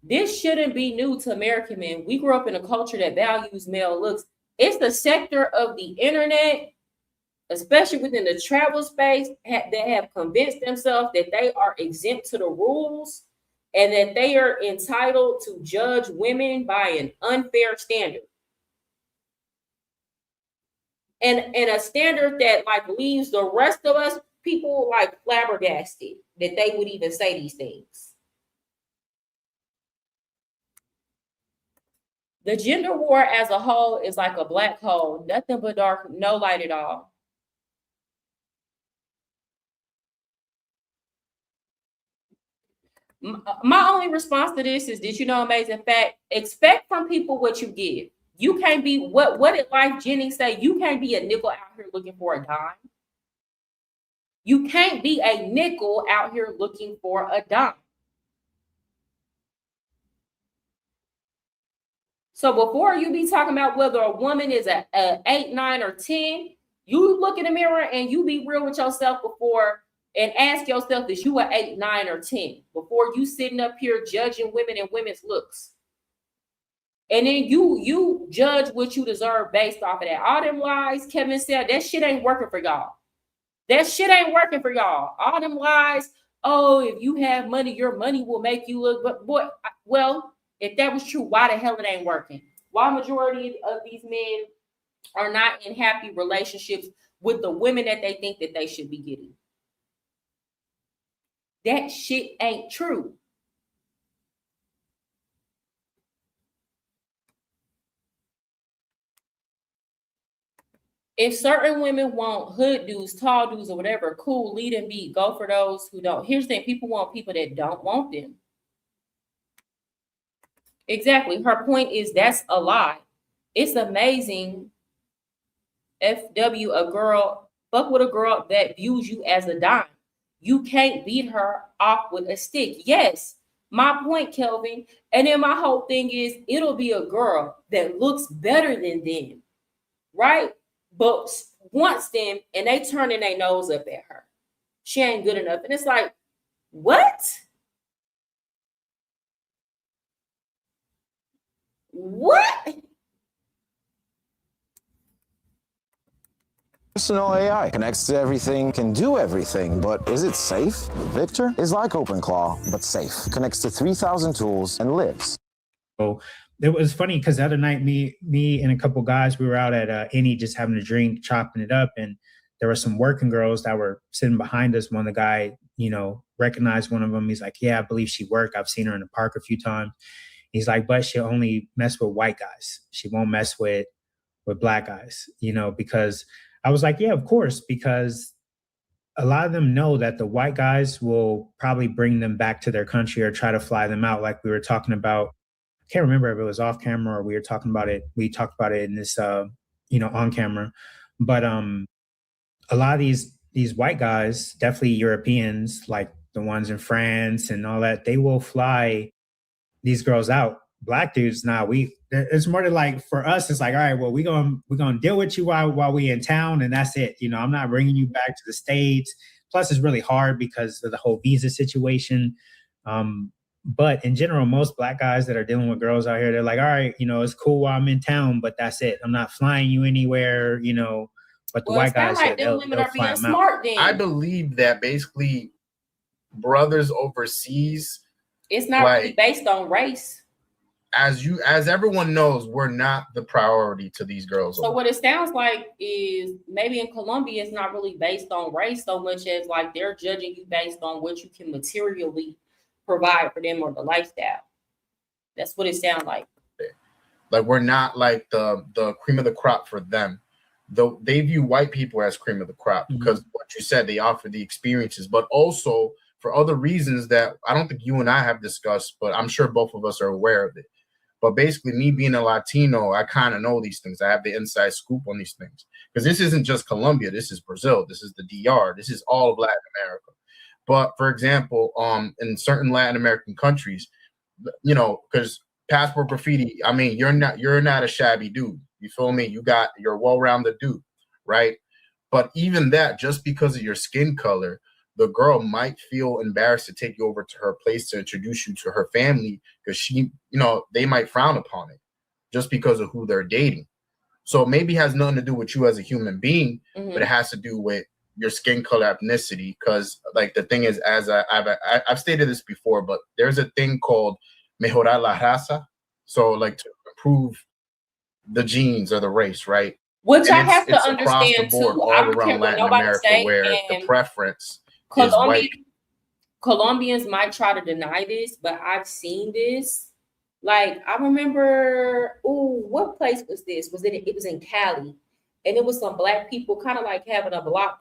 This shouldn't be new to American men. We grew up in a culture that values male looks. It's the sector of the internet, especially within the travel space, that have convinced themselves that they are exempt to the rules and that they are entitled to judge women by an unfair standard. And a standard that like leaves the rest of us people like flabbergasted that they would even say these things. The gender war as a whole is like a black hole, nothing but dark, no light at all. My only response to this is, did you know amazing fact? Expect from people what you give. You can't be, what did Life Jennings say? You can't be a nickel out here looking for a dime. You can't be a nickel out here looking for a dime. So before you be talking about whether a woman is a 8, 9, or 10, you look in the mirror and you be real with yourself before and ask yourself, is you an 8, 9, or 10? Before you sitting up here judging women and women's looks. And then you judge what you deserve based off of that. All them lies Kevin said, that shit ain't working for y'all. That shit ain't working for y'all. All them lies, oh, if you have money, your money will make you look, but boy, well, if that was true, why the hell it ain't working? Why majority of these men are not in happy relationships with the women that they think that they should be getting? That shit ain't true. If certain women want hood dudes, tall dudes, or whatever, cool, lead and beat, go for those who don't. Here's the thing, people want people that don't want them. Exactly. Her point is that's a lie. It's amazing. FW, a girl, fuck with a girl that views you as a dime. You can't beat her off with a stick. Yes, my point, Kelvin. And then my whole thing is it'll be a girl that looks better than them, right? But wants them and they turning their nose up at her. She ain't good enough. And it's like, what? What? Personal AI connects to everything, can do everything, but is it safe? Victor is like OpenClaw, but safe. Connects to 3,000 tools and lives. So it was funny because the other night, me and a couple guys, we were out at Any just having a drink, chopping it up, and there were some working girls that were sitting behind us. One of the guy, recognized one of them. He's like, yeah, I believe she worked. I've seen her in the park a few times. He's like, but she'll only mess with white guys. She won't mess with black guys, because I was like, yeah, of course, because a lot of them know that the white guys will probably bring them back to their country or try to fly them out. Like we were talking about, I can't remember if it was off camera or we were talking about it. We talked about it in this, on camera. But a lot of these white guys, definitely Europeans, like the ones in France and all that, they will fly these girls out. Black dudes, it's more than like, for us, it's like, all right, well, we're gonna deal with you while we in town, and that's it. I'm not bringing you back to the States. Plus, it's really hard because of the whole visa situation. But in general, most black guys that are dealing with girls out here, they're like, all right, it's cool while I'm in town, but that's it. I'm not flying you anywhere, But the white guys, like them women are being smart. Then I believe that basically brothers overseas, it's not really based on race. As everyone knows, we're not the priority to these girls. So what it sounds like is maybe in Colombia, it's not really based on race so much as like they're judging you based on what you can materially provide for them or the lifestyle. That's what it sounds like. Like we're not like the cream of the crop for them. Though they view white people as cream of the crop because what you said, they offer the experiences, but also for other reasons that I don't think you and I have discussed, but I'm sure both of us are aware of it. But basically, me being a Latino, I kind of know these things. I have the inside scoop on these things. Because this isn't just Colombia. This is Brazil. This is the DR. This is all of Latin America. But for example, in certain Latin American countries, you know, because passport graffiti, I mean, you're not a shabby dude. You feel me? You're a well-rounded dude, right? But even that, just because of your skin color, the girl might feel embarrassed to take you over to her place to introduce you to her family because they might frown upon it just because of who they're dating. So maybe it has nothing to do with you as a human being, but it has to do with your skin color, ethnicity. Because like the thing is, as I've stated this before, but there's a thing called mejorar la raza. So like to improve the genes or the race, right? Which and I have to understand across the board, too. all around Latin America, where the preference is white. Colombians might try to deny this, but I've seen this. Like I remember, what place was this? It was in Cali, and it was some Black people kind of like having a block.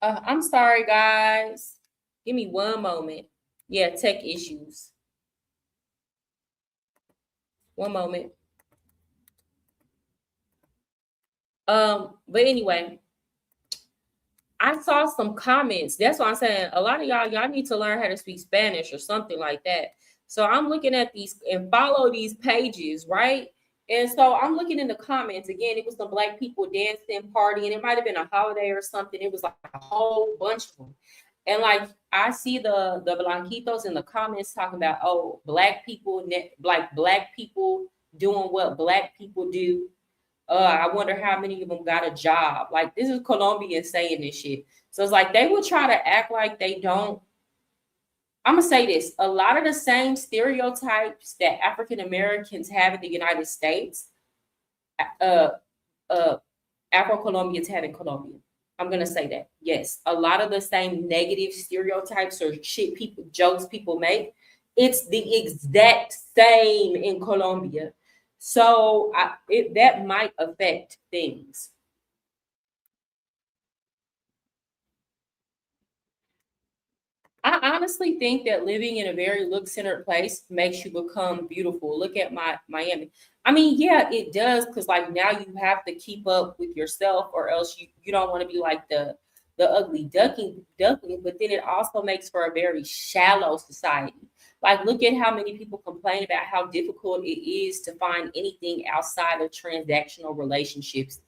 I'm sorry, guys. Give me one moment. Yeah, tech issues. One moment. But anyway, I saw some comments. That's why I'm saying a lot of y'all need to learn how to speak Spanish or something like that. So I'm looking at these and follow these pages, right? And so I'm looking in the comments again. It was some Black people dancing, partying. It might have been a holiday or something. It was like a whole bunch of them. And like I see the Blanquitos in the comments talking about, oh, Black people doing what Black people do. I wonder how many of them got a job. Like this is Colombians saying this shit. So it's like they would try to act like they don't. I'm gonna say this: a lot of the same stereotypes that African Americans have in the United States, Afro-Colombians have in Colombia. I'm gonna say that. Yes, a lot of the same negative stereotypes or jokes people make. It's the exact same in Colombia. So that might affect things. I honestly think that living in a very look-centered place makes you become beautiful. Look at Miami. I mean, yeah, it does, because like now you have to keep up with yourself, or else you don't want to be like the ugly duckling. But then it also makes for a very shallow society. Like, look at how many people complain about how difficult it is to find anything outside of transactional relationships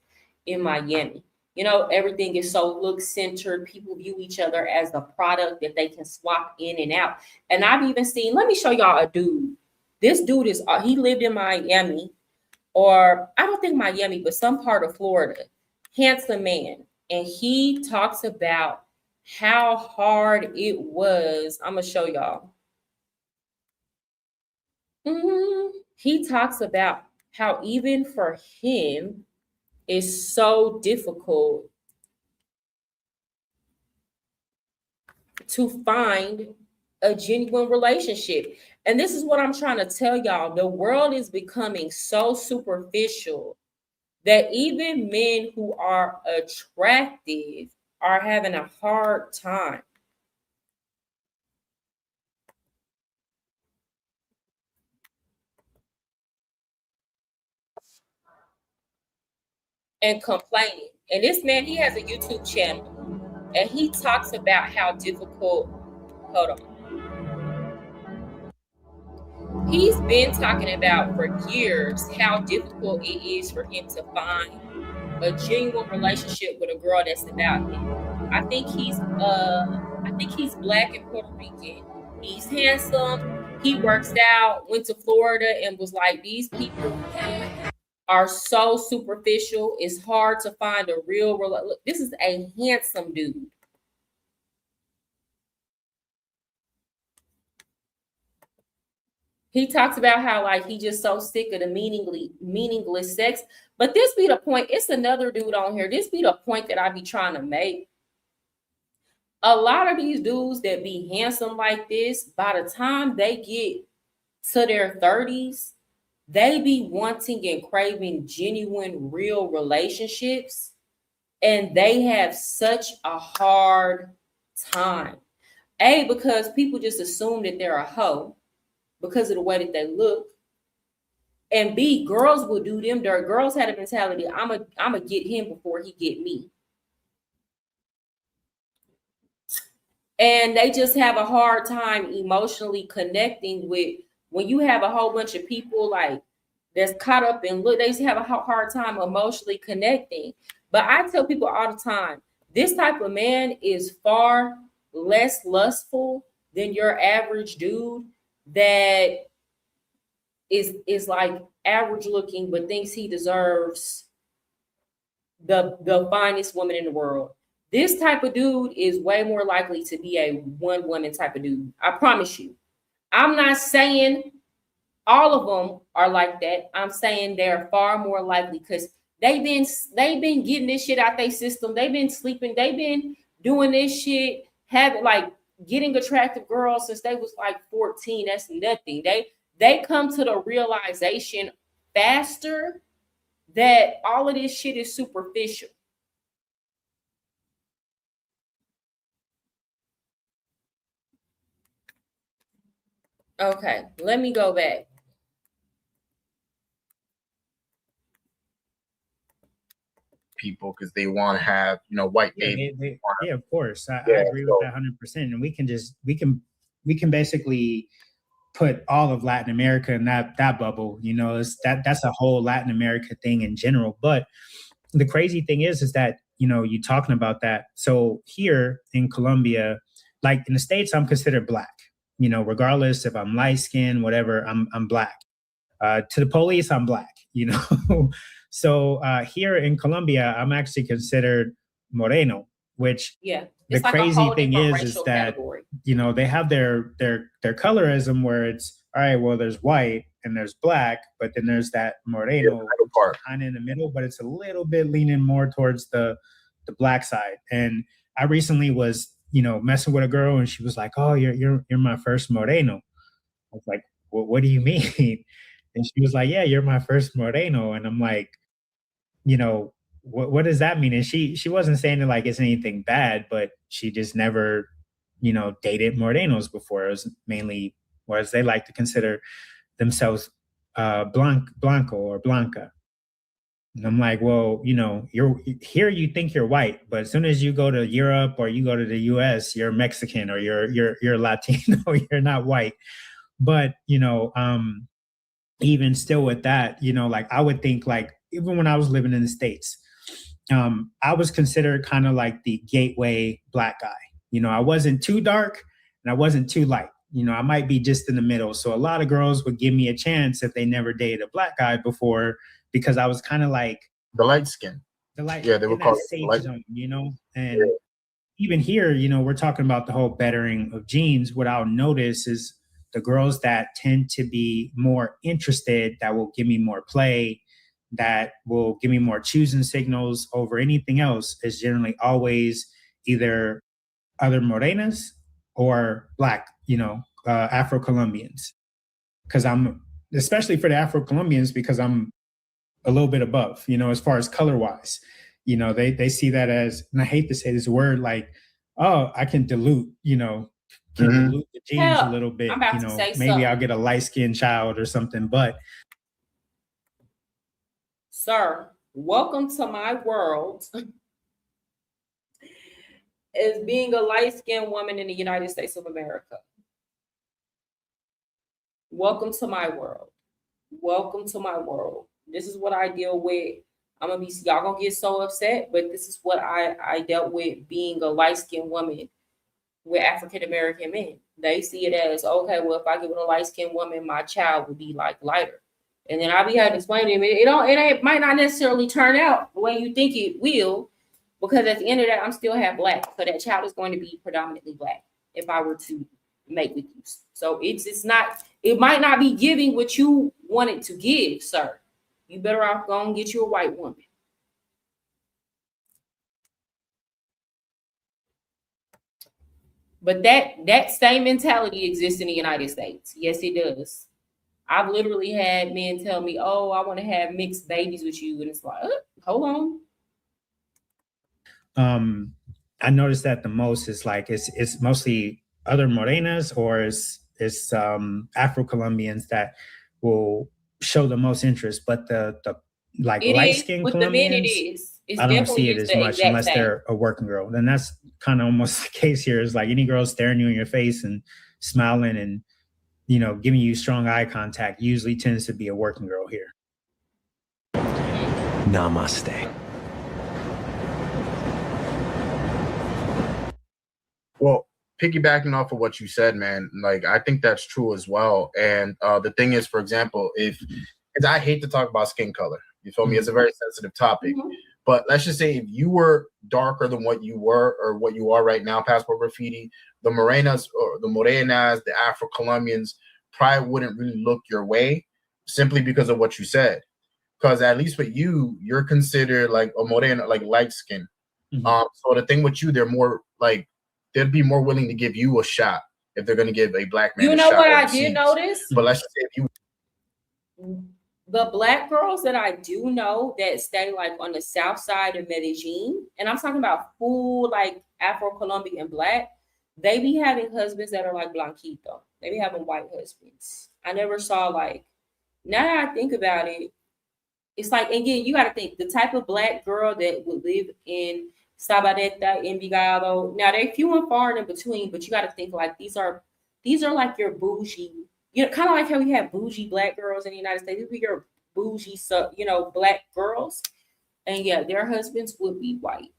in Miami. You know, everything is so look-centered. People view each other as a product that they can swap in and out. And I've even seen, let me show y'all a dude. This dude he lived in Miami, or I don't think Miami, but some part of Florida. Handsome man. And he talks about how hard it was. I'm going to show y'all. He talks about how even for him, it's so difficult to find a genuine relationship. And this is what I'm trying to tell y'all. The world is becoming so superficial that even men who are attractive are having a hard time. And complaining. And this man, he has a YouTube channel, and he talks about how difficult, hold on. He's been talking about for years how difficult it is for him to find a genuine relationship with a girl that's about him. I think he's black and Puerto Rican. He's handsome. He works out, went to Florida, and was like, these people are so superficial. It's hard to find a real relationship. This is a handsome dude. He talks about how like he just so sick of the meaningless sex. But this be the point. It's another dude on here. This be the point that I be trying to make. A lot of these dudes that be handsome like this, by the time they get to their 30s, they be wanting and craving genuine, real relationships. And they have such a hard time. A, because people just assume that they're a hoe because of the way that they look. And B, girls will do them dirt. Girls had a mentality, I'm a get him before he get me. And they just have a hard time emotionally connecting with, when you have a whole bunch of people like that's caught up in look, they just have a hard time emotionally connecting. But I tell people all the time, this type of man is far less lustful than your average dude that is like average looking but thinks he deserves the finest woman in the world. This type of dude is way more likely to be a one woman type of dude. I promise you. I'm not saying all of them are like that. I'm saying they're far more likely because they've been getting this shit out their system. They've been sleeping. They've been doing this shit, having like getting attractive girls since they was like 14. That's nothing. They come to the realization faster that all of this shit is superficial. Okay, let me go back. People because they want to have, white baby. Yeah, of course. I agree with that 100%. And we can basically put all of Latin America in that bubble. That's a whole Latin America thing in general. But the crazy thing is that, you're talking about that. So here in Colombia, like in the States, I'm considered black. Regardless if I'm light skinned, whatever, I'm black. To the police, I'm black. So here in Colombia, I'm actually considered moreno, which the like crazy thing is that category. They have their colorism where it's all right. Well, there's white and there's black, but then there's that moreno kind of in the middle, but it's a little bit leaning more towards the black side. And I recently was messing with a girl, and she was like, "Oh, you're my first moreno." I was like, "Well, what do you mean?" And she was like, "Yeah, you're my first moreno." And I'm like, what does that mean? And she wasn't saying it like it's anything bad, but she just never, dated morenos before. It was mainly, or as they like to consider themselves, blanco or blanca. And I'm like, well, you're here, you think you're white, but as soon as you go to Europe or you go to the US, you're Mexican or you're Latino, you're not white. But, even still with that, like I would think like, even when I was living in the States, I was considered kind of like the gateway black guy. I wasn't too dark and I wasn't too light. I might be just in the middle. So a lot of girls would give me a chance if they never dated a black guy before, because I was kind of like the light skin. The light, yeah, they would call it light zone, and even here, we're talking about the whole bettering of genes. What I'll notice is the girls that tend to be more interested, that will give me more play, that will give me more choosing signals over anything else, is generally always either other morenas or black, Afro-Colombians. Because especially for the Afro-Colombians, because I'm a little bit above, as far as color-wise. They see that as, and I hate to say this word, like, oh, I can dilute, dilute the genes a little bit. Maybe I'll get a light-skinned child or something, but. Sir, welcome to my world as being a light-skinned woman in the United States of America. Welcome to my world. Welcome to my world. This is what I deal with. Y'all gonna get so upset, but this is what I dealt with being a light-skinned woman with African-American men. They see it as, okay, well, if I get with a light-skinned woman, my child will be like lighter. And then I'll be having to explain to him, it might not necessarily turn out the way you think it will, because at the end of that, I'm still half black. So that child is going to be predominantly black if I were to make with you. So it might not be giving what you wanted to give, sir. You better off go and get you a white woman. But that same mentality exists in the United States. Yes, it does. I've literally had men tell me, oh, I want to have mixed babies with you. And it's like, hold on. I noticed that the most is like, it's mostly other morenas or it's Afro-Colombians that will show the most interest. But the like light-skinned Colombians, I don't see it as much unless they're a working girl. Then that's kind of almost the case here. Is like any girl staring you in your face and smiling and, you know, giving you strong eye contact usually tends to be a working girl here. Namaste. Well, piggybacking off of what you said, man, like I think that's true as well. And the thing is, for example, because I hate to talk about skin color, you feel me? It's a very sensitive topic. But let's just say if you were darker than what you were or what you are right now, Passport Graffiti, the morenas, the Afro-Colombians probably wouldn't really look your way simply because of what you said. Because at least with you, you're considered like a morena, like light skin. So the thing with you, they're more like, they'd be more willing to give you a shot if they're going to give a black man a shot. You know what I did notice? But let's just say if you... The black girls that I do know that stay like on the south side of Medellin, and I'm talking about full like Afro-Colombian black, they be having husbands that are like blanquito. They be having white husbands. I never saw like, now that I think about it, it's like, again, you got to think the type of black girl that would live in Sabaneta, Envigado. Now they're few and far in between, but you got to think like these are like your bougie, you know, kind of like how we have bougie black girls in the United States. These be your bougie, you know, black girls, and yeah, their husbands would be white.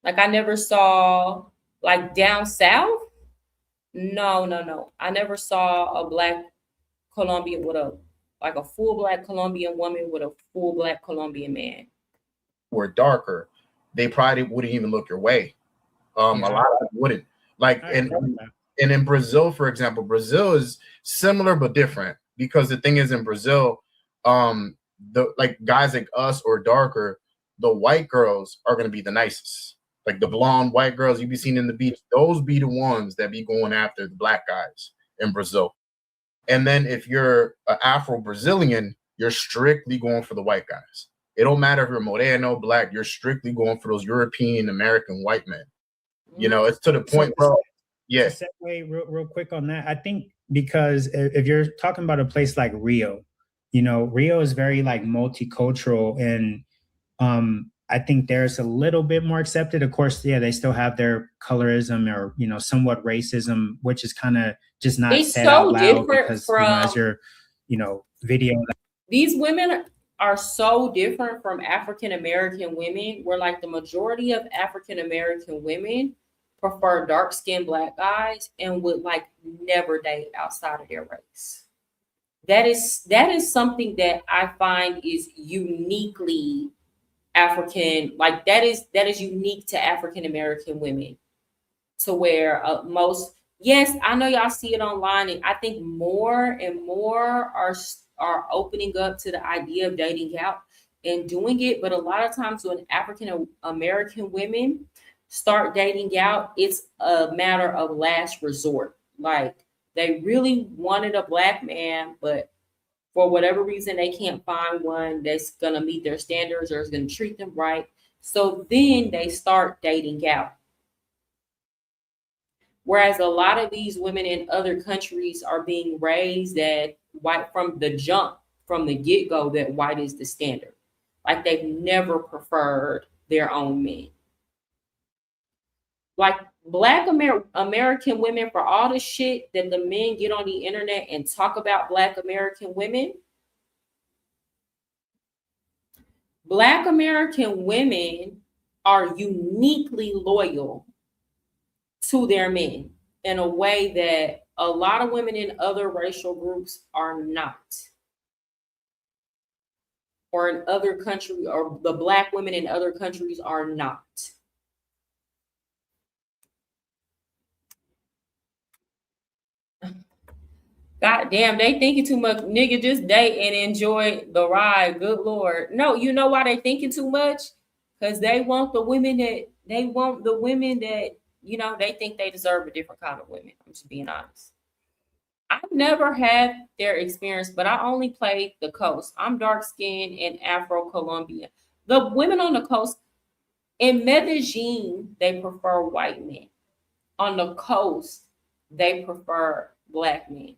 Like I never saw like down south. No. I never saw a black Colombian with a full black Colombian woman with a full black Colombian man. Were darker, they probably wouldn't even look your way. A lot of them wouldn't. Like, and in Brazil, for example, Brazil is similar but different because the thing is in Brazil, the like guys like us or darker, the white girls are going to be the nicest. Like the blonde white girls you be seeing in the beach, those be the ones that be going after the black guys in Brazil. And then if you're an Afro-Brazilian, you're strictly going for the white guys. It don't matter if you're Moreno, black, you're strictly going for those European American white men. You know, it's to the point, bro. Yeah. To segue real quick on that, I think because if you're talking about a place like Rio, you know, Rio is very like multicultural, and I think there's a little bit more accepted. Of course, yeah, they still have their colorism or, you know, somewhat racism, which is kind of just not said out loud because from, you know, as your, you know, video. These women are so different from African-American women, where like the majority of African-American women prefer dark-skinned black guys and would like never date outside of their race. That is something that I find is uniquely African, like that is unique to African-American women, to where most, yes, I know y'all see it online, and I think more and more are opening up to the idea of dating out and doing it. But a lot of times when African-American women start dating out, it's a matter of last resort. Like they really wanted a black man, but for whatever reason, they can't find one that's going to meet their standards or is going to treat them right. So then they start dating out. Whereas a lot of these women in other countries are being raised that white from the jump, from the get-go, that white is the standard. Like they've never preferred their own men. Like Black American women, for all the shit that the men get on the internet and talk about Black American women, Black American women are uniquely loyal to their men in a way that a lot of women in other racial groups are not. Or in other countries, or the Black women in other countries are not. God damn, they thinking too much. Nigga, just date and enjoy the ride. Good Lord. No, you know why they thinking too much? Because they want the women that you know, they think they deserve a different kind of women. I'm just being honest. I've never had their experience, but I only played the coast. I'm dark skinned and Afro-Colombian. The women on the coast in Medellin, they prefer white men. On the coast, they prefer Black men.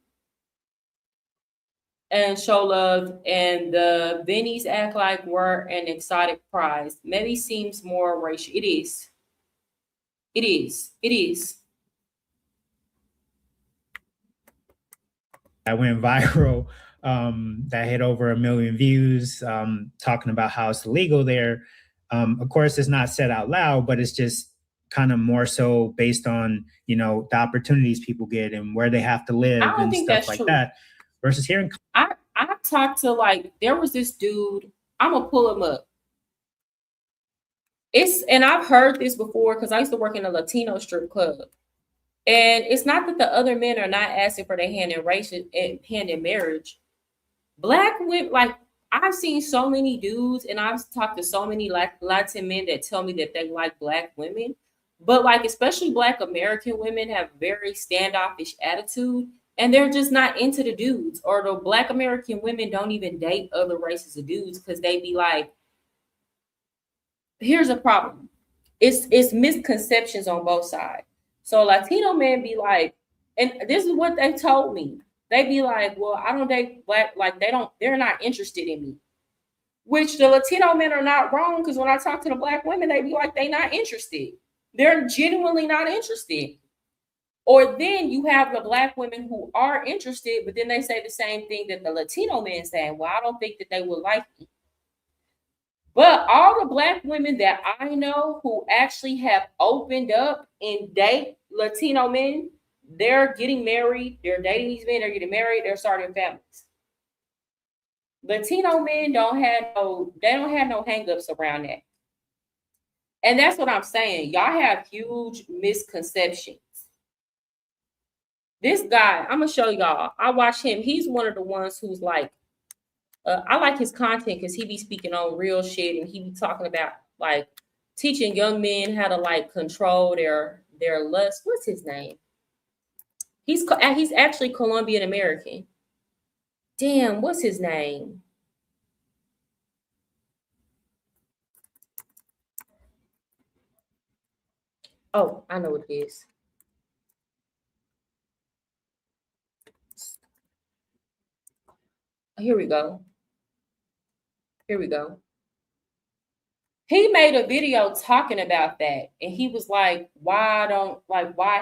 And show love, and the Bennies act like we're an exotic prize. Maybe seems more racial. It is. It is. It is. That went viral. That hit over 1 million views. Talking about how it's illegal there. Of course, it's not said out loud, but it's just kind of more so based on, you know, the opportunities people get and where they have to live and stuff like that. Versus here in I talked to, like, there was this dude, I'm gonna pull him up. And I've heard this before because I used to work in a Latino strip club. And it's not that the other men are not asking for their hand in marriage. Black women, like, I've seen so many dudes and I've talked to so many Latin men that tell me that they like Black women. But, like, especially Black American women have very standoffish attitude. And they're just not into the dudes, or the Black American women don't even date other races of dudes because they be like, here's a problem. It's misconceptions on both sides. So Latino men be like, and this is what they told me. They be like, well, I don't date Black, like they're not interested in me. Which the Latino men are not wrong, because when I talk to the Black women, they be like, they not interested. They're genuinely not interested. Or then you have the Black women who are interested, but then they say the same thing that the Latino men saying, well, I don't think that they would like me. But all the Black women that I know who actually have opened up and date Latino men, they're getting married, they're dating these men, they're getting married, they're starting families. Latino men don't have no hangups around that. And that's what I'm saying. Y'all have huge misconceptions. This guy, I'm gonna show y'all. I watch him. He's one of the ones who's like, I like his content because he be speaking on real shit and he be talking about, like, teaching young men how to, like, control their lust. What's his name? He's actually Colombian American. Damn, what's his name? Oh, I know what it is. Here we go. He made a video talking about that. And he was like, why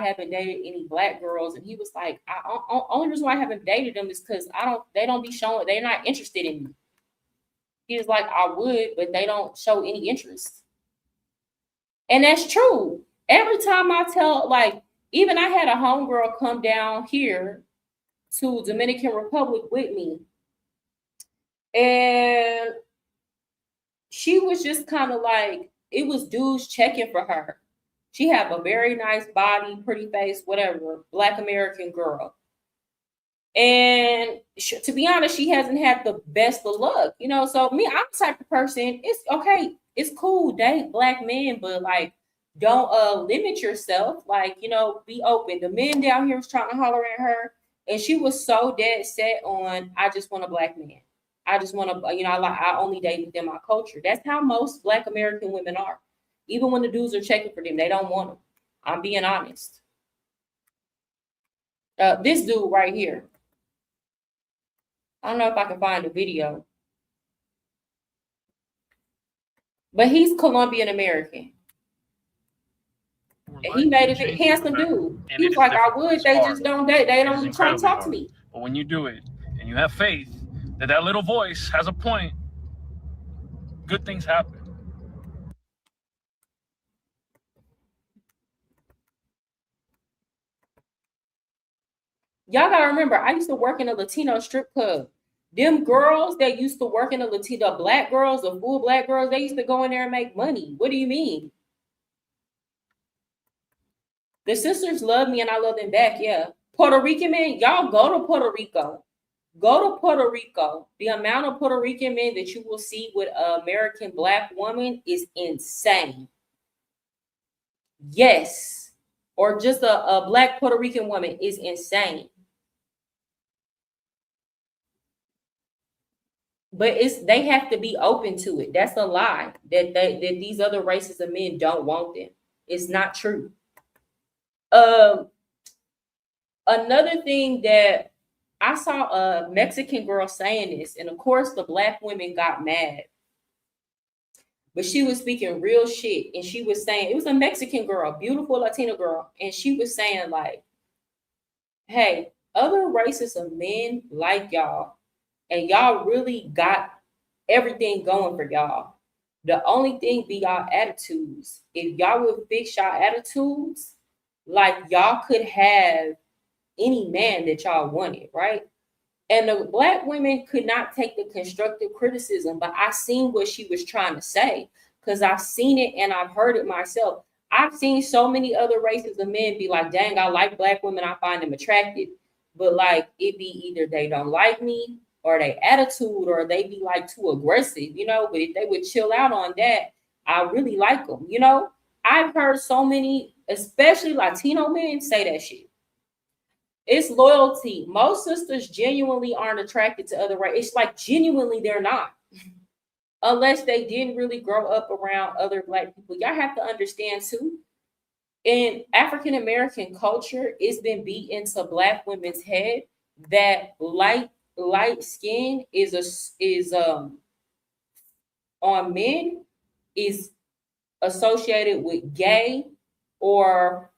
haven't dated any Black girls? And he was like, only reason why I haven't dated them is because they don't be showing, they're not interested in me. He was like, I would, but they don't show any interest. And that's true. Every time I tell, like, even I had a homegirl come down here to Dominican Republic with me. And she was just kind of like, it was dudes checking for her. She had a very nice body, pretty face, whatever, Black American girl. And to be honest, she hasn't had the best of luck, you know? So me, I'm the type of person, it's okay. It's cool, date Black men, but, like, don't limit yourself. Like, you know, be open. The men down here was trying to holler at her, and she was so dead set on, I just want a Black man. I just want to, you know, I only date within my culture. That's how most Black American women are. Even when the dudes are checking for them, they don't want them. I'm being honest. This dude right here. I don't know if I can find a video. But he's Colombian American. And he made a handsome dude. He was like, I would, they just don't date. They don't try to talk to me. But when you do it and you have faith that that little voice has a point, good things happen. Y'all gotta remember, I used to work in a Latino strip club. Them girls that used to work in a Latino, black girls, the full black girls, they used to go in there and make money. What do you mean? The sisters love me and I love them back, yeah. Puerto Rican men, y'all go to Puerto Rico. Go to Puerto Rico. The amount of Puerto Rican men that you will see with an American black woman is insane. Yes. Or just a black Puerto Rican woman is insane. But they have to be open to it. That's a lie that these other races of men don't want them. It's not true. Another thing that I saw a Mexican girl saying this, and of course the black women got mad. But she was speaking real shit, and she was saying, it was a Mexican girl, beautiful Latina girl, and she was saying like, hey, other races of men like y'all, and y'all really got everything going for y'all. The only thing be y'all attitudes. If y'all would fix y'all attitudes, like y'all could have any man that y'all wanted, right? And the black women could not take the constructive criticism, but I seen what she was trying to say because I've seen it and I've heard it myself. I've seen so many other races of men be like, dang, I like black women, I find them attractive. But like, it be either they don't like me or they attitude, or they be like too aggressive, you know, but if they would chill out on that, I really like them, you know? I've heard so many, especially Latino men, say that shit. It's loyalty. Most sisters genuinely aren't attracted to other races. It's like genuinely they're not. Unless they didn't really grow up around other black people. Y'all have to understand too, in African American culture, it's been beat into black women's head that light skin is on men is associated with gay or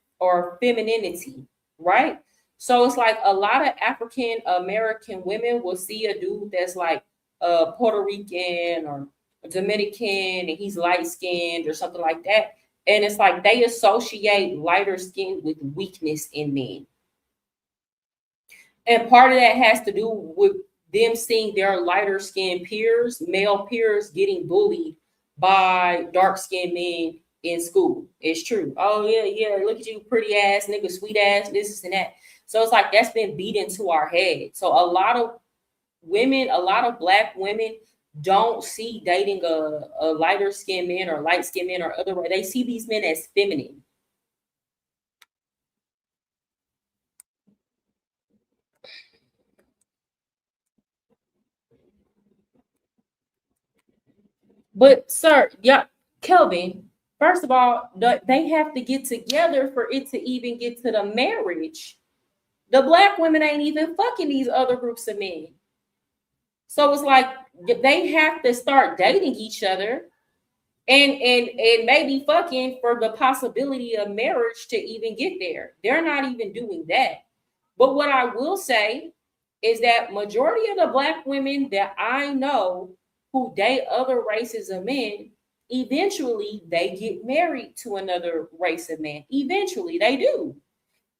femininity, right? So it's like a lot of African American women will see a dude that's like Puerto Rican or Dominican and he's light skinned or something like that. And it's like they associate lighter skin with weakness in men. And part of that has to do with them seeing their lighter skinned peers, male peers, getting bullied by dark skinned men in school. It's true. Oh, yeah, look at you, pretty ass nigga, sweet ass, this and that. So it's like that's been beat into our head. So a lot of women, a lot of black women don't see dating a lighter skinned man or light skinned man or other way. They see these men as feminine. But sir, yeah, Kelvin, first of all, they have to get together for it to even get to the marriage. The black women ain't even fucking these other groups of men. So it's like they have to start dating each other and maybe fucking for the possibility of marriage to even get there. They're not even doing that. But what I will say is that majority of the black women that I know who date other races of men, eventually they get married to another race of men. Eventually they do.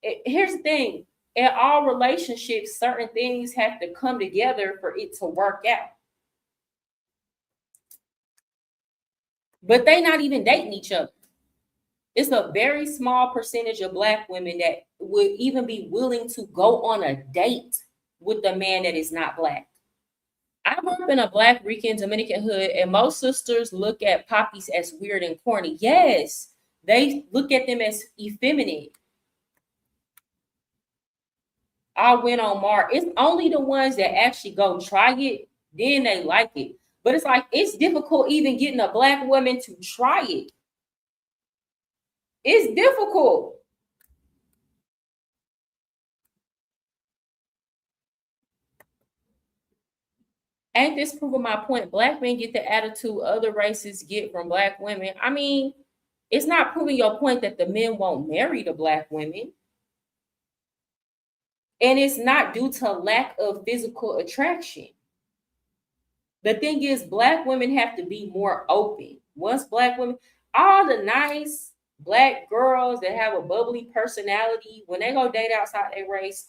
Here's the thing. In all relationships, certain things have to come together for it to work out. But they not even dating each other. It's a very small percentage of black women that would even be willing to go on a date with a man that is not black. I grew up in a Black Rican Dominican hood, and most sisters look at poppies as weird and corny. Yes, they look at them as effeminate. I went on Mar. It's only the ones that actually go try it, then they like it. But it's like, it's difficult even getting a black woman to try it. It's difficult. Ain't this proving my point? Black men get the attitude other races get from black women. I mean, It's not proving your point that the men won't marry the Black women. And it's not due to lack of physical attraction. The thing is, Black women have to be more open. Once Black women, all the nice Black girls that have a bubbly personality, when they go date outside their race,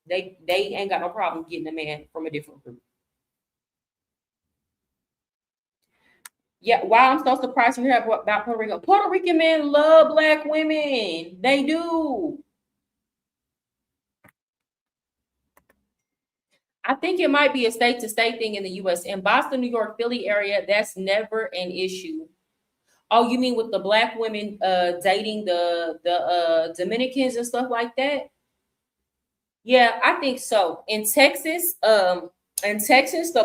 they ain't got no problem getting a man from a different group. Yeah, why I'm so surprised to hear about Puerto Rico. Puerto Rican men love Black women. They do. I think it might be a state-to-state thing in the U.S. In Boston, New York, Philly area, that's never an issue. Oh, you mean with the Black women dating the Dominicans and stuff like that? Yeah, I think so. In Texas, the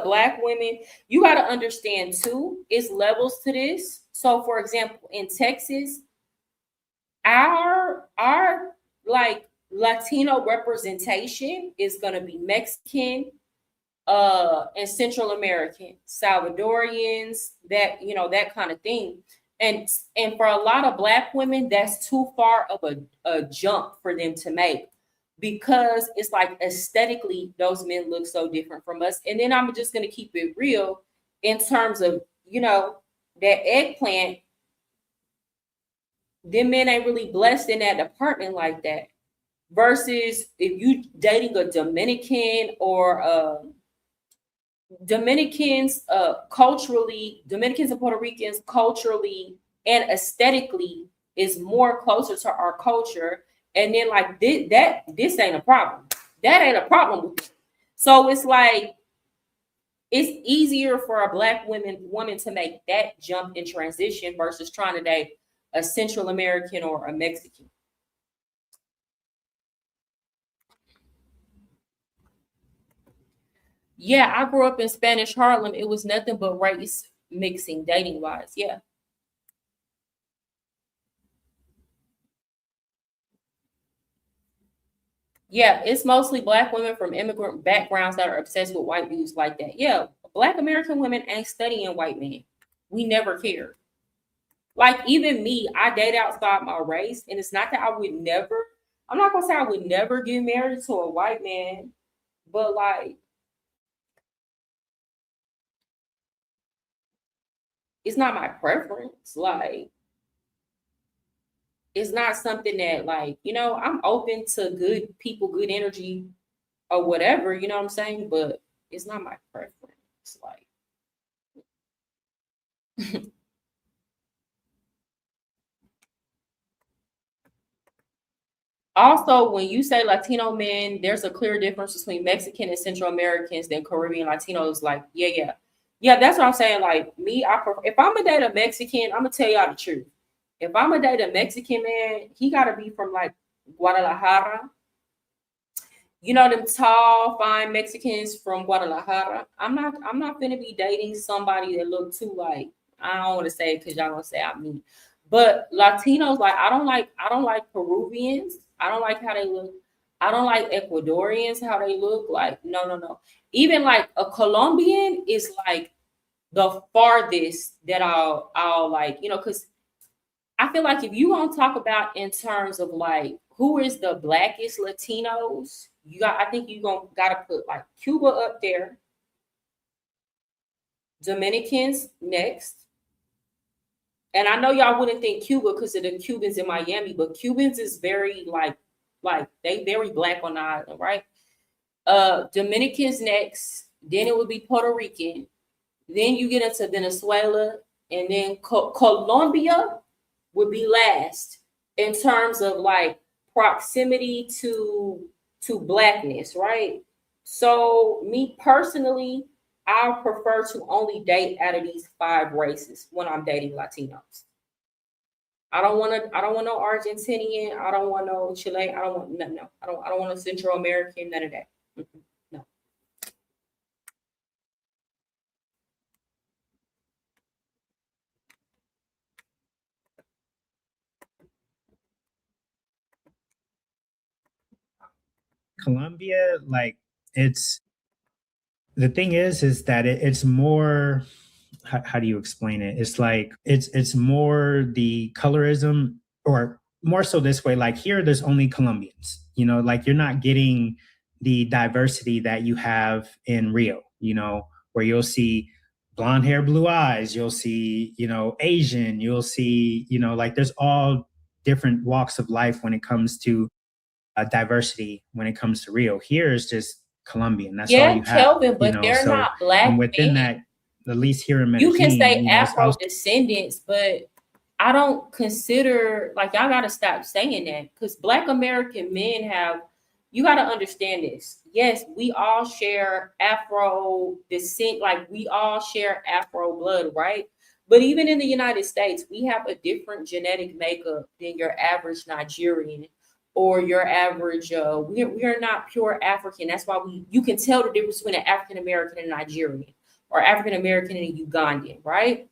Black women, you got to understand too, it's levels to this. So, for example, in Texas, our like Latino representation is going to be Mexican and Central American, Salvadorians, that kind of thing. And for a lot of Black women, that's too far of a jump for them to make, because it's like aesthetically those men look so different from us. And then I'm just going to keep it real in terms of, that eggplant. Them men ain't really blessed in that department like that. Versus if you dating a Dominican or Dominicans Dominicans and Puerto Ricans culturally and aesthetically is more closer to our culture. And then like this ain't a problem. That ain't a problem with it. So it's like, it's easier for a Black woman to make that jump in transition versus trying to date a Central American or a Mexican. Yeah, I grew up in Spanish Harlem. It was nothing but race mixing, dating wise. Yeah. Yeah, it's mostly Black women from immigrant backgrounds that are obsessed with white dudes like that. Yeah, Black American women ain't studying white men. We never cared. Like even me, I date outside my race, and it's not that I'm not gonna say I would never get married to a white man, but like, it's not my preference. Like, it's not something that like, I'm open to good people, good energy or whatever, you know what I'm saying? But it's not my preference. Like, also, when you say Latino men, there's a clear difference between Mexican and Central Americans than Caribbean Latinos. Like, yeah. That's what I'm saying. Like me, if I'm gonna date a Mexican, I'm gonna tell y'all the truth. If I'm gonna date a Mexican man, he gotta be from like Guadalajara. Them tall, fine Mexicans from Guadalajara. I'm not gonna be dating somebody that look too like, I don't want to say it because y'all gonna say I'm mean. But Latinos, like I don't like Peruvians. I don't like how they look. I don't like Ecuadorians, how they look. Like, no. Even like a Colombian is like the farthest that I'll like, because I feel like if you want to talk about in terms of like who is the blackest Latinos, I think you gotta put like Cuba up there, Dominicans next. And I know y'all wouldn't think Cuba because of the Cubans in Miami, but Cubans is very like they very Black on the island, right? Dominicans next, then it would be Puerto Rican. Then you get into Venezuela, and then Colombia would be last in terms of like proximity to Blackness, right? So me personally, I prefer to only date out of these 5 races when I'm dating Latinos. I don't want no Argentinian. I don't want no Chilean. I don't want no. I don't want a Central American. None of that. No. Colombia, like the thing is that it's more how do you explain it? It's like it's more the colorism, or more so this way. Like here, there's only Colombians. You know, like you're not getting the diversity that you have in Rio. You know, where you'll see blonde hair, blue eyes. You'll see, you know, Asian. You'll see, you know, like there's all different walks of life when it comes to diversity. When it comes to Rio, here is just Colombian. That's all you have. Kelvin, but you know? they're So, not black and within men. that, at least here in Medellin, You can say you know, Afro descendants, but I don't consider, like, y'all gotta stop saying that, because Black American men have, you gotta understand this. Yes, we all share Afro descent, like we all share Afro blood, right? But even in the United States, we have a different genetic makeup than your average Nigerian or your average. We are not pure African. That's why you can tell the difference between an African American and Nigerian, or African American and Ugandan, right?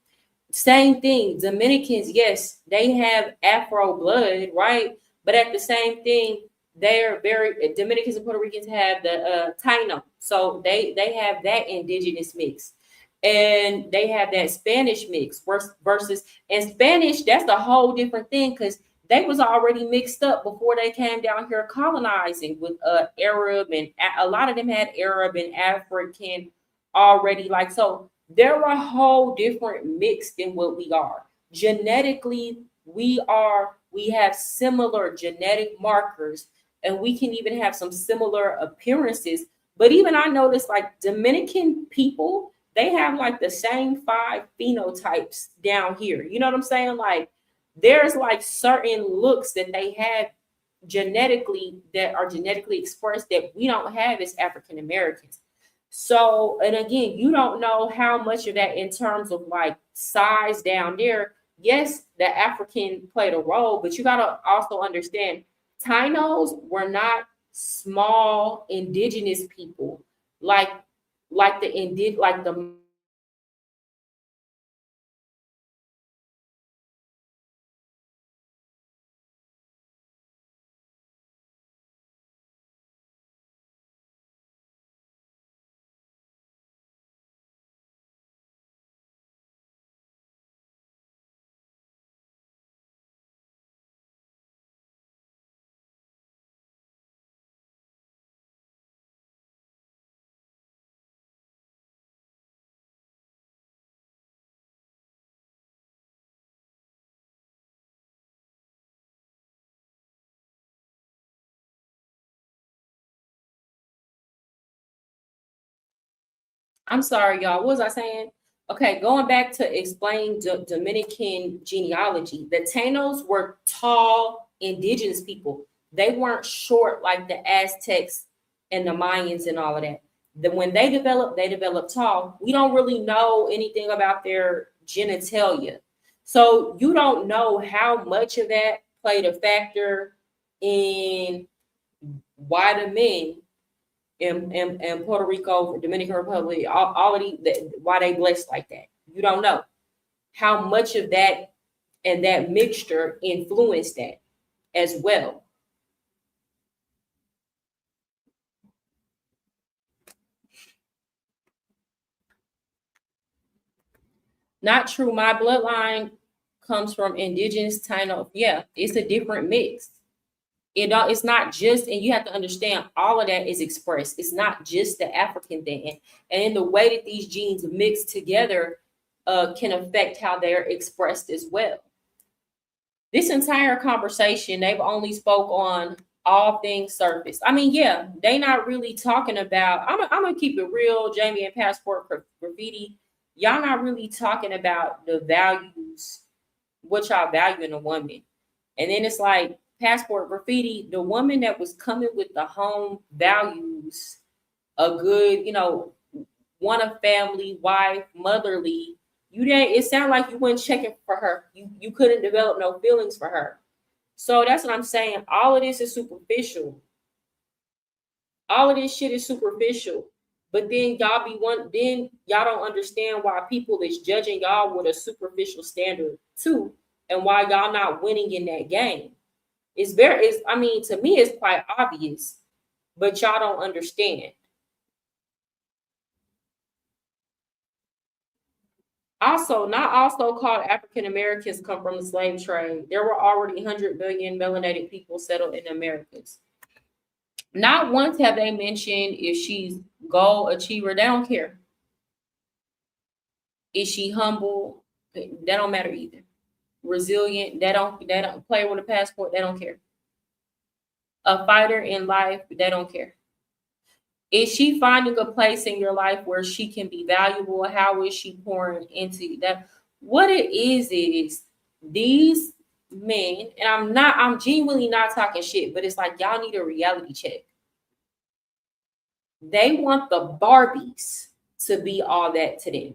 Same thing. Dominicans, yes, they have Afro blood, right? But at the same thing, they're very, Dominicans and Puerto Ricans have the Taino, so they have that indigenous mix, and they have that Spanish mix versus, and Spanish, that's a whole different thing, because they was already mixed up before they came down here colonizing with Arab, and a lot of them had Arab and African already, like, so they're a whole different mix than what we are. Genetically, we have similar genetic markers, and we can even have some similar appearances. But even I noticed, like, Dominican people, they have like the same 5 phenotypes down here. You know what I'm saying? Like, there's like certain looks that they have genetically, that are genetically expressed, that we don't have as African Americans. So, and again, you don't know how much of that in terms of like size down there. Yes, the African played a role, but you got to also understand, Tainos were not small indigenous people like the I'm sorry, y'all. What was I saying? Okay, going back to explain Dominican genealogy. The Tainos were tall indigenous people. They weren't short like the Aztecs and the Mayans and all of that. When they developed tall. We don't really know anything about their genitalia. So you don't know how much of that played a factor in why the men in Puerto Rico, Dominican Republic, all of these, why they blessed like that. You don't know how much of that and that mixture influenced that as well. Not true. My bloodline comes from indigenous Taino. Yeah, it's a different mix. It's not just, and you have to understand, all of that is expressed. It's not just the African thing. And in the way that these genes mix together can affect how they're expressed as well. This entire conversation, they've only spoke on all things surface. I mean, yeah, they not really talking about, I'm gonna keep it real, Jamie and Passport Graffiti. Y'all not really talking about the values, what y'all value in a woman. And then it's like, Passport Graffiti, the woman that was coming with the home values, a good, want a family, wife, motherly, it sounded like you weren't checking for her. You couldn't develop no feelings for her. So that's what I'm saying. All of this is superficial. All of this shit is superficial. But then y'all don't understand why people is judging y'all with a superficial standard too, and why y'all not winning in that game. To me, it's quite obvious, but y'all don't understand. Also, not all so-called African Americans come from the slave trade. There were already 100 million melanated people settled in the Americas. Not once have they mentioned if she's goal achiever. They don't care. Is she humble? That don't matter either. Resilient? They don't play with a passport. They don't care. A fighter in life? They don't care. Is she finding a place in your life where she can be valuable? How is she pouring into that? What it is these men, and I'm genuinely not talking shit, but it's like y'all need a reality check. They want the Barbies to be all that to them.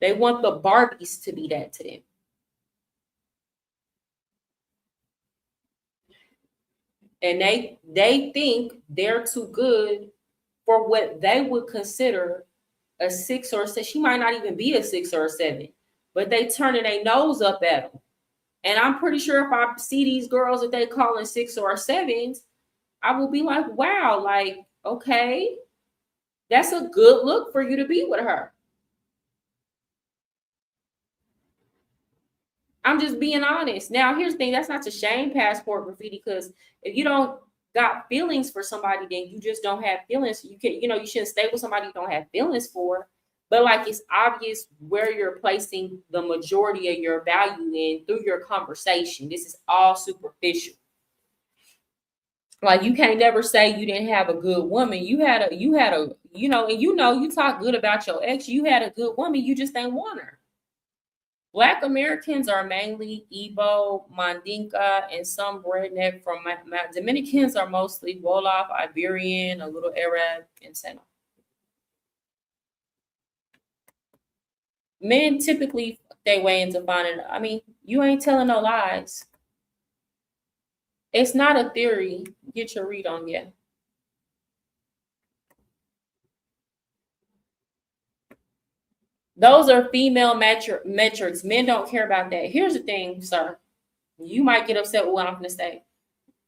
They want the Barbies to be that to them. And they think they're too good for what they would consider a 6 or a 7. She might not even be a 6 or a 7, but they turning their nose up at them. And I'm pretty sure if I see these girls that they calling 6 or 7s, I will be like, wow, like, okay, that's a good look for you to be with her. I'm just being honest. Now, here's the thing. That's not to shame passport graffiti, because if you don't got feelings for somebody, then you just don't have feelings. You shouldn't stay with somebody you don't have feelings for. But like, it's obvious where you're placing the majority of your value in through your conversation. This is all superficial. Like, you can't never say you didn't have a good woman. You talk good about your ex. You had a good woman. You just ain't want her. Black Americans are mainly Igbo, Mandinka, and some redneck from Dominicans are mostly Wolof, Iberian, a little Arab, and Seno. Men typically they way into finding. You ain't telling no lies. It's not a theory. Get your read on yet. Those are female metrics. Men don't care about that. Here's the thing, sir. You might get upset with what I'm going to say.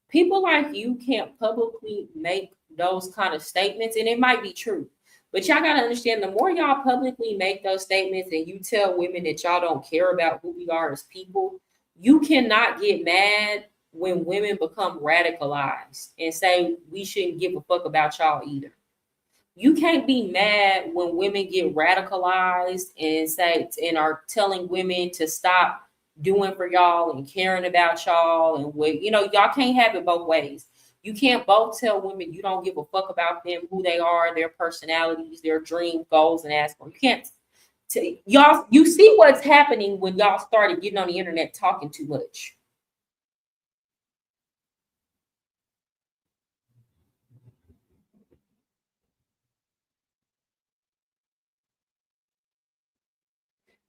People like you can't publicly make those kind of statements, and it might be true. But y'all got to understand, the more y'all publicly make those statements and you tell women that y'all don't care about who we are as people, you cannot get mad when women become radicalized and say we shouldn't give a fuck about y'all either. You can't be mad when women get radicalized and are telling women to stop doing for y'all and caring about y'all, and y'all can't have it both ways. You can't both tell women you don't give a fuck about them, who they are, their personalities, their dreams, goals, and aspirations. You can't. Y'all, you see what's happening when y'all started getting on the internet talking too much.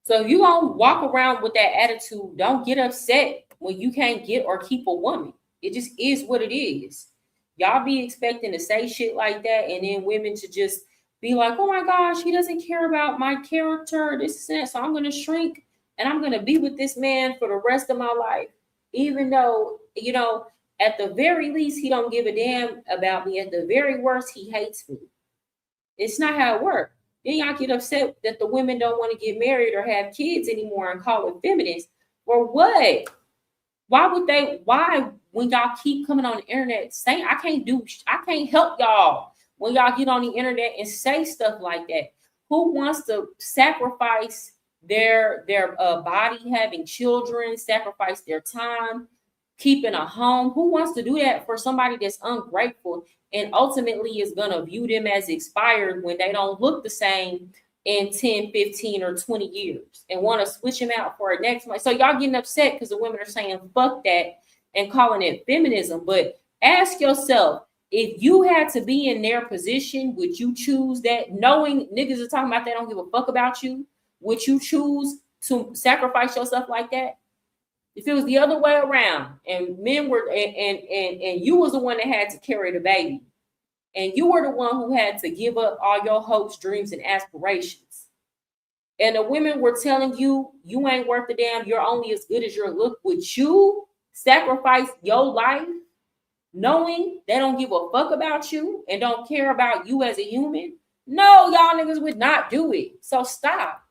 So if you don't walk around with that attitude, don't get upset when you can't get or keep a woman. It just is what it is. Y'all be expecting to say shit like that, and then women to just be like, oh my gosh, he doesn't care about my character, this and that, so I'm going to shrink and I'm going to be with this man for the rest of my life. Even though, at the very least, he don't give a damn about me. At the very worst, he hates me. It's not how it works. Then y'all get upset that the women don't want to get married or have kids anymore and call it feminist. Or what? Why when y'all keep coming on the internet saying I can't help y'all when y'all get on the internet and say stuff like that? Who wants to sacrifice their body, having children, sacrifice their time, keeping a home? Who wants to do that for somebody that's ungrateful and ultimately is going to view them as expired when they don't look the same in 10, 15, or 20 years and want to switch them out for a next one? So y'all getting upset because the women are saying fuck that and calling it feminism. But ask yourself, if you had to be in their position, would you choose that? Knowing niggas are talking about they don't give a fuck about you, would you choose to sacrifice yourself like that? If it was the other way around and men were and you was the one that had to carry the baby and you were the one who had to give up all your hopes, dreams, and aspirations, and the women were telling you you ain't worth a damn, you're only as good as your look, would you sacrifice your life knowing they don't give a fuck about you and don't care about you as a human? No, y'all niggas would not do it. So stop.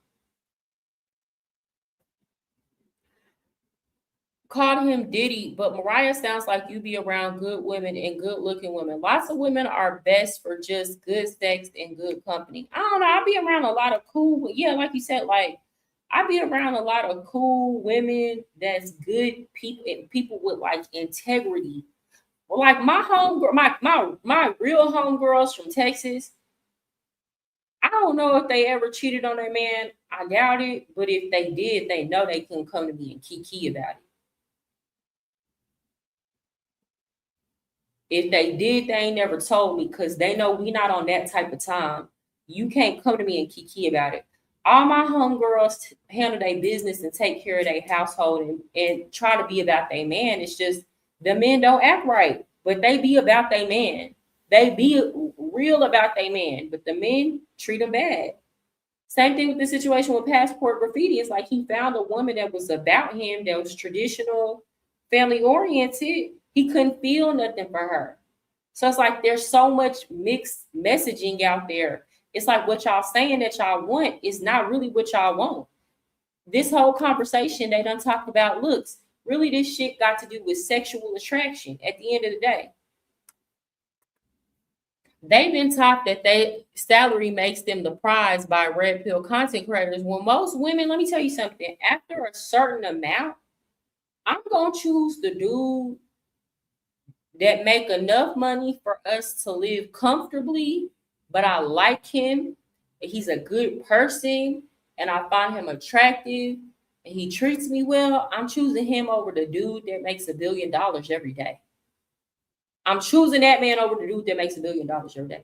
Called him Diddy, but Mariah sounds like you be around good women and good looking women. Lots of women are best for just good sex and good company. I don't know. I be around a lot of cool, yeah, like you said, like I be around a lot of cool women that's good people and people with like integrity. Well, like my homegirl, my real homegirls from Texas. I don't know if they ever cheated on their man. I doubt it, but if they did, they know they couldn't come to me and kiki about it. If they did, they ain't never told me because they know we not on that type of time. You can't come to me and kiki about it. All my homegirls handle their business and take care of their household and try to be about their man. It's just the men don't act right, but they be about their man. They be real about their man, but the men treat them bad. Same thing with the situation with Passport Graffiti. It's like he found a woman that was about him, that was traditional, family oriented. He couldn't feel nothing for her. So it's like there's so much mixed messaging out there. It's like what y'all saying that y'all want is not really what y'all want. This whole conversation they done talked about looks. Really, this shit got to do with sexual attraction at the end of the day. They've been taught that their salary makes them the prize by red pill content creators. When most women, let me tell you something, after a certain amount, I'm going to choose the dude that make enough money for us to live comfortably, but I like him, he's a good person, and I find him attractive, and he treats me well. I'm choosing him over the dude that makes $1 billion every day. I'm choosing that man over the dude that makes $1 billion every day.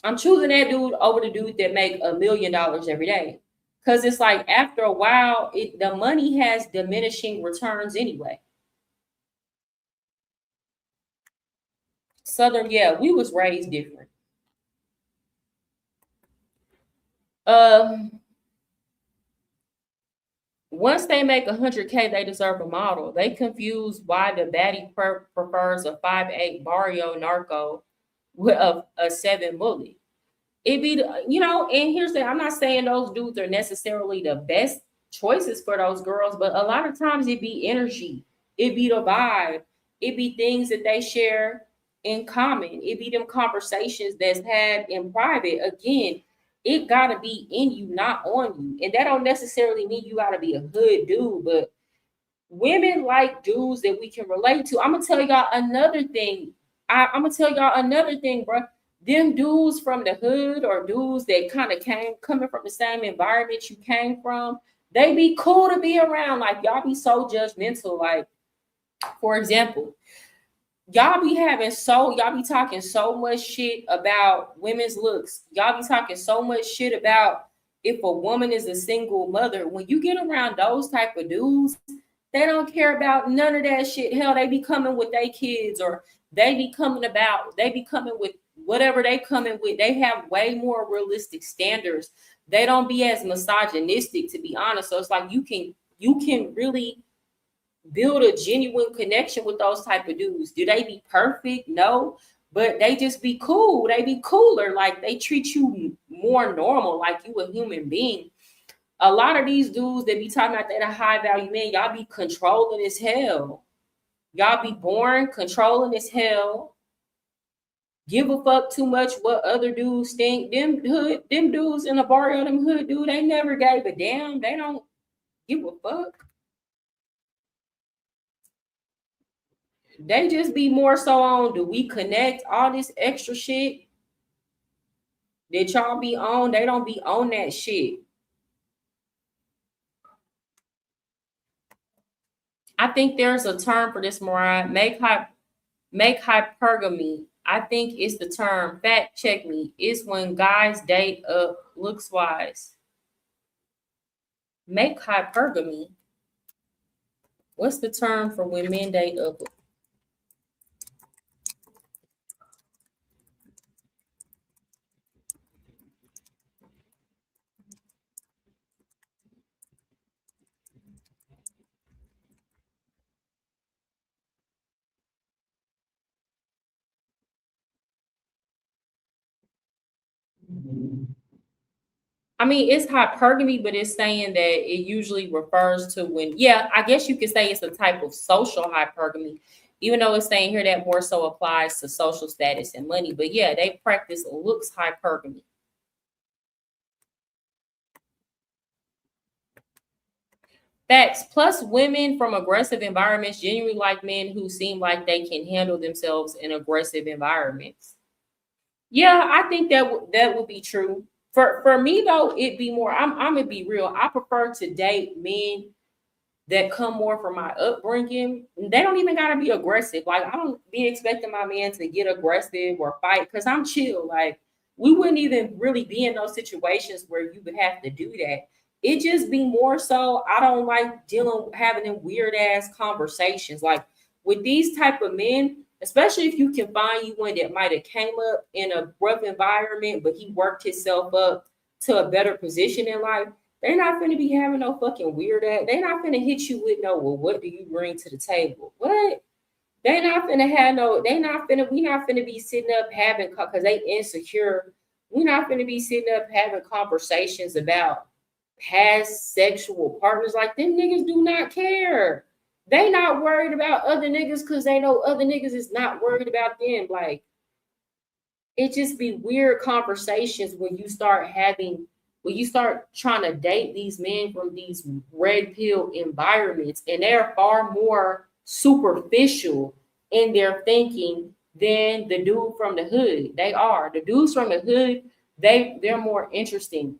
I'm choosing that dude over the dude that make $1 million every day. Because it's like after a while, the money has diminishing returns anyway. Southern, yeah, we was raised different. Once they make 100K, they deserve a model. They confuse why the baddie prefers a 5'8" barrio narco with a 7 bully. It be, and here's the, I'm not saying those dudes are necessarily the best choices for those girls, but a lot of times it be energy, it be the vibe, it be things that they share in common, it be them conversations that's had in private. Again, it gotta be in you, not on you. And that don't necessarily mean you gotta be a good dude, but women like dudes that we can relate to. I'm gonna tell y'all another thing. Bro. Them dudes from the hood or dudes that kind of coming from the same environment you came from, they be cool to be around. Like y'all be so judgmental. Like, for example, y'all be talking so much shit about women's looks. Y'all be talking so much shit about if a woman is a single mother. When you get around those type of dudes, they don't care about none of that shit. Hell, they be coming with their kids, or they be coming with whatever they coming with. They have way more realistic standards. They don't be as misogynistic, to be honest. So it's like you can really build a genuine connection with those type of dudes. Do they be perfect? No, but they just be cool. They be cooler. Like they treat you more normal, like you a human being. A lot of these dudes that be talking about that are high value men, y'all be controlling as hell. Y'all be boring, controlling as hell. Give a fuck too much what other dudes think. Them dudes in the barrio, them hood dude, they never gave a damn. They don't give a fuck. They just be more so on, do we connect, all this extra shit that y'all be on. They don't be on that shit. I think there's a term for this, Mariah. Make hypergamy. I think it's the term. Fact check me. It's when guys date up looks wise. Make hypergamy. What's the term for when men date up? I mean, it's hypergamy, but it's saying that it usually refers to when, yeah, I guess you could say it's a type of social hypergamy, even though it's saying here that more so applies to social status and money. But yeah, they practice looks hypergamy. Facts. Plus, women from aggressive environments genuinely like men who seem like they can handle themselves in aggressive environments. Yeah, I think that would be true. For me though, it'd be more. I'm gonna be real. I prefer to date men that come more from my upbringing. They don't even gotta be aggressive. Like I don't be expecting my man to get aggressive or fight because I'm chill. Like we wouldn't even really be in those situations where you would have to do that. It just be more so. I don't like having them weird ass conversations. Like with these type of men, especially if you can find you one that might have came up in a rough environment, but he worked himself up to a better position in life. They're not going to be having no fucking weird ass. They're not going to hit you with no, well, what do you bring to the table? What? They're not going to have no, we not going to be sitting up having, because they insecure. We're not going to be sitting up having conversations about past sexual partners. Like them niggas do not care. They not worried about other niggas because they know other niggas is not worried about them. Like, it just be weird conversations when you start trying to date these men from these red pill environments, and they're far more superficial in their thinking than the dude from the hood. They are. The dudes from the hood, they're more interesting,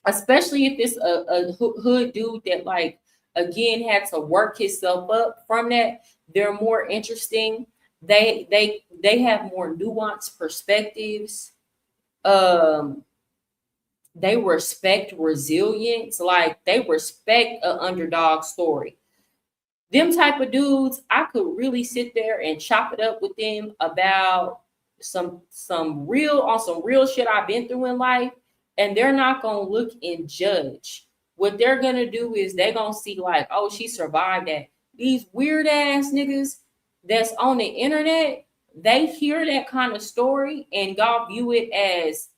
especially if it's a hood dude that like again had to work himself up from that. They're more interesting. They have more nuanced perspectives. They respect resilience, like they respect an underdog story. Them type of dudes, I could really sit there and chop it up with them about some real shit I've been through in life, and they're not gonna look and judge. What they're gonna do is they're gonna see like, oh, she survived that. These weird ass niggas that's on the internet, they hear that kind of story and y'all view it as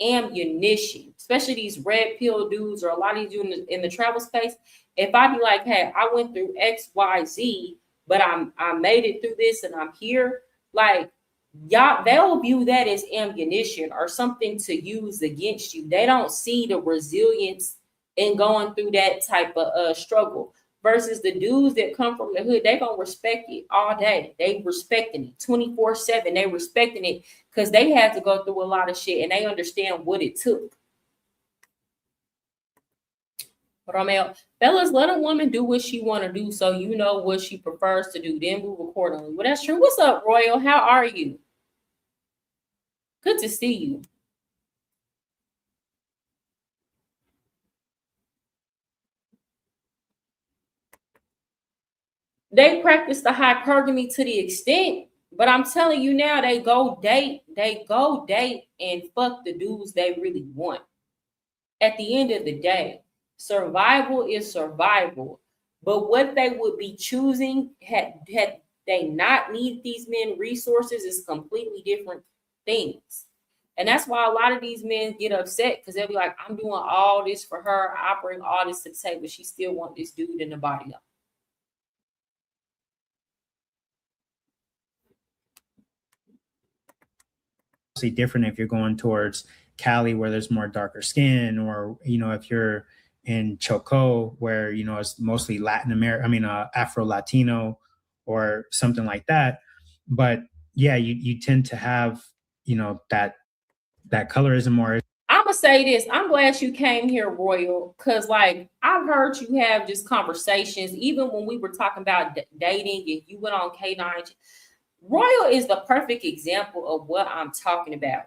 ammunition, especially these red pill dudes or a lot of these dudes in the travel space. If I be like, hey, I went through XYZ, but I made it through this and I'm here, like y'all, they'll view that as ammunition or something to use against you. They don't see the resilience in going through that type of struggle. Versus the dudes that come from the hood, they gonna respect it all day. They respecting it 24/7. They respecting it because they had to go through a lot of shit and they understand what it took. Romeo, fellas, let a woman do what she want to do so you know what she prefers to do. Then move accordingly. Well, that's true. What's up, Royal? How are you? Good to see you. They practice the hypergamy to the extent, but I'm telling you now, they go date and fuck the dudes they really want. At the end of the day, survival is survival. But what they would be choosing had they not need these men resources is completely different things. And that's why a lot of these men get upset because they'll be like, I'm doing all this for her. I bring all this to the table. She still want this dude in the body. Different if you're going towards Cali where there's more darker skin, or if you're in Choco where it's mostly Latin America, Afro Latino or something like that. But yeah, you tend to have that colorism. Or I'm gonna say this, I'm glad you came here, Royal, because like I've heard you have just conversations even when we were talking about dating and you went on K9. Royal is the perfect example of what I'm talking about.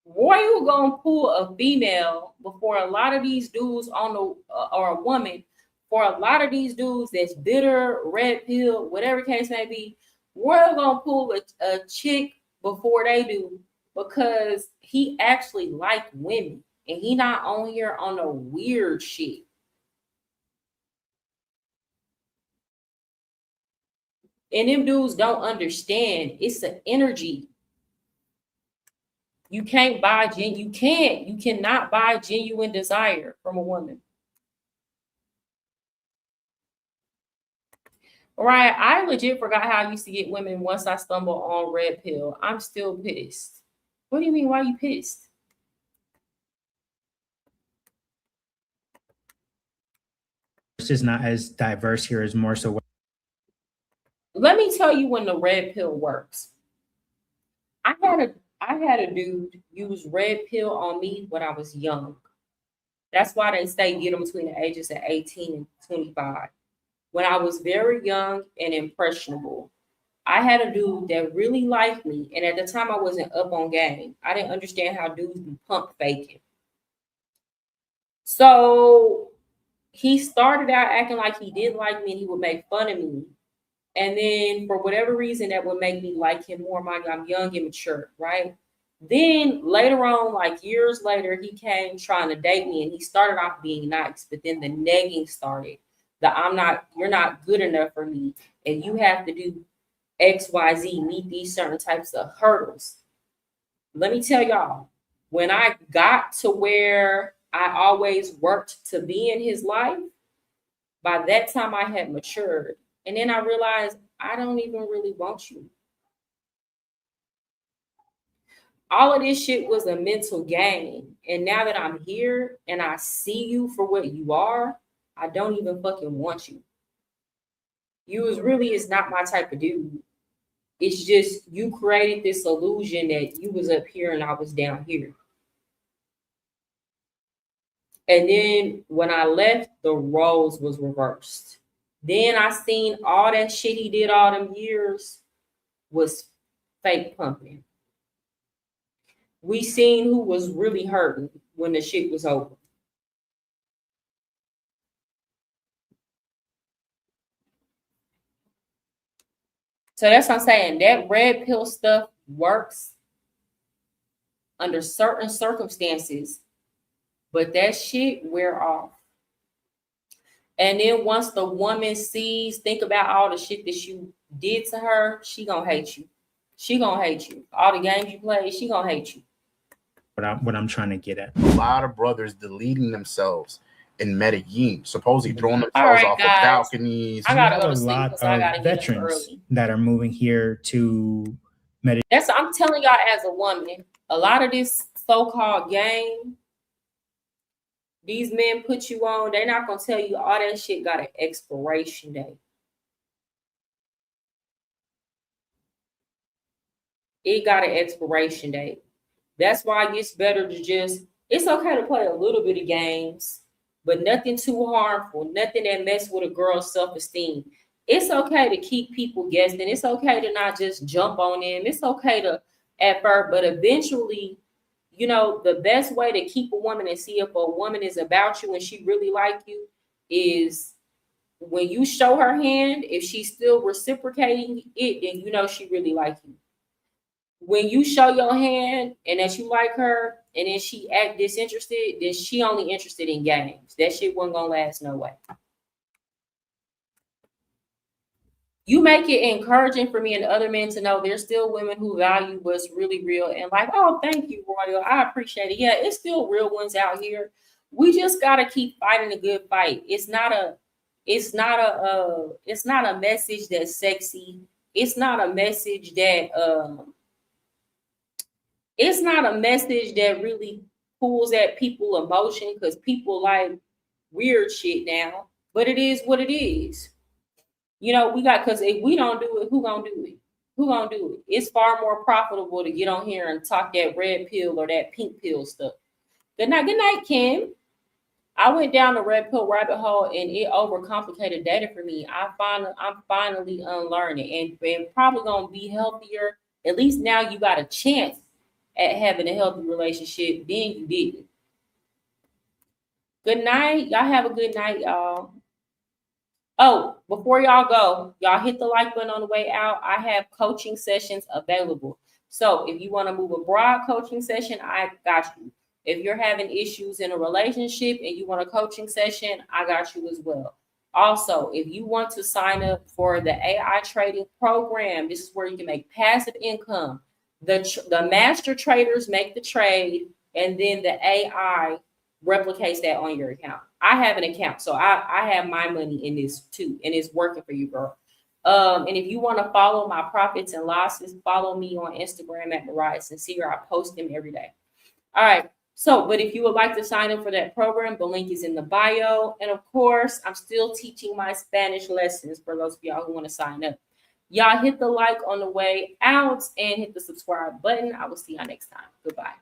Royal gonna pull a female before a lot of these dudes on the or a woman, for a lot of these dudes that's bitter, red pill, whatever case may be. Royal gonna pull a chick before they do because he actually like women and he not on here on the weird shit. And them dudes don't understand. It's an energy. You can't buy you cannot buy genuine desire from a woman. All right, I legit forgot how I used to get women once I stumbled on Red Pill. I'm still pissed. What do you mean? Why are you pissed? It's just not as diverse here. It's more so. Let me tell you when the Red Pill works. I had a dude use Red Pill on me when I was young. That's why they say get them between the ages of 18 and 25. When I was very young and impressionable, I had a dude that really liked me. And at the time, I wasn't up on game. I didn't understand how dudes be pump faking. So he started out acting like he didn't like me and he would make fun of me. And then for whatever reason, that would make me like him more. I'm young and mature, right? Then later on, like years later, he came trying to date me and he started off being nice, but then the negging started. You're not good enough for me. And you have to do XYZ, meet these certain types of hurdles. Let me tell y'all, when I got to where I always worked to be in his life, by that time I had matured. And then I realized I don't even really want you. All of this shit was a mental game. And now that I'm here and I see you for what you are, I don't even fucking want you. You is not my type of dude. It's just you created this illusion that you was up here and I was down here. And then when I left, the roles was reversed. Then I seen all that shit he did all them years was fake pumping. We seen who was really hurting when the shit was over. So that's what I'm saying. That red pill stuff works under certain circumstances, but that shit wear off. And then once the woman think about all the shit that you did to her, she gonna hate you. She gonna hate you. All the games you played, she gonna hate you. What I'm trying to get at. A lot of brothers deleting themselves in Medellin, supposedly throwing themselves off of balconies. I gotta go to a sleep lot because I gotta of get up veterans early. that are moving here to Medellin. I'm telling y'all as a woman, a lot of this so-called game, these men put you on, they're not gonna tell you all that shit got an expiration date. It got an expiration date. That's why it gets better to it's okay to play a little bit of games, but nothing too harmful, nothing that mess with a girl's self-esteem. It's okay to keep people guessing. It's okay to not just jump on them. It's okay to at first, but eventually, the best way to keep a woman and see if a woman is about you and she really like you is when you show her hand, if she's still reciprocating it, then she really like you. When you show your hand and that you like her and then she act disinterested, then she only interested in games. That shit wasn't gonna last no way. You make it encouraging for me and other men to know there's still women who value what's really real and like, oh, thank you, Royal. I appreciate it. Yeah, it's still real ones out here. We just gotta keep fighting a good fight. It's not a message that's sexy. It's not a message that it's not a message that really pulls at people emotion because people like weird shit now, but it is what it is. Because if we don't do it, who gonna do it? Who gonna do it? It's far more profitable to get on here and talk that red pill or that pink pill stuff. Good night, Kim. I went down the red pill rabbit hole and it overcomplicated data for me. I'm finally unlearning and probably gonna be healthier. At least now you got a chance at having a healthy relationship. Then you didn't. Good night. Y'all have a good night, y'all. Oh, before y'all go, y'all hit the like button on the way out. I have coaching sessions available. So if you want to move abroad coaching session, I got you. If you're having issues in a relationship and you want a coaching session, I got you as well. Also, if you want to sign up for the AI trading program, this is where you can make passive income. The master traders make the trade, and then the AI replicates that on your account. I have an account, so I have my money in this too, and it's working for you, girl. And if you want to follow my profits and losses, follow me on Instagram at MariahSincere. I post them every day. All right. So, but if you would like to sign up for that program, the link is in the bio. And of course, I'm still teaching my Spanish lessons for those of y'all who want to sign up. Y'all hit the like on the way out and hit the subscribe button. I will see y'all next time. Goodbye.